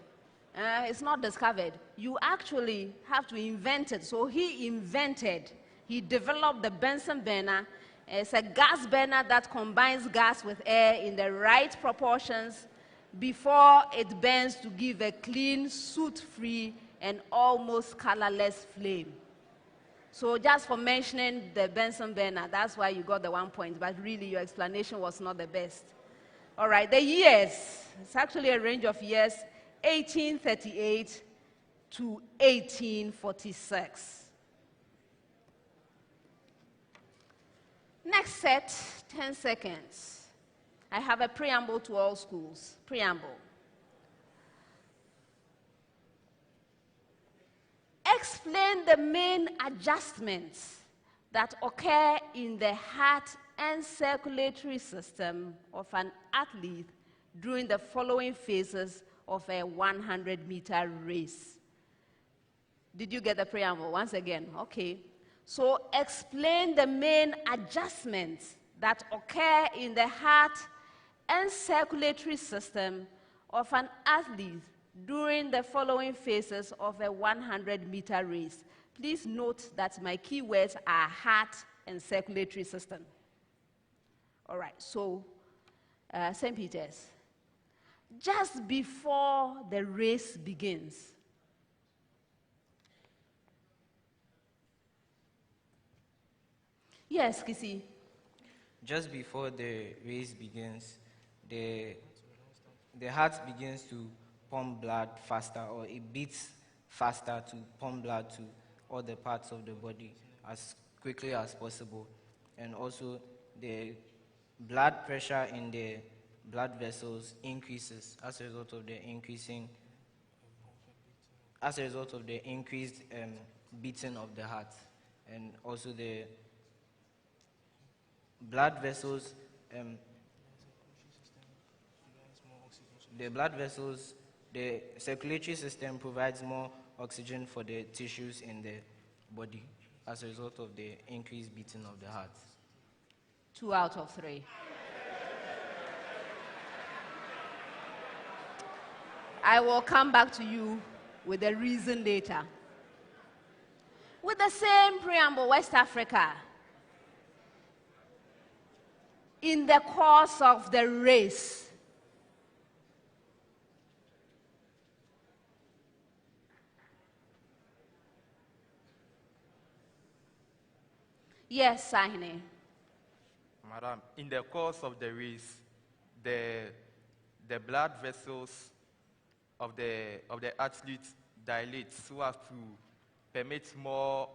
It's not discovered. You actually have to invent it. So he developed the Bunsen burner. It's a gas burner that combines gas with air in the right proportions before it burns to give a clean, soot-free, and almost colorless flame. So just for mentioning the Bunsen burner, that's why you got the 1 point, but really your explanation was not the best. All right, the years. It's actually a range of years, 1838 to 1846. Next set, 10 seconds. I have a preamble to all schools. Preamble. Explain the main adjustments that occur in the heart and circulatory system of an athlete during the following phases of a 100-meter race. Did you get the preamble? Once again, okay. So explain the main adjustments that occur in the heart and circulatory system of an athlete during the following phases of a 100-meter race. Please note that my keywords are heart and circulatory system. All right, so St. Peter's. Just before the race begins, yes, Kisi. Just before the race begins, the heart begins to pump blood faster, or it beats faster to pump blood to all the parts of the body as quickly as possible. And also the blood pressure in the blood vessels increases as a result of the increased beating of the heart. And also the blood vessels, the circulatory system provides more oxygen for the tissues in the body as a result of the increased beating of the heart. 2 out of 3. I will come back to you with the reason later. With the same preamble, West Africa. In the course of the race, yes, Sahine. Madam, in the course of the race, the blood vessels of the athlete dilate so as to permit more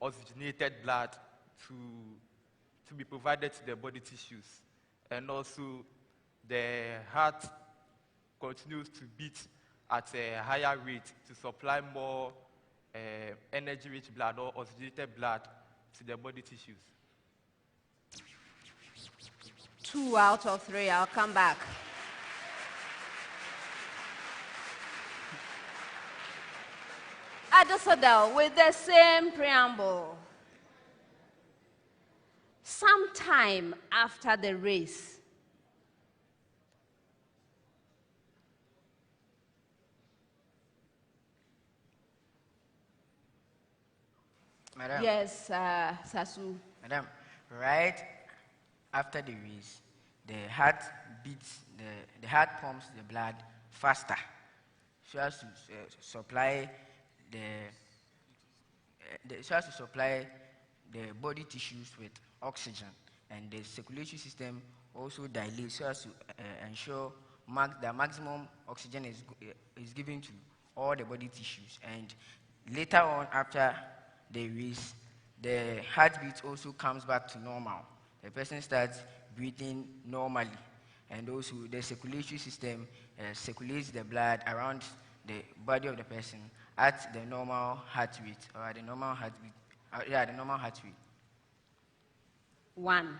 oxygenated blood to be provided to the body tissues. And also, the heart continues to beat at a higher rate to supply more energy-rich blood or oxygenated blood to the body tissues. 2 out of 3. I'll come back. Adisadel, with the same preamble. Sometime after the race, Madam. Yes, Sasu. Madam, right after the race, the heart beats, the heart pumps the blood faster so as to supply the body tissues with oxygen, and the circulatory system also dilates so as to ensure the maximum oxygen is given to all the body tissues. And later on, after the race, the heartbeat also comes back to normal. The person starts breathing normally, and also the circulatory system circulates the blood around the body of the person at the normal heart rate, or the normal heartbeat. The normal heart rate. 1.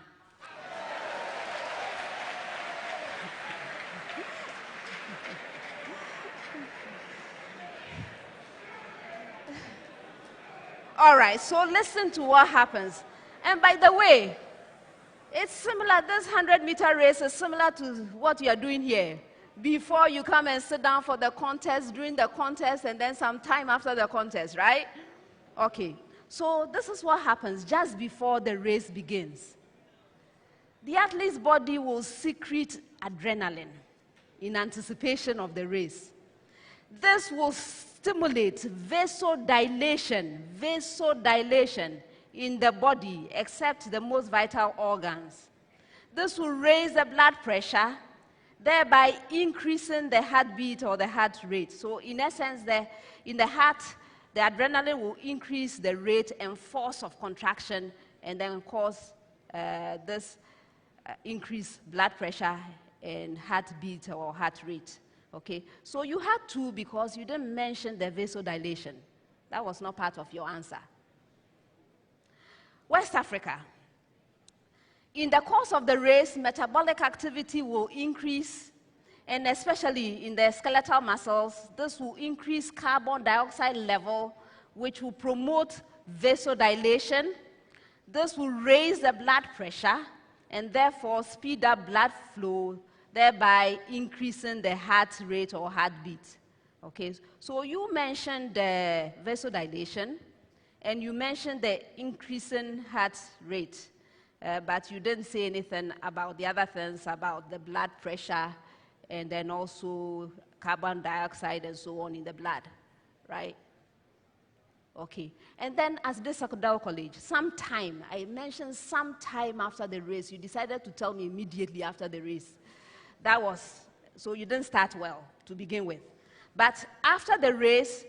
All right, so listen to what happens. And by the way, it's similar, this 100-meter race is similar to what you are doing here. before you come and sit down for the contest, during the contest, and then some time after the contest, right? Okay. So this is what happens just before the race begins. The athlete's body will secrete adrenaline in anticipation of the race. This will stimulate vasodilation in the body, except the most vital organs. This will raise the blood pressure, thereby increasing the heartbeat or the heart rate. So in essence, in the heart, the adrenaline will increase the rate and force of contraction and then cause this increased blood pressure and heartbeat or heart rate. Okay, so you had two because you didn't mention the vasodilation. That was not part of your answer. West Africa. In the course of the race, metabolic activity will increase, and especially in the skeletal muscles, this will increase carbon dioxide level, which will promote vasodilation. This will raise the blood pressure and therefore speed up blood flow, thereby increasing the heart rate or heartbeat. Okay, so you mentioned the vasodilation, and you mentioned the increasing heart rate, but you didn't say anything about the other things, about the blood pressure, and then also carbon dioxide and so on in the blood, right? Okay, and then as Adisadel College, I mentioned sometime after the race, you decided to tell me immediately after the race. So you didn't start well to begin with. But after the race,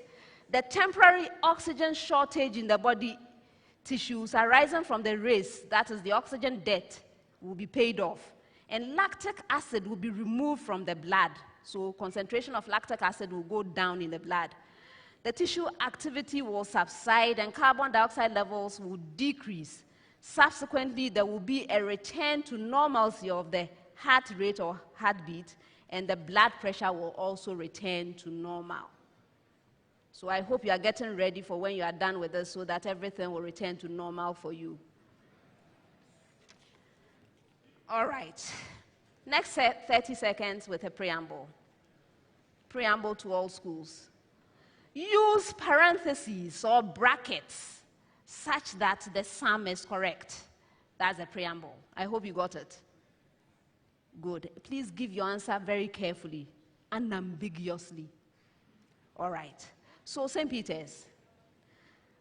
the temporary oxygen shortage in the body tissues arising from the race, that is the oxygen debt, will be paid off. And lactic acid will be removed from the blood. So concentration of lactic acid will go down in the blood. The tissue activity will subside and carbon dioxide levels will decrease. Subsequently, there will be a return to normalcy of the heart rate or heartbeat, and the blood pressure will also return to normal. So I hope you are getting ready for when you are done with this so that everything will return to normal for you. All right. Next 30 seconds with a preamble. Preamble to all schools. Use parentheses or brackets such that the sum is correct. That's a preamble. I hope you got it. Good. Please give your answer very carefully, unambiguously. All right. So, St. Peter's.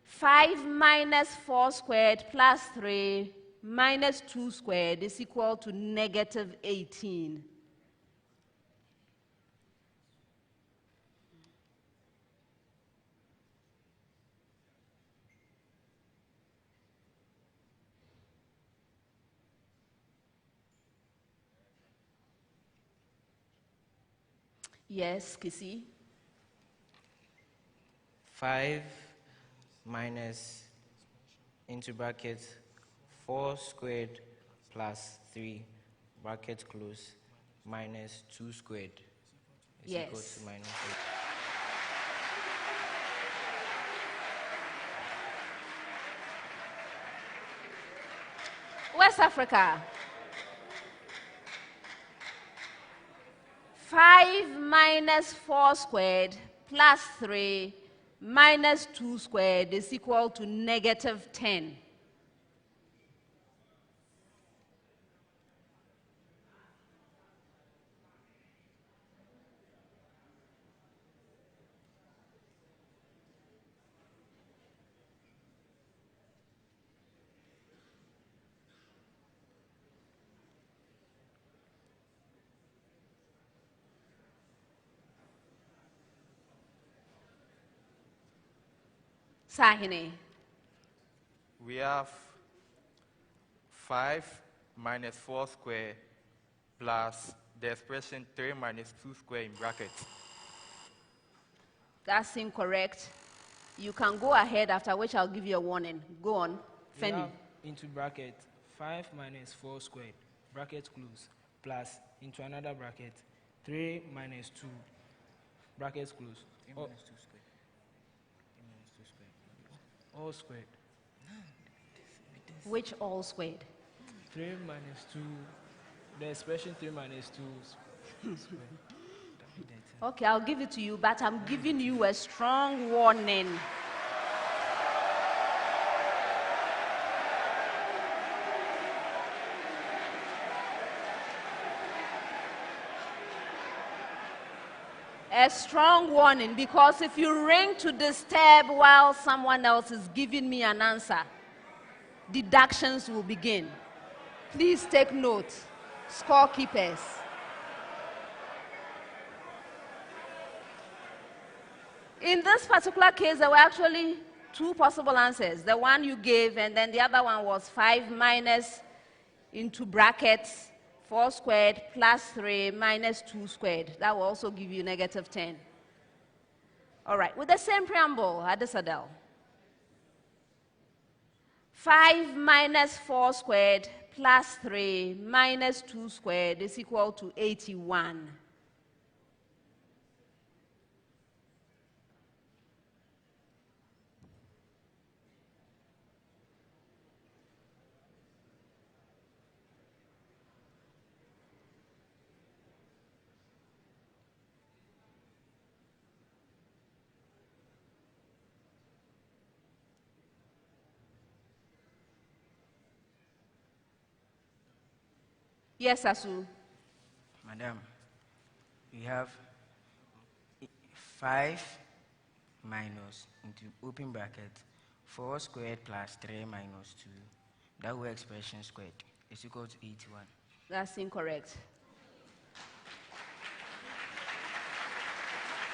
5 minus 4 squared plus 3 minus 2 squared is equal to negative 18. Yes, Kissy. 5 minus, into brackets, 4 squared plus 3, bracket close, minus 2 squared is equal to minus 8. West Africa. 5 minus 4 squared plus 3 minus 2 squared is equal to negative 10. Sahine. We have 5 minus 4 square plus the expression 3 minus 2 square in brackets. That's incorrect. You can go ahead, after which I'll give you a warning. Go on. Femi. Into bracket 5 minus 4 squared, bracket close, plus into another bracket 3 minus 2, bracket close. Minus 2 squared. All squared. Which all squared? 3 minus 2, the expression 3 minus 2 squared. Okay, I'll give it to you, but I'm giving you a strong warning. A strong warning, because if you ring to disturb while someone else is giving me an answer, deductions will begin. Please take note, scorekeepers. In this particular case, there were actually two possible answers. The one you gave, and then the other one was 5 minus into brackets 4 squared plus 3 minus 2 squared. That will also give you negative 10. All right, with the same preamble, Adisadel. 5 minus 4 squared plus 3 minus 2 squared is equal to 81. Yes, Asu. Madam, we have 5 minus into open bracket 4 squared plus 3 minus 2. That whole expression squared is equal to 81. That's incorrect.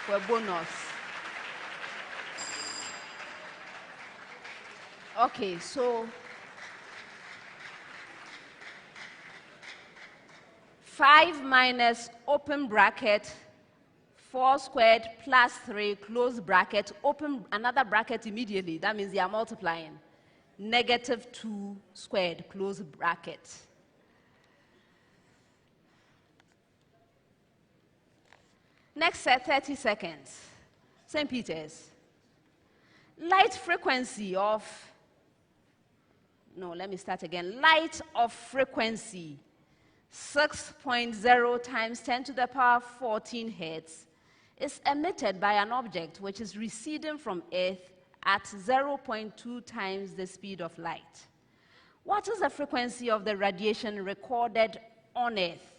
For a bonus. Okay, so 5 minus open bracket 4 squared plus 3 close bracket, open another bracket immediately. That means they are multiplying. Negative 2 squared close bracket. Next set, 30 seconds. St. Peter's. Light frequency of, no, let me start again. Light of frequency 6.0 times 10 to the power 14 hertz is emitted by an object which is receding from Earth at 0.2 times the speed of light. What is the frequency of the radiation recorded on Earth?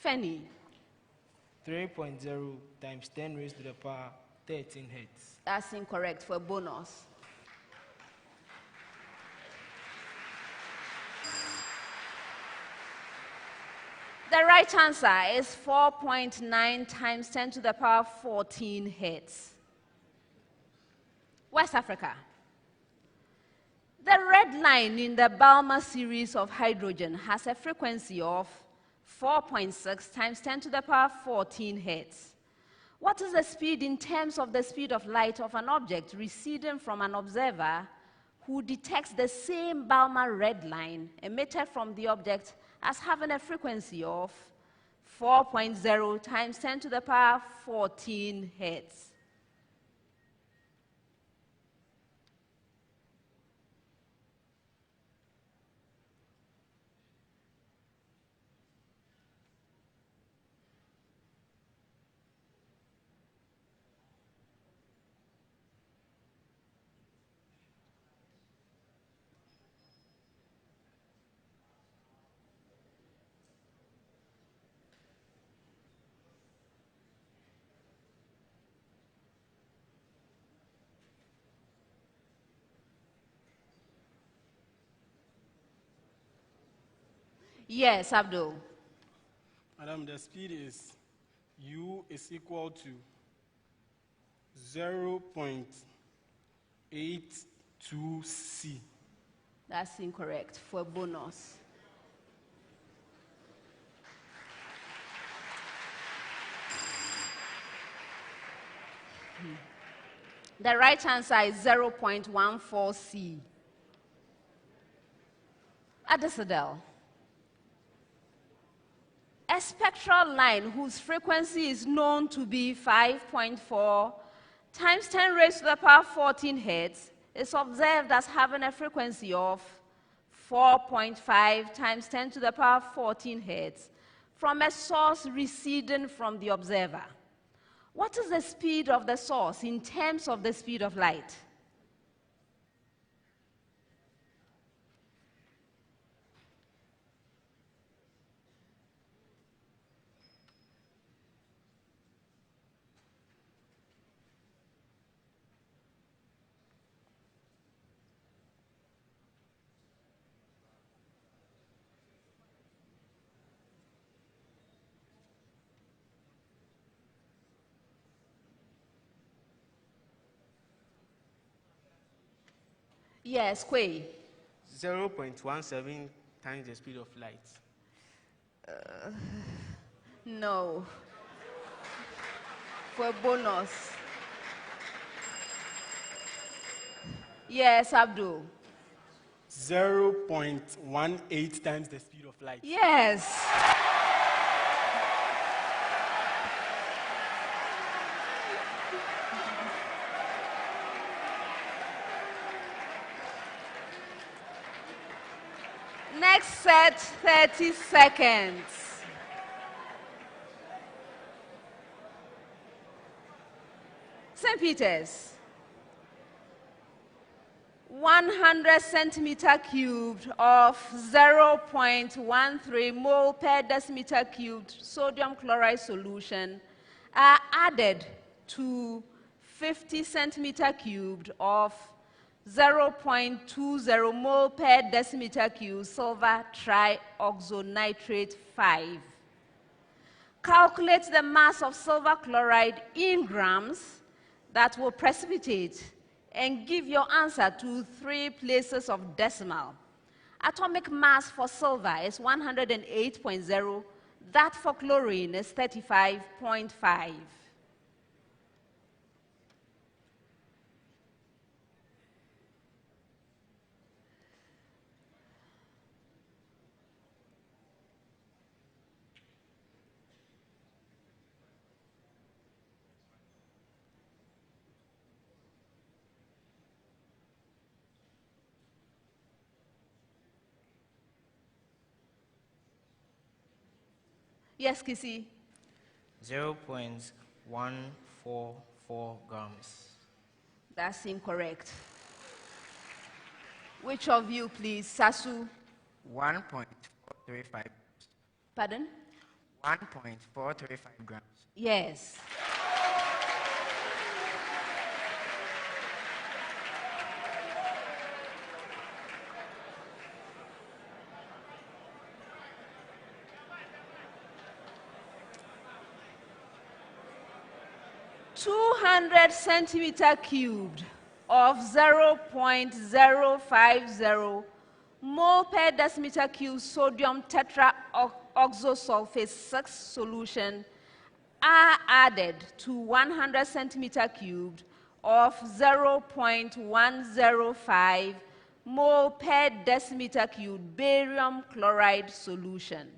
Fanny. 3.0 times 10 raised to the power 13 hertz. That's incorrect for a bonus. The right answer is 4.9 times 10 to the power 14 hertz. West Africa. The red line in the Balmer series of hydrogen has a frequency of 4.6 times 10 to the power 14 hertz. What is the speed in terms of the speed of light of an object receding from an observer who detects the same Balmer red line emitted from the object as having a frequency of 4.0 times 10 to the power 14 hertz? Yes, Abdul. Madam, the speed is U is equal to 0.82c. That's incorrect for a bonus. The right answer is 0.14 C. Adisadel. A spectral line whose frequency is known to be 5.4 times 10 raised to the power 14 hertz is observed as having a frequency of 4.5 times 10 to the power 14 hertz from a source receding from the observer. What is the speed of the source in terms of the speed of light? Yes, Kwei. 0.17 times the speed of light. No. For a bonus. Yes, Abdul. 0.18 times the speed of light. Yes. Next set, 30 seconds. St. Peter's. 100 centimeter cubed of 0.13 mole per decimeter cubed sodium chloride solution are added to 50 centimeter cubed of 0.20 mole per decimeter cubed silver trioxonitrate 5. Calculate the mass of silver chloride in grams that will precipitate and give your answer to 3 places of decimal. Atomic mass for silver is 108.0. That for chlorine is 35.5. Yes, Kisi. 0.144 grams. That's incorrect. Which of you, please? Sasu? 1.435. Pardon? 1.435 grams. Yes. .200 centimeter cubed of 0.050 mole per decimeter cubed sodium tetraoxosulfate 6 solution are added to 100 centimeter cubed of 0.105 mole per decimeter cubed barium chloride solution.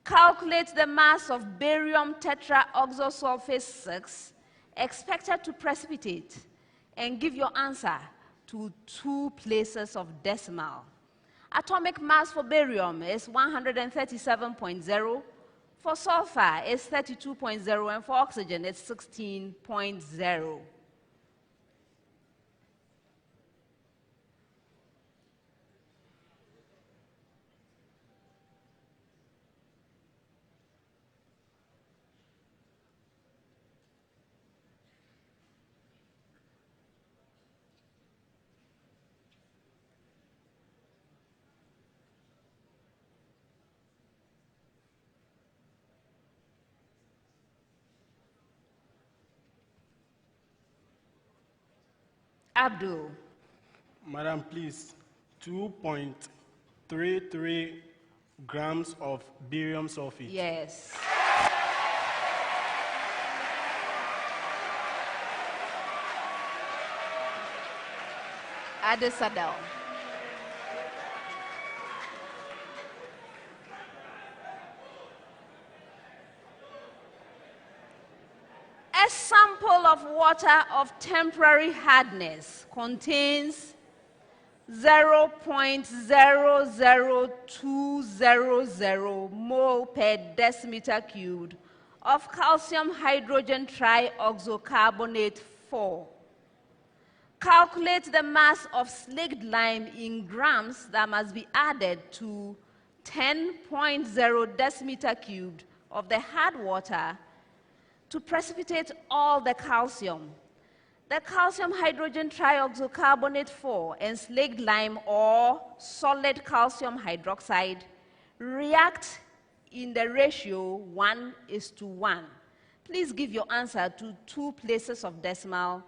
Calculate the mass of barium tetraoxosulfate 6 expected to precipitate and give your answer to 2 places of decimal. Atomic mass for barium is 137.0, for sulfur is 32.0, and for oxygen it's 16.0. Abdul. Madam, please, 2.33 grams of barium sulfate. Yes. Adisadel. A sample of water of temporary hardness contains 0.00200 mole per decimeter cubed of calcium hydrogen trioxocarbonate 4. Calculate the mass of slaked lime in grams that must be added to 10.0 decimeter cubed of the hard water to precipitate all the calcium. The calcium hydrogen trioxocarbonate 4 and slaked lime or solid calcium hydroxide react in the ratio 1:1. Please give your answer to 2 places of decimal.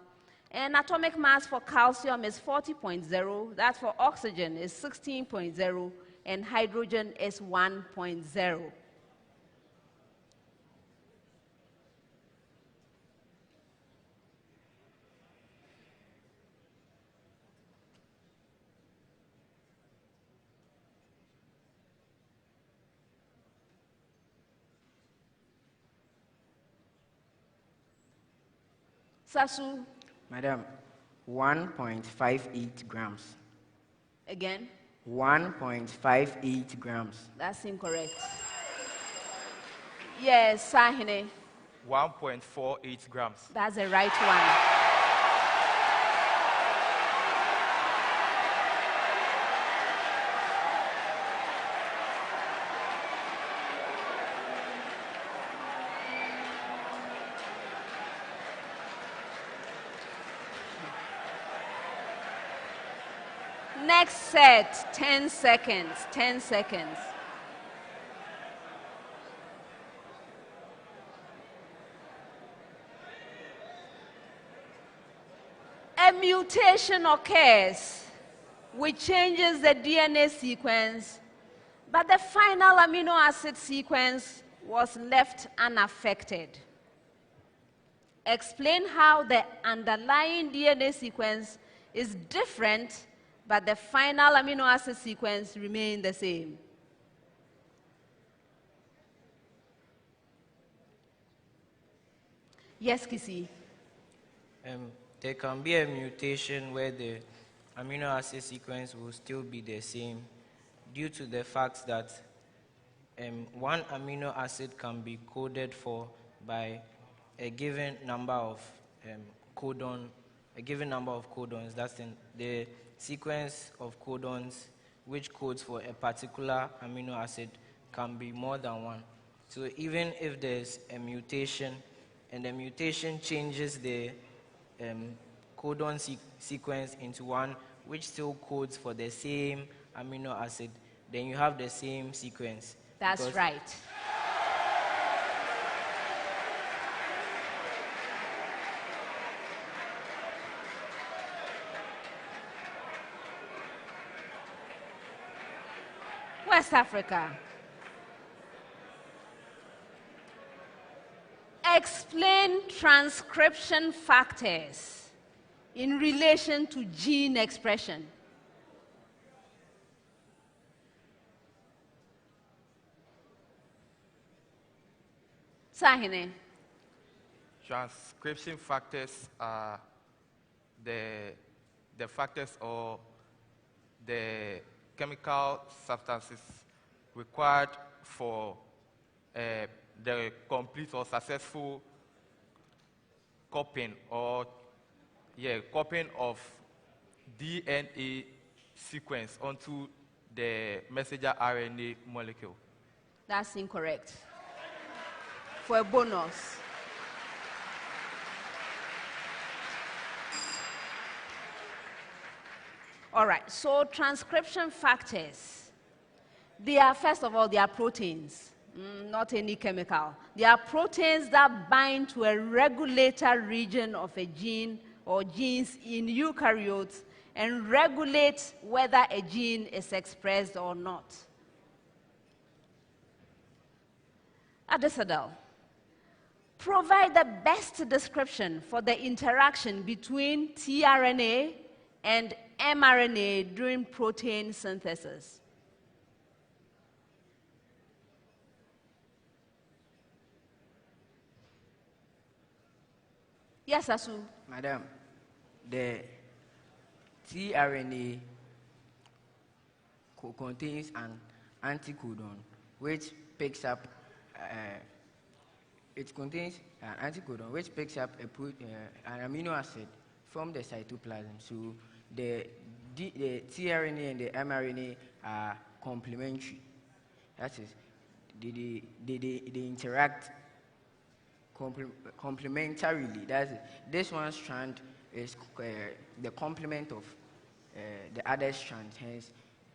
And atomic mass for calcium is 40.0, that for oxygen is 16.0, and hydrogen is 1.0. Sasu. Madam, 1.58 grams. Again? 1.58 grams. That's incorrect. Yes, Sahine. 1.48 grams. That's the right one. Next set, 10 seconds, 10 seconds. A mutation occurs which changes the DNA sequence, but the final amino acid sequence was left unaffected. Explain how the underlying DNA sequence is different, but the final amino acid sequence remains the same. Yes, Kisi. There can be a mutation where the amino acid sequence will still be the same due to the fact that one amino acid can be coded for by a given number of codons. That's in the sequence of codons which codes for a particular amino acid can be more than one. So even if there's a mutation and the mutation changes the codon sequence into one which still codes for the same amino acid, then you have the same sequence. That's right. West Africa. Explain transcription factors in relation to gene expression. Sahine. Transcription factors are the factors or the chemical substances required for the complete or successful copying of DNA sequence onto the messenger RNA molecule. That's incorrect. For a bonus. All right, so transcription factors, first of all, they are proteins, not any chemical. They are proteins that bind to a regulator region of a gene or genes in eukaryotes and regulate whether a gene is expressed or not. Adisadel, provide the best description for the interaction between tRNA and mRNA during protein synthesis? Yes, Asu. Madam, the tRNA contains an anticodon which picks up it contains an anticodon which picks up an amino acid from the cytoplasm. So the tRNA and the mRNA are complementary. That is, they interact complementarily. That's it. This one strand is the complement of the other strand. Hence,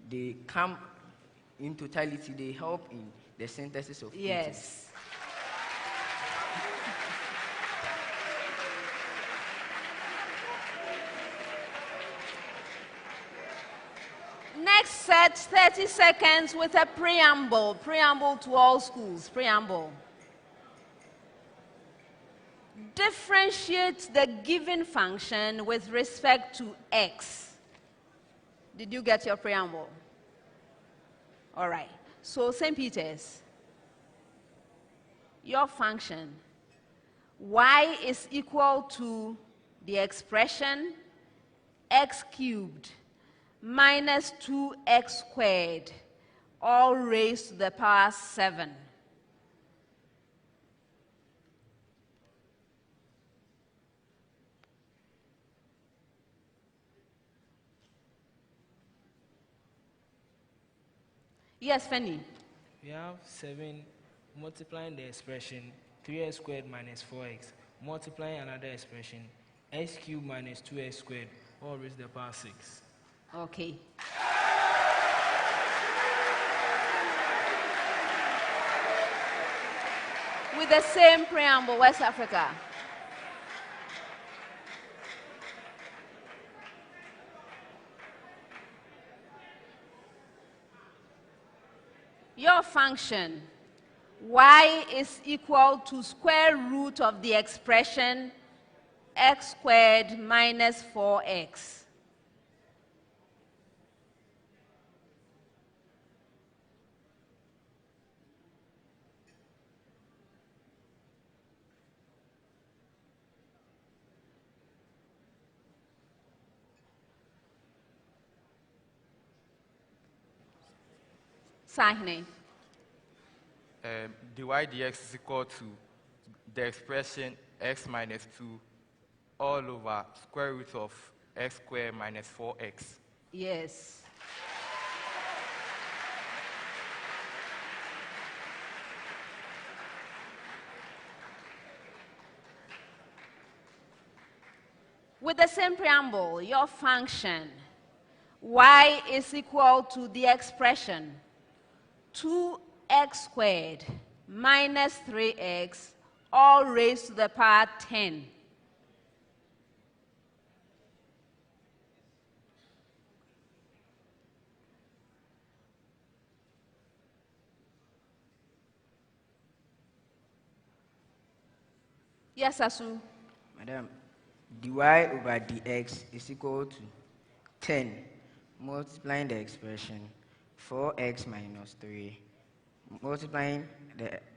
they come in totality. They help in the synthesis of proteins. Yes. Next set, 30 seconds with a preamble. Preamble to all schools. Preamble. Differentiate the given function with respect to x. Did you get your preamble? All right. So, St. Peter's, your function, y is equal to the expression x cubed minus 2x squared, all raised to the power 7. Yes, Fanny. We have 7 multiplying the expression 3x squared minus 4x, multiplying another expression x cubed minus 2x squared, all raised to the power 6. Okay. With the same preamble, West Africa. Your function, y is equal to square root of the expression x squared minus 4x. Sahne. dy dx is equal to the expression x minus 2 all over square root of x squared minus 4x. Yes. With the same preamble, your function, y is equal to the expression 2x squared minus 3x, all raised to the power 10. Yes, Asu. Madam, dy over dx is equal to 10 multiplying the expression 4x minus 3 multiplying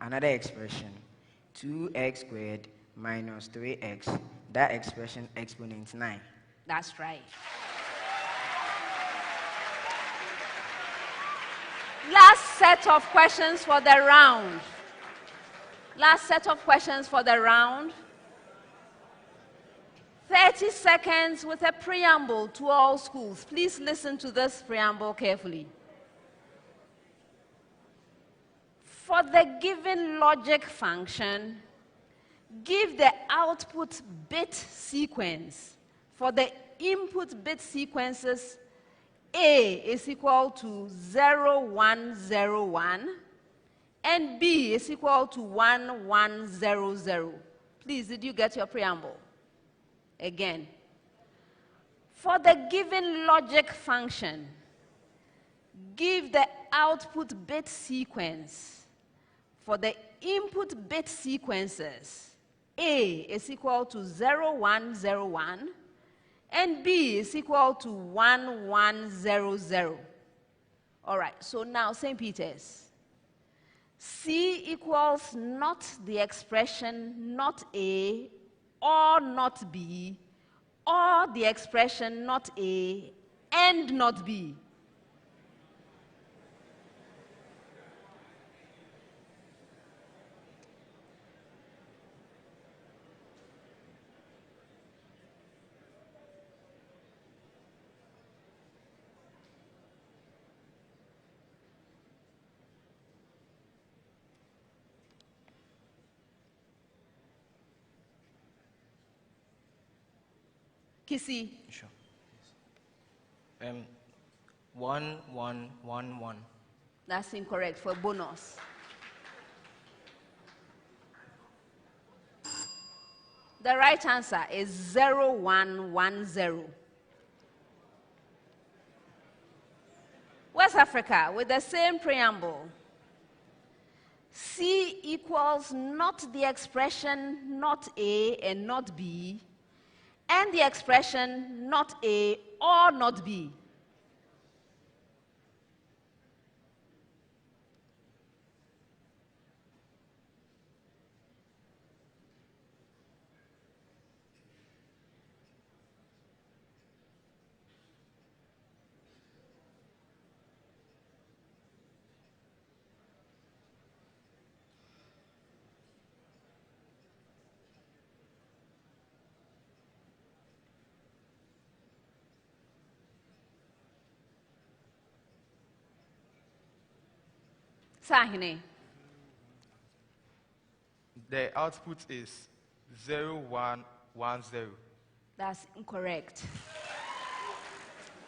another expression 2x squared minus 3x, that expression exponent 9. That's right. Last set of questions for the round. Last set of questions for the round. 30 seconds with a preamble to all schools. Please listen to this preamble carefully. For the given logic function, give the output bit sequence. For the input bit sequences, A is equal to 0101 and B is equal to 1100. Please, did you get your preamble? Again. For the given logic function, give the output bit sequence. For the input bit sequences, A is equal to 0101 and B is equal to 1100. All right, so now St. Peter's. C equals not the expression not A or not B, or the expression not A and not B. Kissy. Sure. 1111. That's incorrect for bonus. The right answer is 0110. West Africa, with the same preamble. C equals not the expression not A and not B, and the expression not A or not B. Sahine. The output is 0110. That's incorrect.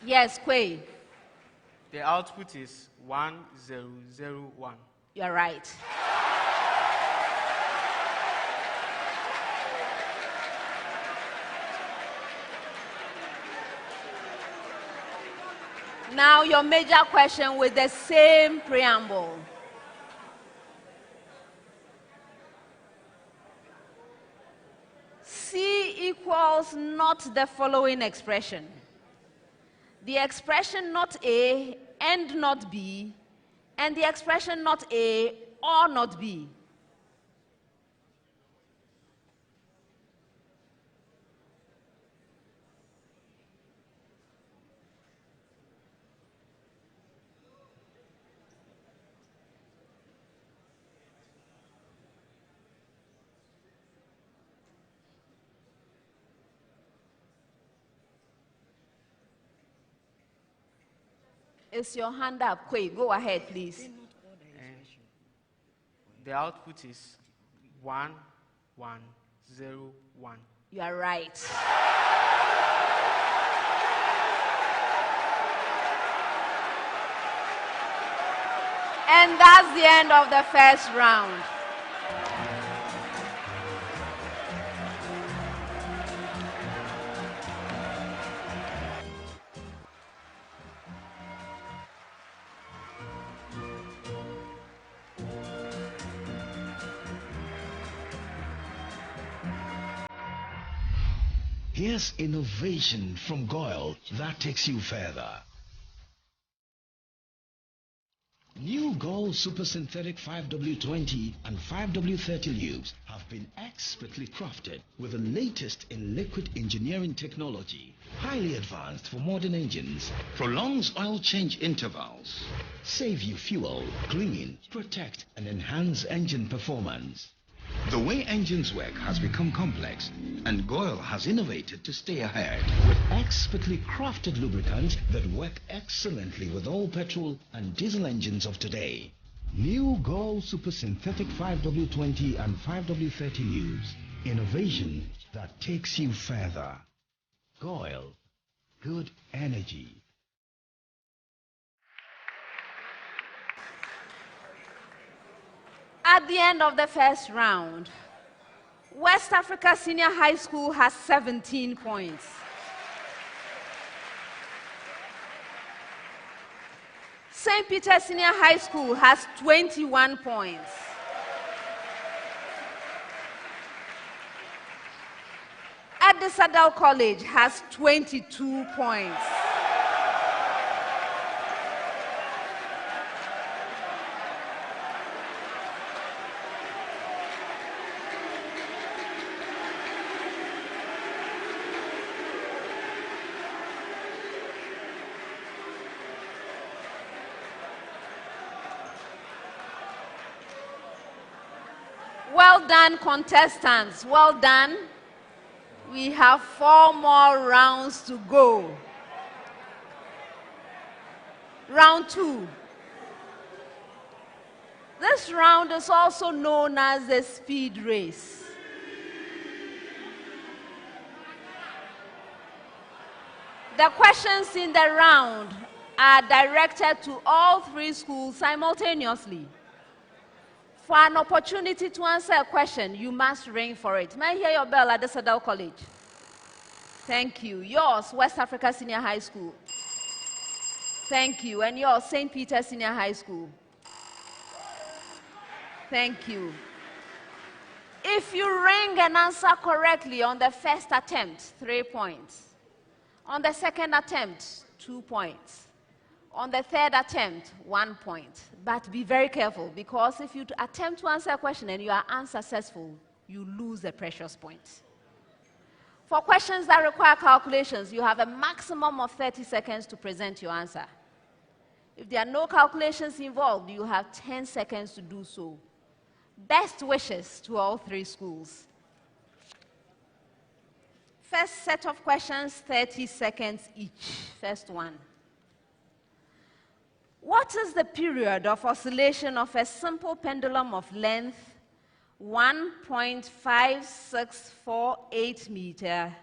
Yes, Kwei. The output is 1001. You're right. Now your major question with the same preamble. C equals not the following expression. The expression not A and not B, and the expression not A or not B. Is your hand up? Quick, go ahead, please. The output is 1101. You are right. And that's the end of the first round. Here's innovation from Goyle that takes you further. New Gold Super Synthetic 5W20 and 5W30 lubes have been expertly crafted with the latest in liquid engineering technology, highly advanced for modern engines, prolongs oil change intervals, save you fuel, clean, protect and enhance engine performance. The way engines work has become complex, and Goyle has innovated to stay ahead with expertly crafted lubricants that work excellently with all petrol and diesel engines of today. New Goyle Super Synthetic 5W20 and 5W30 lubes. Innovation that takes you further. Goyle. Good energy. At the end of the first round, West Africa Senior High School has 17 points. St. Peter's Senior High School has 21 points. Adisadel College has 22 points. Well done, contestants. Well done. We have 4 more rounds to go. Round 2. This round is also known as the speed race. The questions in the round are directed to all 3 schools simultaneously. For an opportunity to answer a question, you must ring for it. May I hear your bell at Adisadel College? Thank you. Yours, West Africa Senior High School. Thank you. And yours, St. Peter Senior High School. Thank you. If you ring and answer correctly on the first attempt, 3 points. On the second attempt, 2 points. On the third attempt, 1 point. But be very careful, because if you attempt to answer a question and you are unsuccessful, you lose the precious point. For questions that require calculations, you have a maximum of 30 seconds to present your answer. If there are no calculations involved, you have 10 seconds to do so. Best wishes to all 3 schools. First set of questions, 30 seconds each. First one. What is the period of oscillation of a simple pendulum of length 1.5648 meter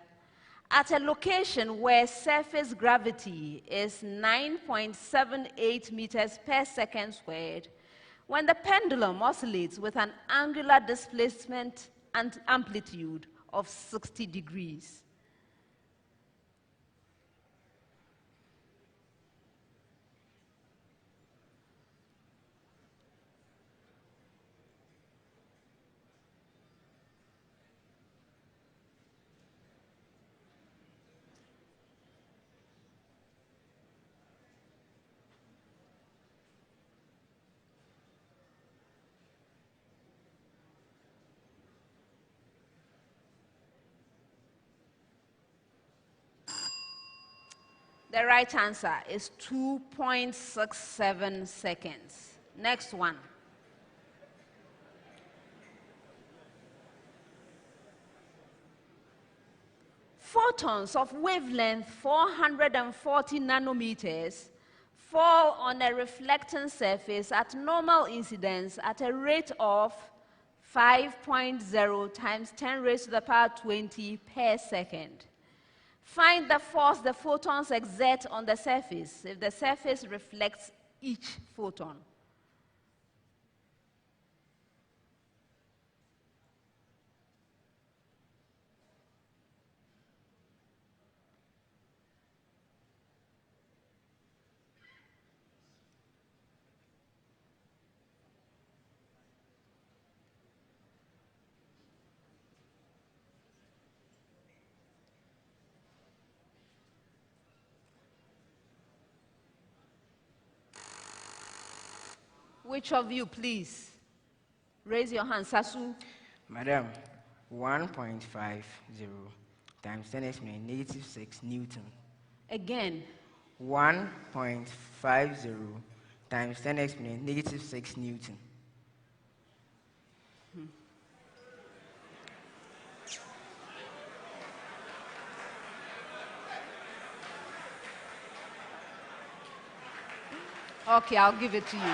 at a location where surface gravity is 9.78 meters per second squared when the pendulum oscillates with an angular displacement and amplitude of 60 degrees? The right answer is 2.67 seconds. Next one. Photons of wavelength 440 nanometers fall on a reflecting surface at normal incidence at a rate of 5.0 times 10 raised to the power 20 per second. Find the force the photons exert on the surface if the surface reflects each photon. Which of you, please? Raise your hand. Sasu. Madam, 1.50 times 10 to the negative 6 Newton. Again. 1.50 times 10 to the negative 6 Newton. Okay, I'll give it to you.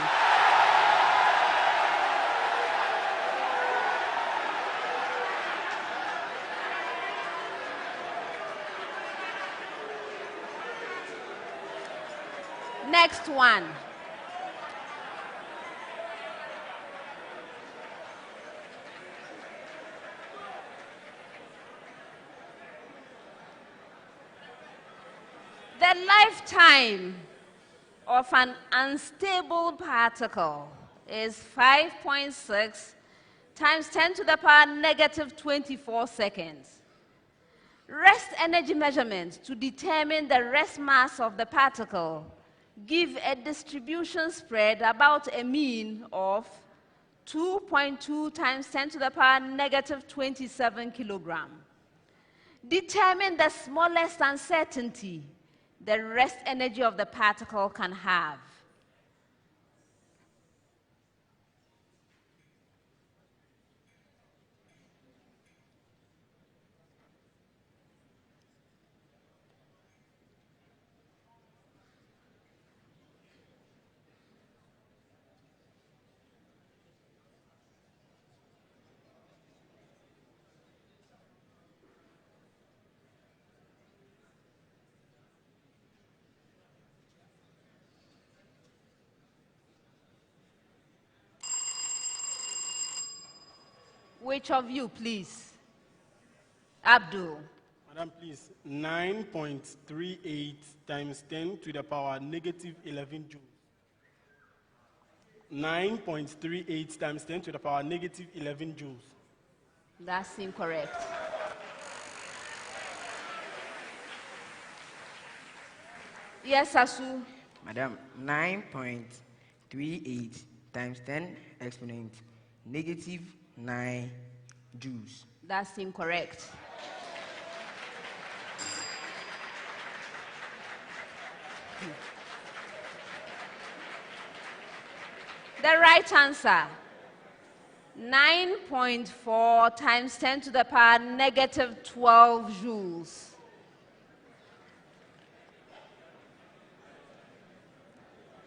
Next one. The lifetime of an unstable particle is 5.6 times 10 to the power negative 24 seconds. Rest energy measurements to determine the rest mass of the particle give a distribution spread about a mean of 2.2 times 10 to the power negative 27 kilogram. Determine the smallest uncertainty the rest energy of the particle can have. Which of you, please? Abdul. Madam, please. 9.38 times 10 to the power negative 11 joules. 9.38 times 10 to the power negative 11 joules. That's incorrect. Yes, Asu. Madam, 9.38 times 10 exponent negative 9 joules. That's incorrect. The right answer, 9.4 times 10 to the power negative 12 joules.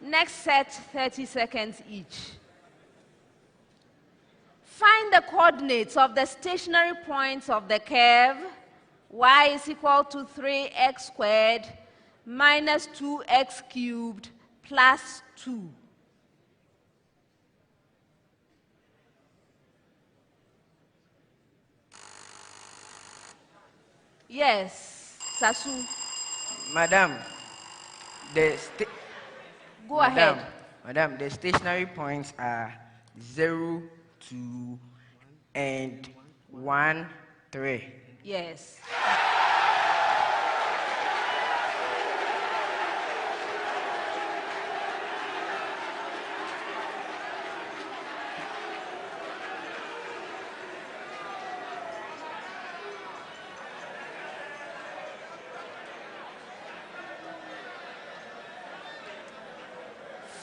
Next set, 30 seconds each. Find the coordinates of the stationary points of the curve y is equal to 3x squared minus 2x cubed plus 2. Yes, Sasu. Madam, Go ahead. Madam, the stationary points are 0, 2, and 1, 3. Yes.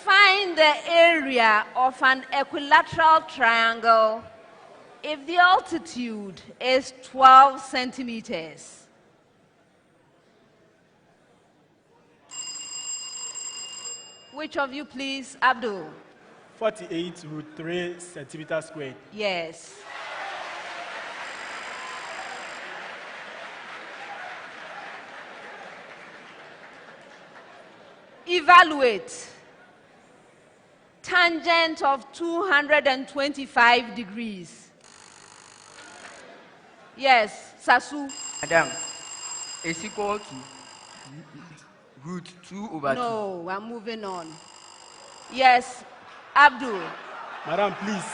Find the area of an equilateral triangle if the altitude is 12 centimeters. Which of you, please? Abdul. 48 root 3 centimeters squared. Yes. Evaluate. Tangent of 225 degrees. Yes, Sasu. Madam, is equal to root 2 over 2. No, I'm moving on. Yes, Abdul. Madam, please.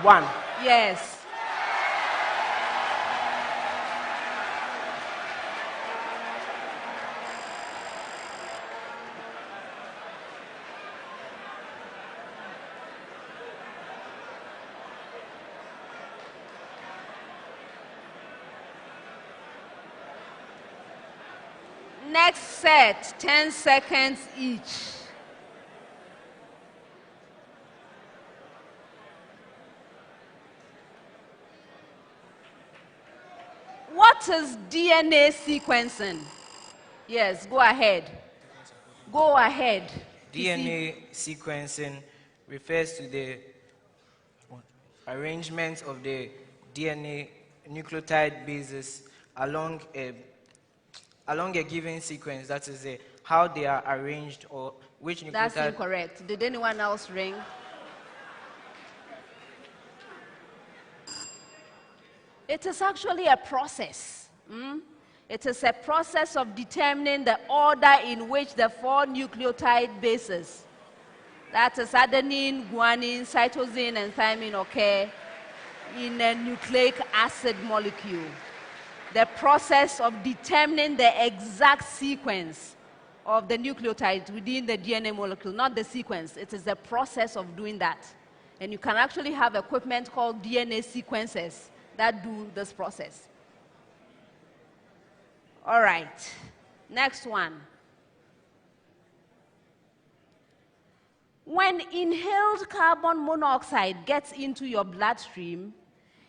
1. Yes. Next set, 10 seconds each. What is DNA sequencing? Yes, go ahead. Go ahead. DNA sequencing refers to the arrangement of the DNA nucleotide bases along a given sequence. That is how they are arranged or which nucleotide. That's incorrect. Did anyone else ring? It is actually a process. It is a process of determining the order in which the 4 nucleotide bases, that is adenine, guanine, cytosine, and thymine, occur in a nucleic acid molecule. the process of determining the exact sequence of the nucleotides within the DNA molecule, not the sequence. It is the process of doing that. And you can actually have equipment called DNA sequencers that do this process. All right, next one. When inhaled carbon monoxide gets into your bloodstream,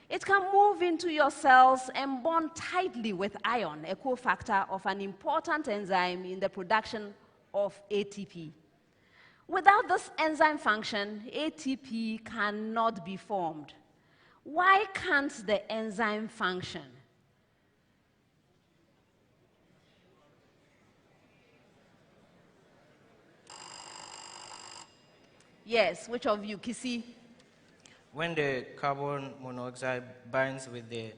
it can move into your cells and bond tightly with iron, a cofactor of an important enzyme in the production of ATP. Without this enzyme function, ATP cannot be formed. Why can't the enzyme function? Yes, which of you, Kisi? When the carbon monoxide binds with the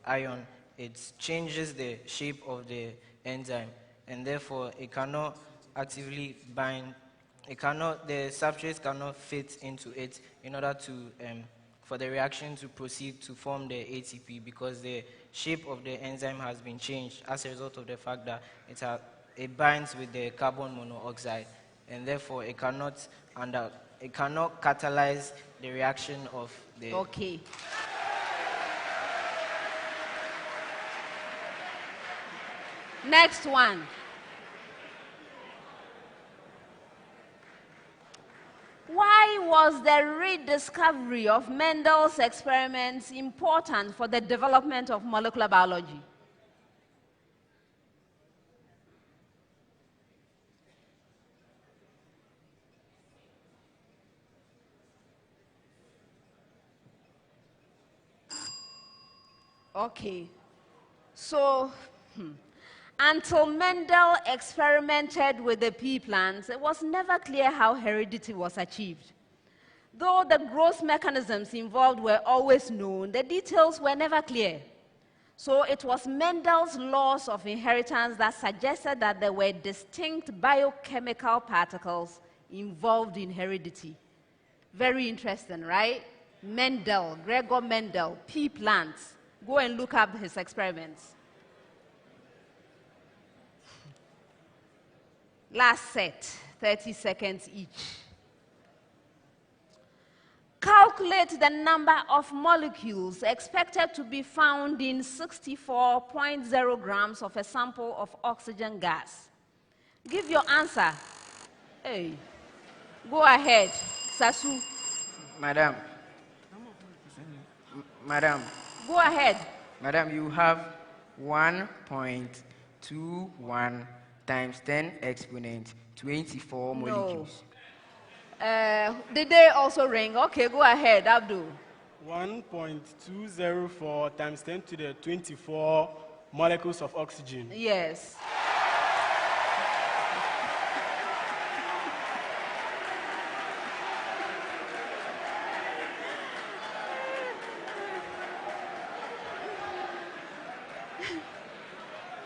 ion, it changes the shape of the enzyme, and therefore it cannot actively bind. The substrate cannot fit into it in order to for the reaction to proceed to form the ATP, because the shape of the enzyme has been changed as a result of the fact that it binds with the carbon monoxide, and therefore it cannot catalyze the reaction of the... Okay. Next one. Why was the rediscovery of Mendel's experiments important for the development of molecular biology? Okay, so until Mendel experimented with the pea plants, it was never clear how heredity was achieved. Though the growth mechanisms involved were always known, the details were never clear. So it was Mendel's laws of inheritance that suggested that there were distinct biochemical particles involved in heredity. Very interesting, right? Mendel, Gregor Mendel, pea plants. Go and look up his experiments. Last set, 30 seconds each. Calculate the number of molecules expected to be found in 64.0 grams of a sample of oxygen gas. Give your answer. Hey, go ahead, Sasu. Madam. Madam. Go ahead. Madam, you have 1.21 times 10 exponent 24 molecules. Did they also ring? Okay, go ahead, Abdul. 1.204 times 10 to the 24 molecules of oxygen. Yes.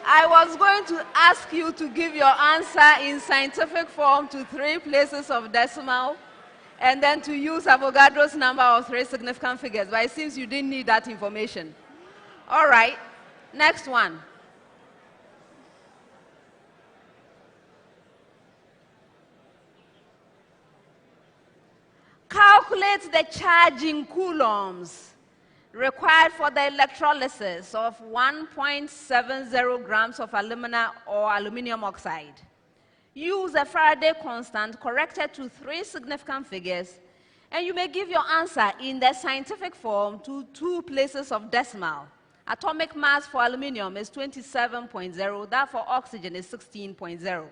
I was going to ask you to give your answer in scientific form to 3 places of decimal, and then to use Avogadro's number of 3 significant figures, but it seems you didn't need that information. All right, next one. Calculate the charge in coulombs required for the electrolysis of 1.70 grams of alumina or aluminum oxide. Use a Faraday constant corrected to 3 significant figures, and you may give your answer in the scientific form to 2 places of decimal. Atomic mass for aluminum is 27.0, that for oxygen is 16.0.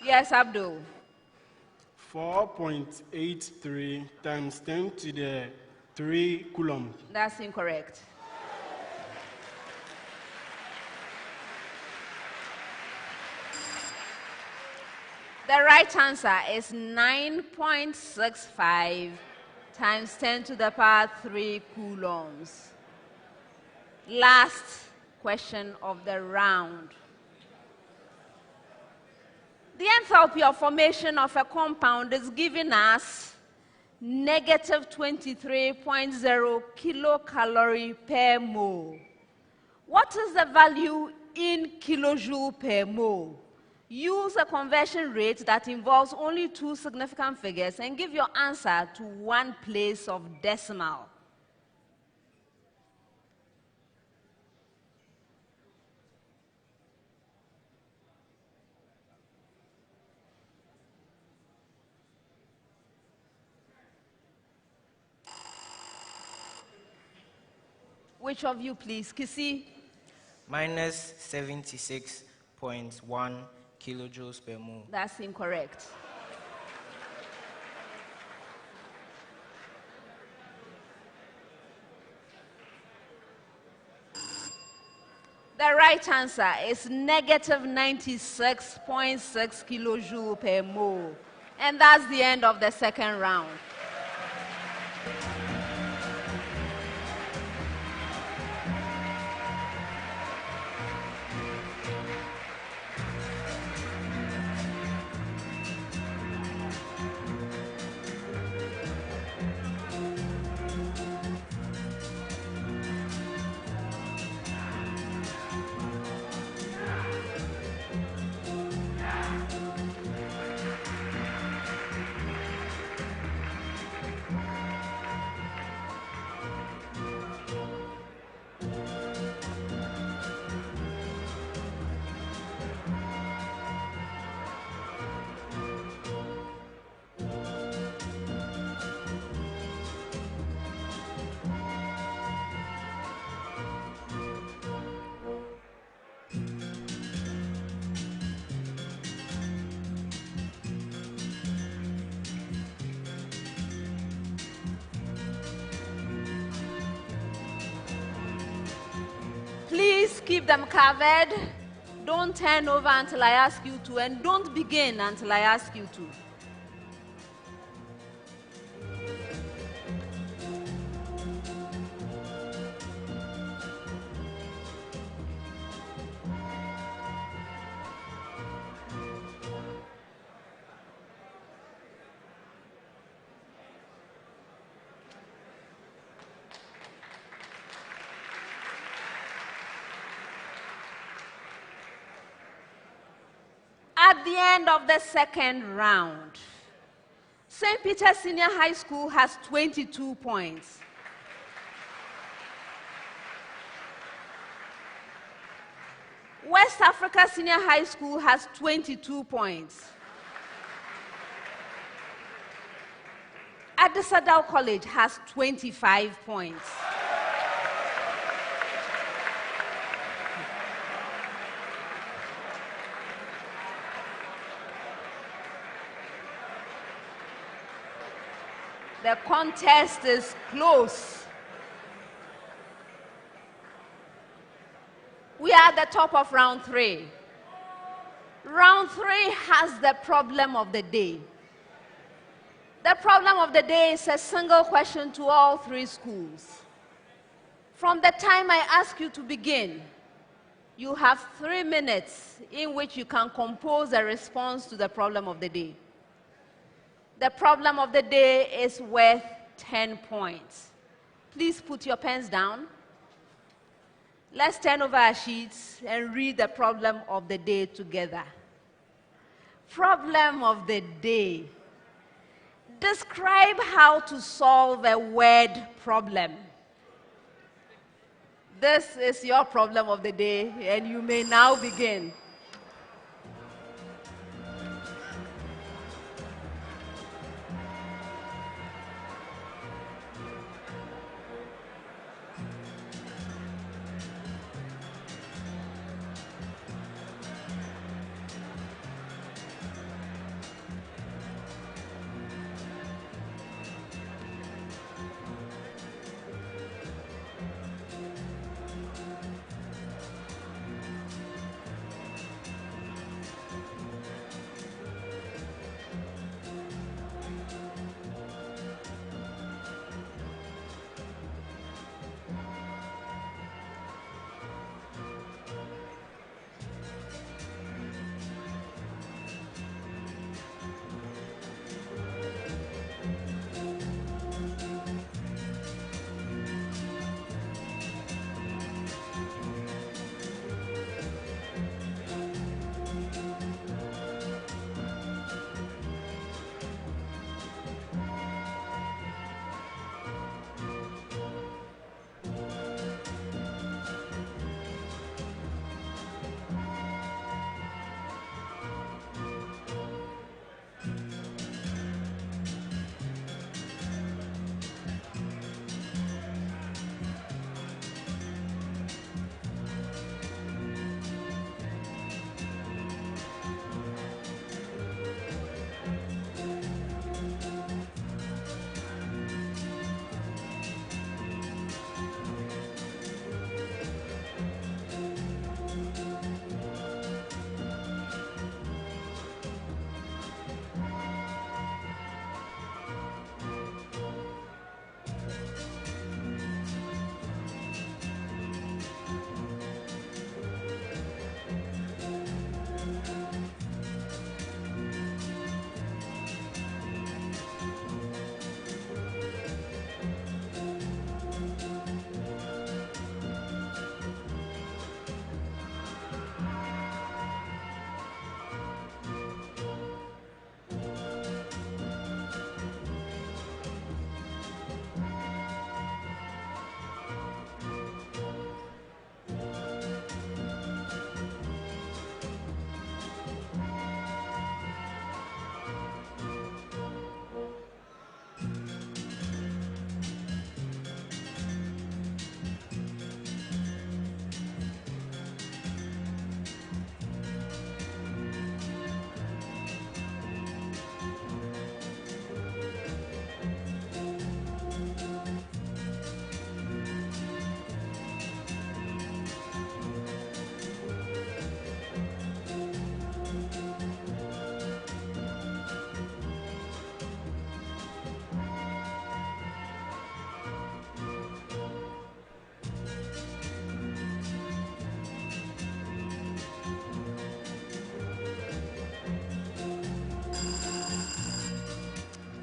Yes, Abdul. 4.83 times 10 to the 3 coulomb. That's incorrect. The right answer is 9.65 times 10 to the power 3 coulombs. Last question of the round. The enthalpy of formation of a compound is giving us negative 23.0 kilocalorie per mole. What is the value in kilojoule per mole? Use a conversion rate that involves only 2 significant figures and give your answer to 1 place of decimal. Which of you, please? Kisi? Minus 76.1 kilojoules per mole. That's incorrect. The right answer is negative 96.6 kilojoules per mole. And that's the end of the second round. Please keep them covered. Don't turn over until I ask you to, and don't begin until I ask you to. At the end of the second round, St. Peter's Senior High School has 22 points. West Africa Senior High School has 22 points. Adisadel College has 25 points. The contest is close. We are at the top of round 3. Round 3 has the problem of the day. The problem of the day is a single question to all 3 schools. From the time I ask you to begin, you have 3 minutes in which you can compose a response to the problem of the day. The problem of the day is worth 10 points. Please put your pens down. Let's turn over our sheets and read the problem of the day together. Problem of the day. Describe how to solve a word problem. This is your problem of the day, and you may now begin.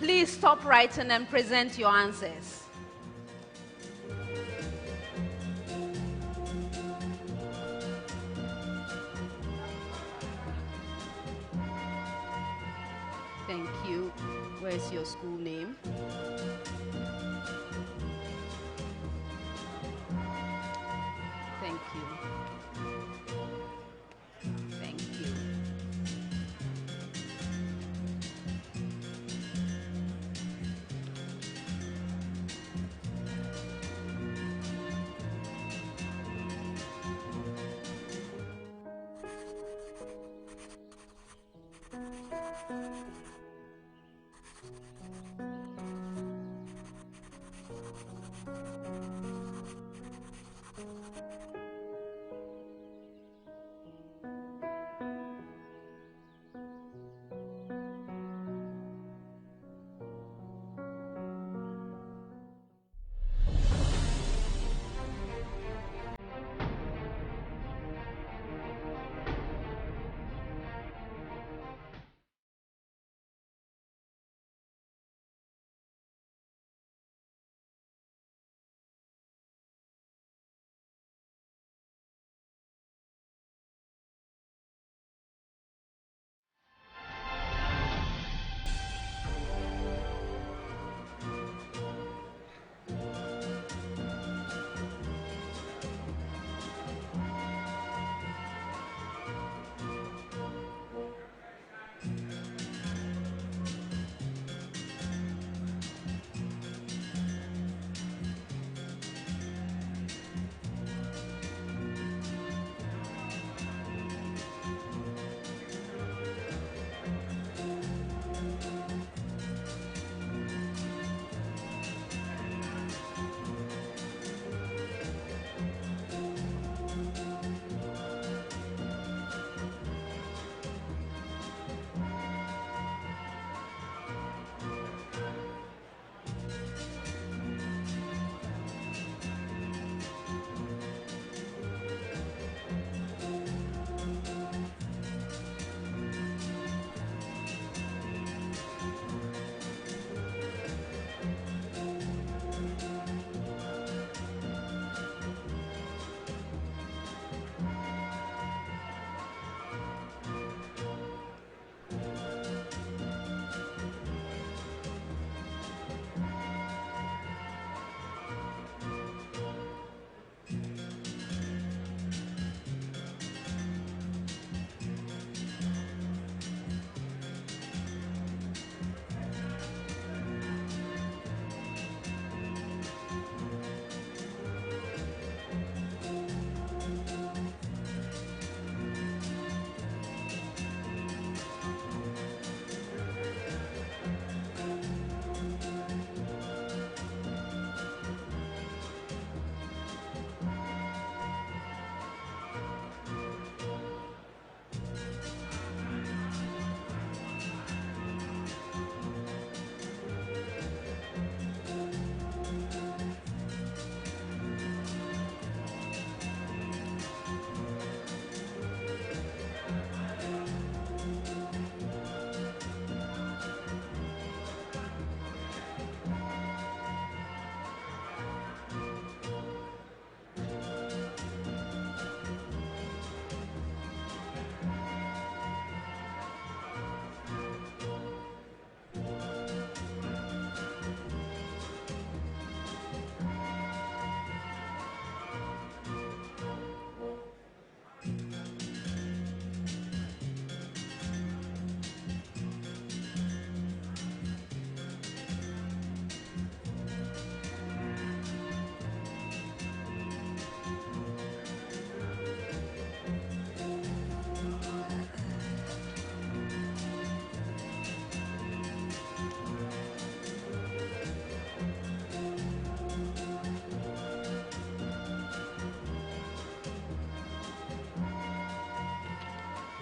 Please stop writing and present your answers. Thank you. Where's your school name? Thank you. Thank you.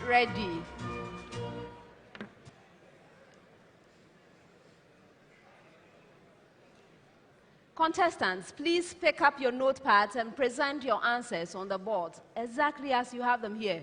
Ready. Contestants, please pick up your notepads and present your answers on the board, exactly as you have them here.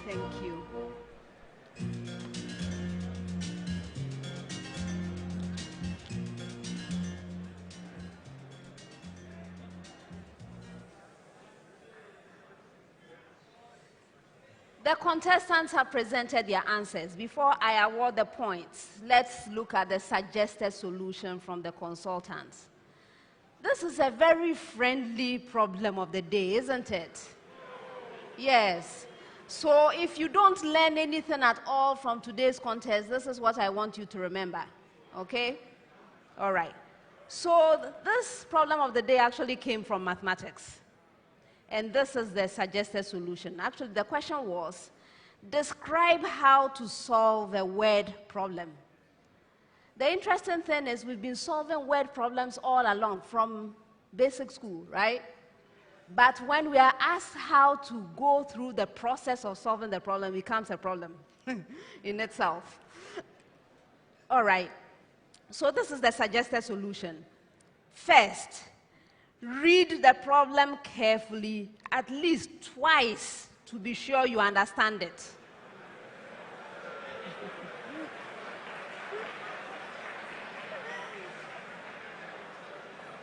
Thank you. The contestants have presented their answers. Before I award the points, let's look at the suggested solution from the consultants. This is a very friendly problem of the day, isn't it? Yes. So if you don't learn anything at all from today's contest, this is what I want you to remember. Okay? All right. So this problem of the day actually came from mathematics. And this is the suggested solution. Actually, the question was, describe how to solve a word problem. The interesting thing is we've been solving word problems all along from basic school, right? But when we are asked how to go through the process of solving the problem, it becomes a problem in itself. All right. So this is the suggested solution. First, read the problem carefully at least twice to be sure you understand it.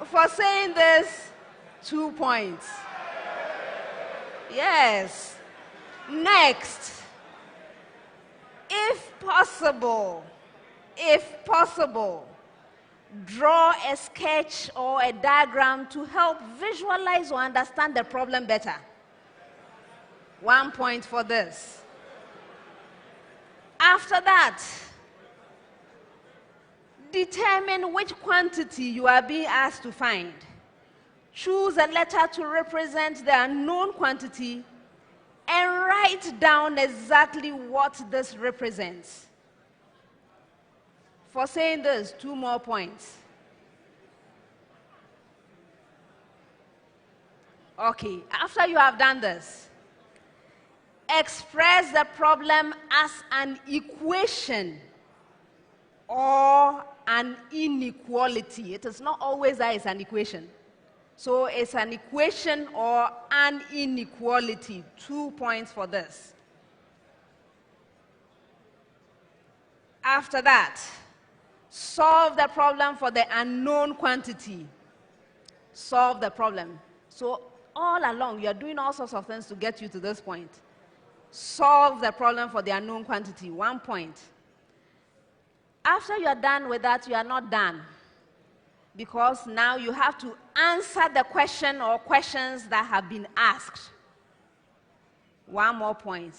For saying this, 2 points. Yes. Next, if possible, draw a sketch or a diagram to help visualize or understand the problem better. 1 point for this. After that, determine which quantity you are being asked to find. Choose a letter to represent the unknown quantity and write down exactly what this represents. For saying this, 2 more points. Okay, after you have done this, express the problem as an equation or an inequality. It is not always that it's an equation. So it's an equation or an inequality. 2 points for this. After that, solve the problem for the unknown quantity. Solve the problem. So all along, you're doing all sorts of things to get you to this point. Solve the problem for the unknown quantity. 1 point. After you're done with that, you are not done. Because now you have to answer the question or questions that have been asked. 1 more point.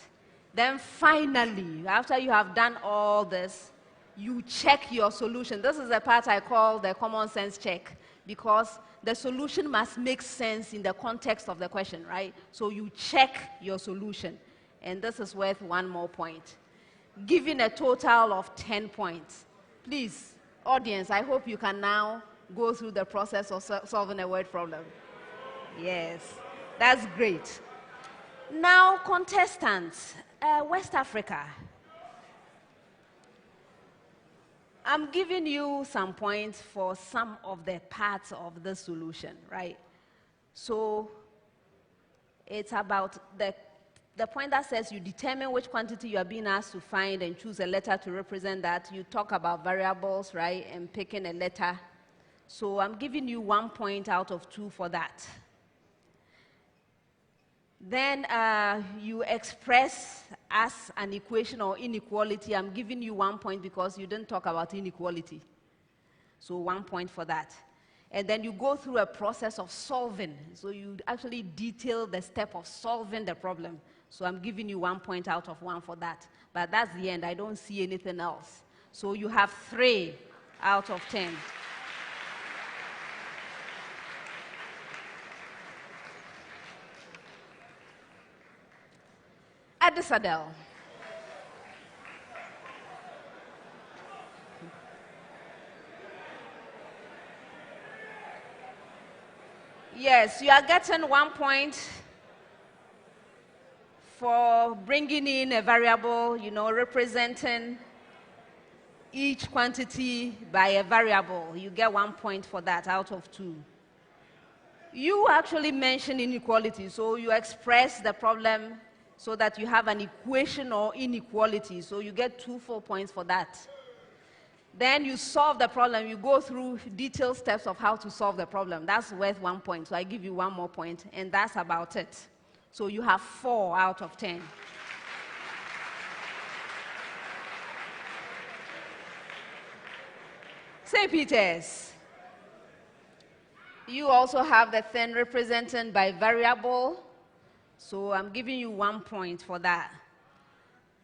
Then finally, after you have done all this, you check your solution. This is the part I call the common sense check, because the solution must make sense in the context of the question, right? So you check your solution, and this is worth 1 more point, giving a total of 10 points. Please, audience, I hope you can now go through the process of solving a word problem. Yes, that's great. Now, contestants, West Africa. I'm giving you some points for some of the parts of the solution, right? So it's about the point that says you determine which quantity you are being asked to find and choose a letter to represent that. You talk about variables, right, and picking a letter. So I'm giving you 1 point out of 2 for that. Then you express as an equation or inequality. I'm giving you 1 point because you didn't talk about inequality. So 1 point for that. And then you go through a process of solving. So you actually detail the step of solving the problem. So I'm giving you 1 point out of 1 for that. But that's the end. I don't see anything else. So you have 3 out of 10. Adisadel. Yes, you are getting 1 point for bringing in a variable, representing each quantity by a variable. You get 1 point for that out of 2. You actually mentioned inequality, so you express the problem so that you have an equation or inequality. So you get 2 full points for that. Then you solve the problem. You go through detailed steps of how to solve the problem. That's worth 1 point. So I give you 1 more point, and that's about it. So you have 4 out of 10. St. Peter's. You also have the thing represented by variable. So I'm giving you 1 point for that.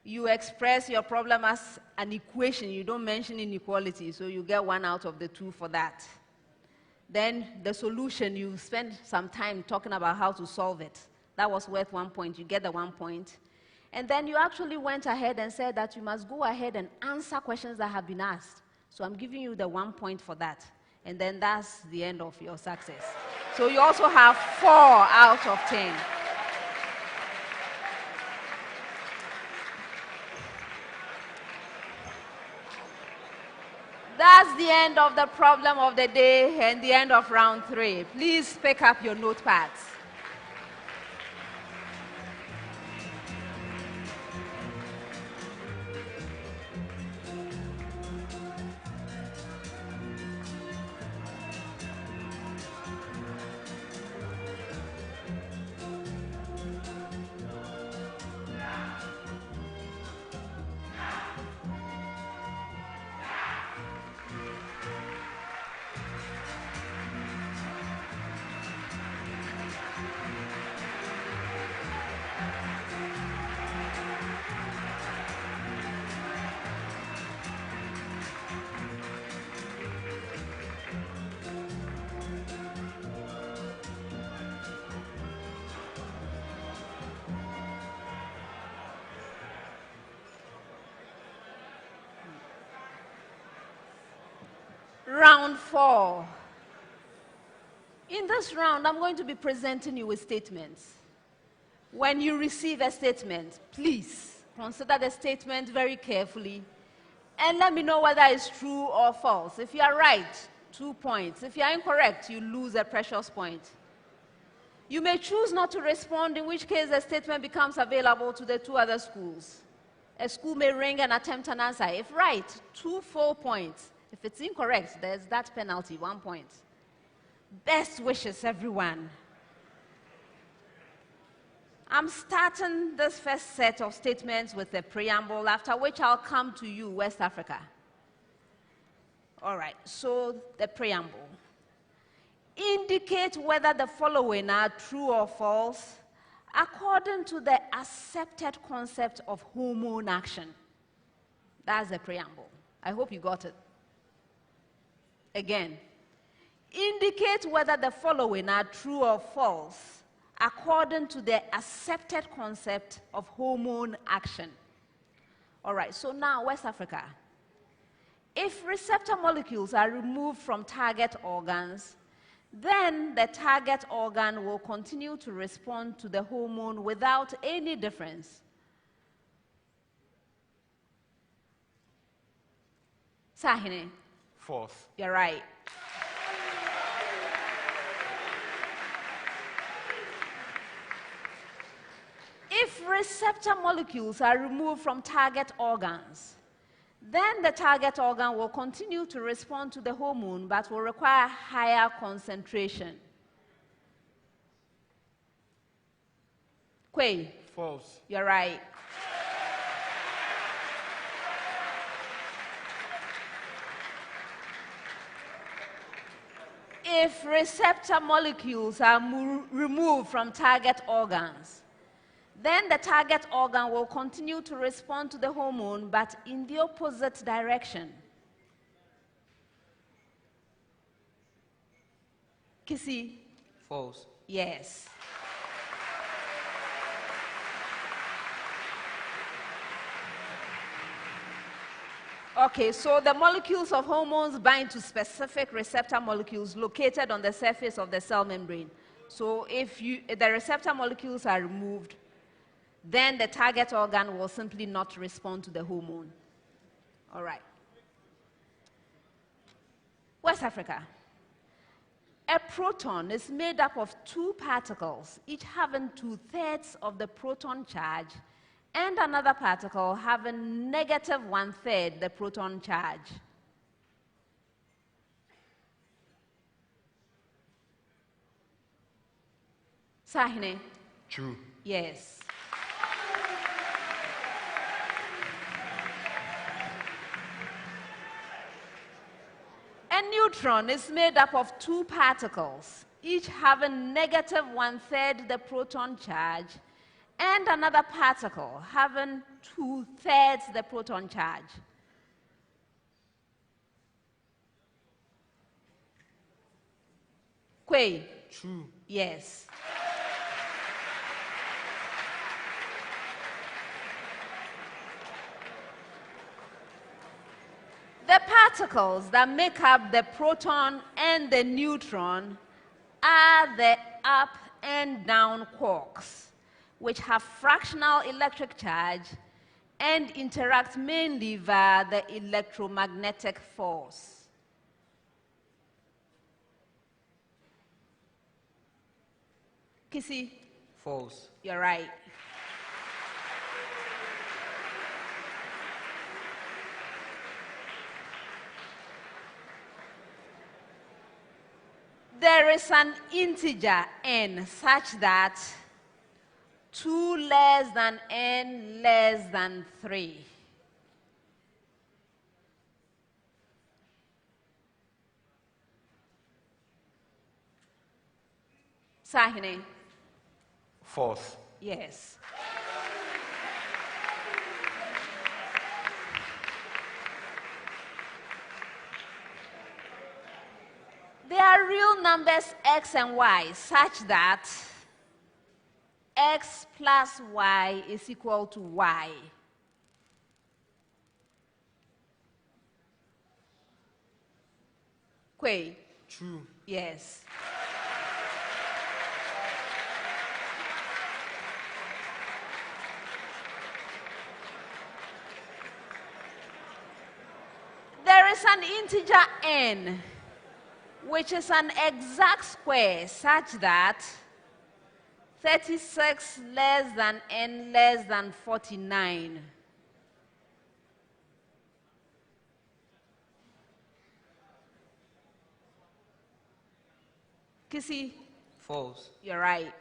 You express your problem as an equation. You don't mention inequality, so you get 1 out of the 2 for that. Then the solution, you spend some time talking about how to solve it. That was worth 1 point. You get the 1 point. And then you actually went ahead and said that you must go ahead and answer questions that have been asked. So I'm giving you the 1 point for that. And then that's the end of your success. So you also have 4 out of 10. That's the end of the problem of the day and the end of round 3. Please pick up your notepads. Round 4. In this round, I'm going to be presenting you with statements. When you receive a statement, please consider the statement very carefully and let me know whether it's true or false. If you are right, 2 points. If you are incorrect, you lose a precious point. You may choose not to respond, in which case the statement becomes available to the 2 other schools. A school may ring and attempt an answer. If right, 2 full points. If it's incorrect, there's that penalty, 1 point. Best wishes, everyone. I'm starting this first set of statements with a preamble, after which I'll come to you, West Africa. All right, so the preamble. Indicate whether the following are true or false according to the accepted concept of hormone action. That's the preamble. I hope you got it. Again, indicate whether the following are true or false according to the accepted concept of hormone action. All right, so now West Africa. If receptor molecules are removed from target organs, then the target organ will continue to respond to the hormone without any difference. Sahine. False. You're right. If receptor molecules are removed from target organs, then the target organ will continue to respond to the hormone but will require higher concentration. Kwei. False. You're right. If receptor molecules are removed from target organs, then the target organ will continue to respond to the hormone, but in the opposite direction. Kissy? False. Yes. Okay, so the molecules of hormones bind to specific receptor molecules located on the surface of the cell membrane. So if the receptor molecules are removed, then the target organ will simply not respond to the hormone. All right. West Africa. A proton is made up of two particles, each having 2/3 of the proton charge, and another particle having negative 1/3 the proton charge. Sahine? True. Yes. A neutron is made up of two particles, each having negative 1/3 the proton charge, and another particle having 2/3 the proton charge. Quay? True. Yes. The particles that make up the proton and the neutron are the up and down quarks, which have fractional electric charge and interact mainly via the electromagnetic force. Kissy? False. You're right. There is an integer n such that 2 less than n less than 3. Sahine? False. Yes. There are real numbers x and y such that x plus y is equal to y. Quay? True. Yes. There is an integer n, which is an exact square such that 36 less than n less than 49. Kissy? False. You're right.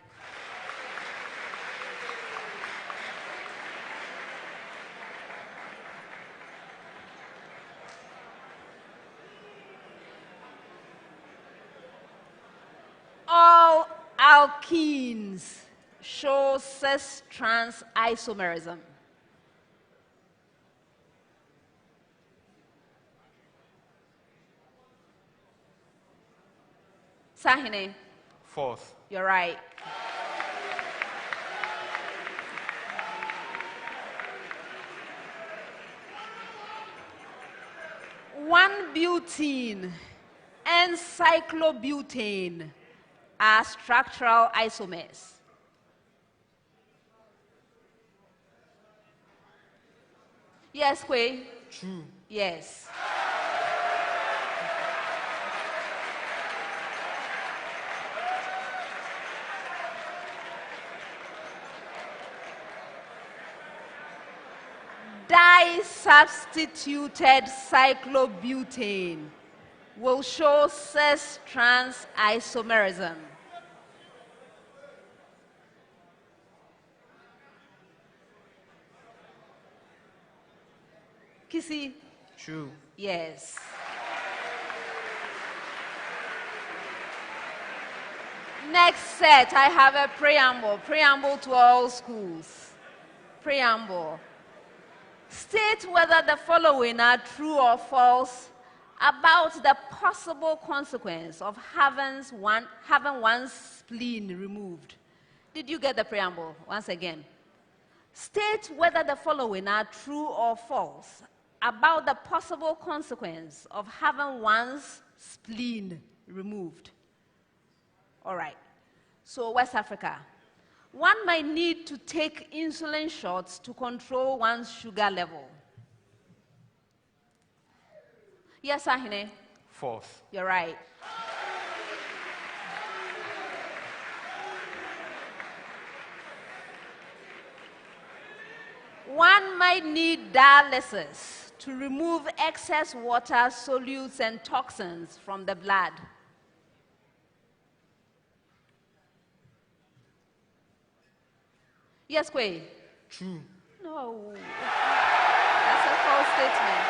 All alkenes show cis-trans isomerism. Sahine? False. You're right. One butene and cyclobutane are structural isomers. Yes, Quay? True. Yes. Disubstituted cyclobutane will show cis-trans isomerism. Kissy? True. Yes. Next set, I have a preamble. Preamble to all schools. Preamble. State whether the following are true or false about the possible consequence of having one's spleen removed. Did you get the preamble? Once again. State whether the following are true or false about the possible consequence of having one's spleen removed. All right. So West Africa. One might need to take insulin shots to control one's sugar level. Yes, Ahine? False. You're right. One might need dialysis to remove excess water, solutes, and toxins from the blood. Yes, Kwei? True. No. That's a false statement.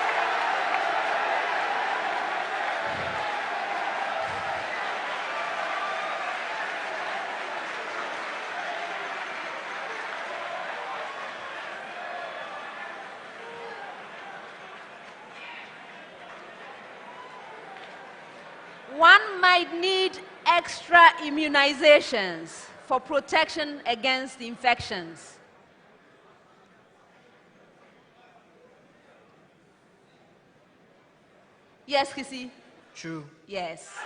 One might need extra immunizations for protection against infections. Yes, Kissy? True. Yes.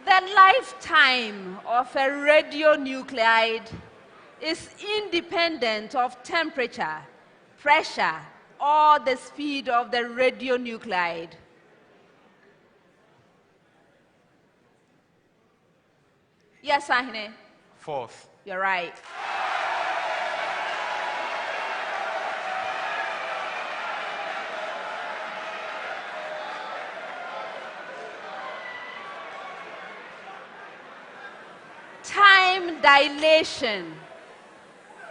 The lifetime of a radionuclide is independent of temperature, pressure, or the speed of the radionuclide. Yes, Ahine? False. You're right. Time dilation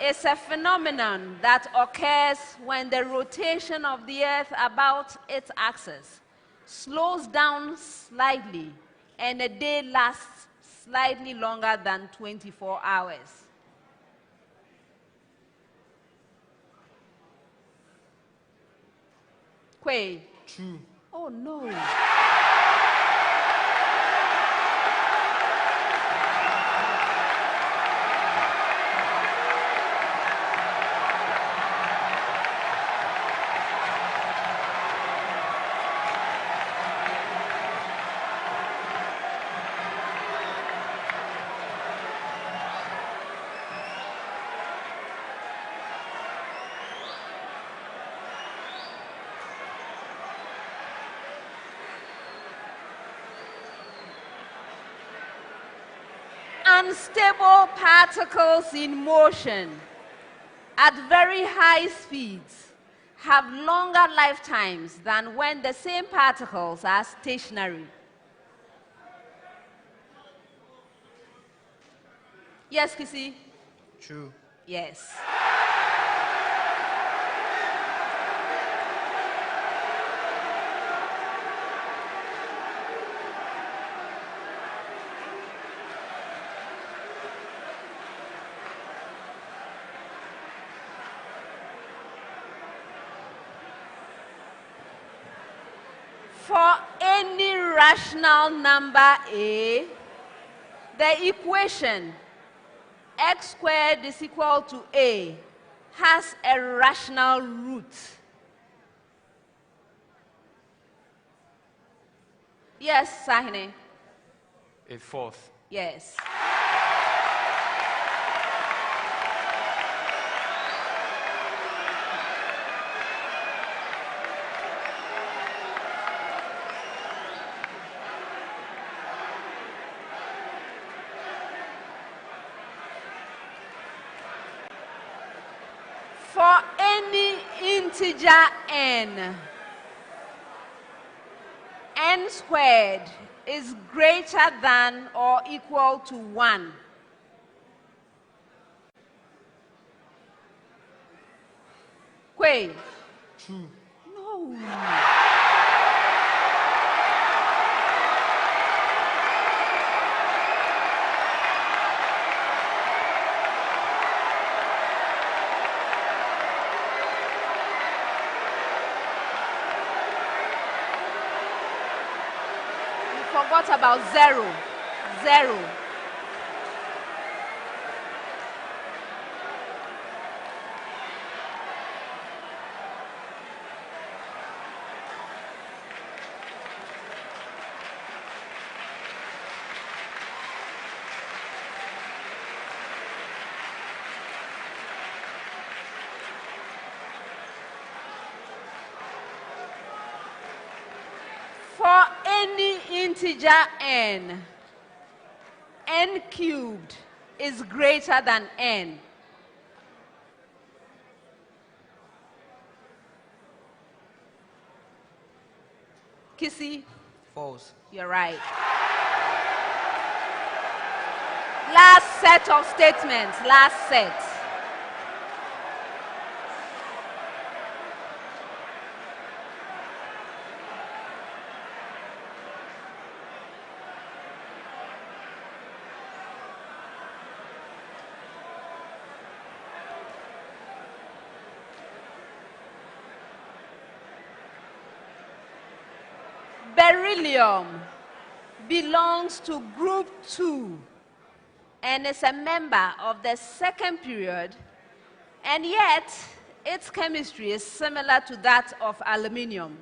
is a phenomenon that occurs when the rotation of the Earth about its axis slows down slightly and a day lasts slightly longer than 24 hours. Kwei? True. Oh no. Unstable particles in motion at very high speeds have longer lifetimes than when the same particles are stationary. Yes, Kissy? True. Yes. For any rational number A, the equation x squared is equal to A has a rational root. Yes, Sahine? It's false. Yes. For any integer n, n squared is greater than or equal to 1. Kwei? True. No. Forgot about 0. 0. integer n cubed is greater than n? Kissy? False. You're right. Last set of statements. Last set. Beryllium belongs to group 2 and is a member of the second period, and yet its chemistry is similar to that of aluminium.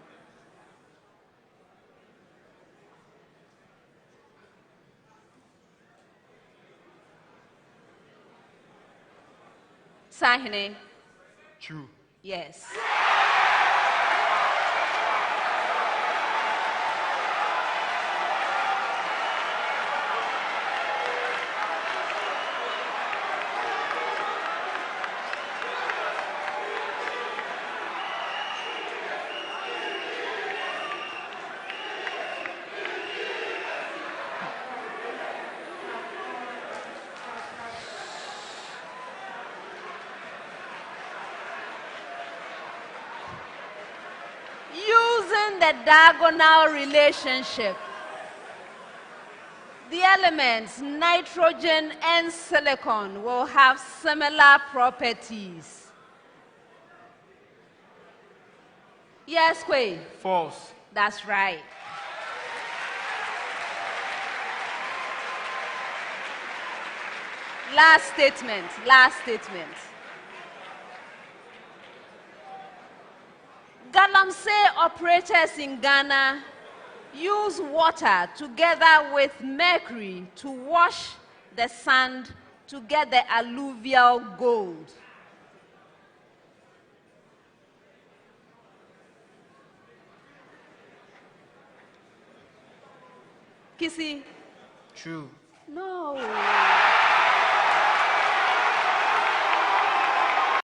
Sahine? True. Yes. Using the diagonal relationship, the elements nitrogen and silicon will have similar properties. Yes, Quay? False. That's right. Last statement. Last statement. Galamsey operators in Ghana use water together with mercury to wash the sand to get the alluvial gold. Kissy? True. No.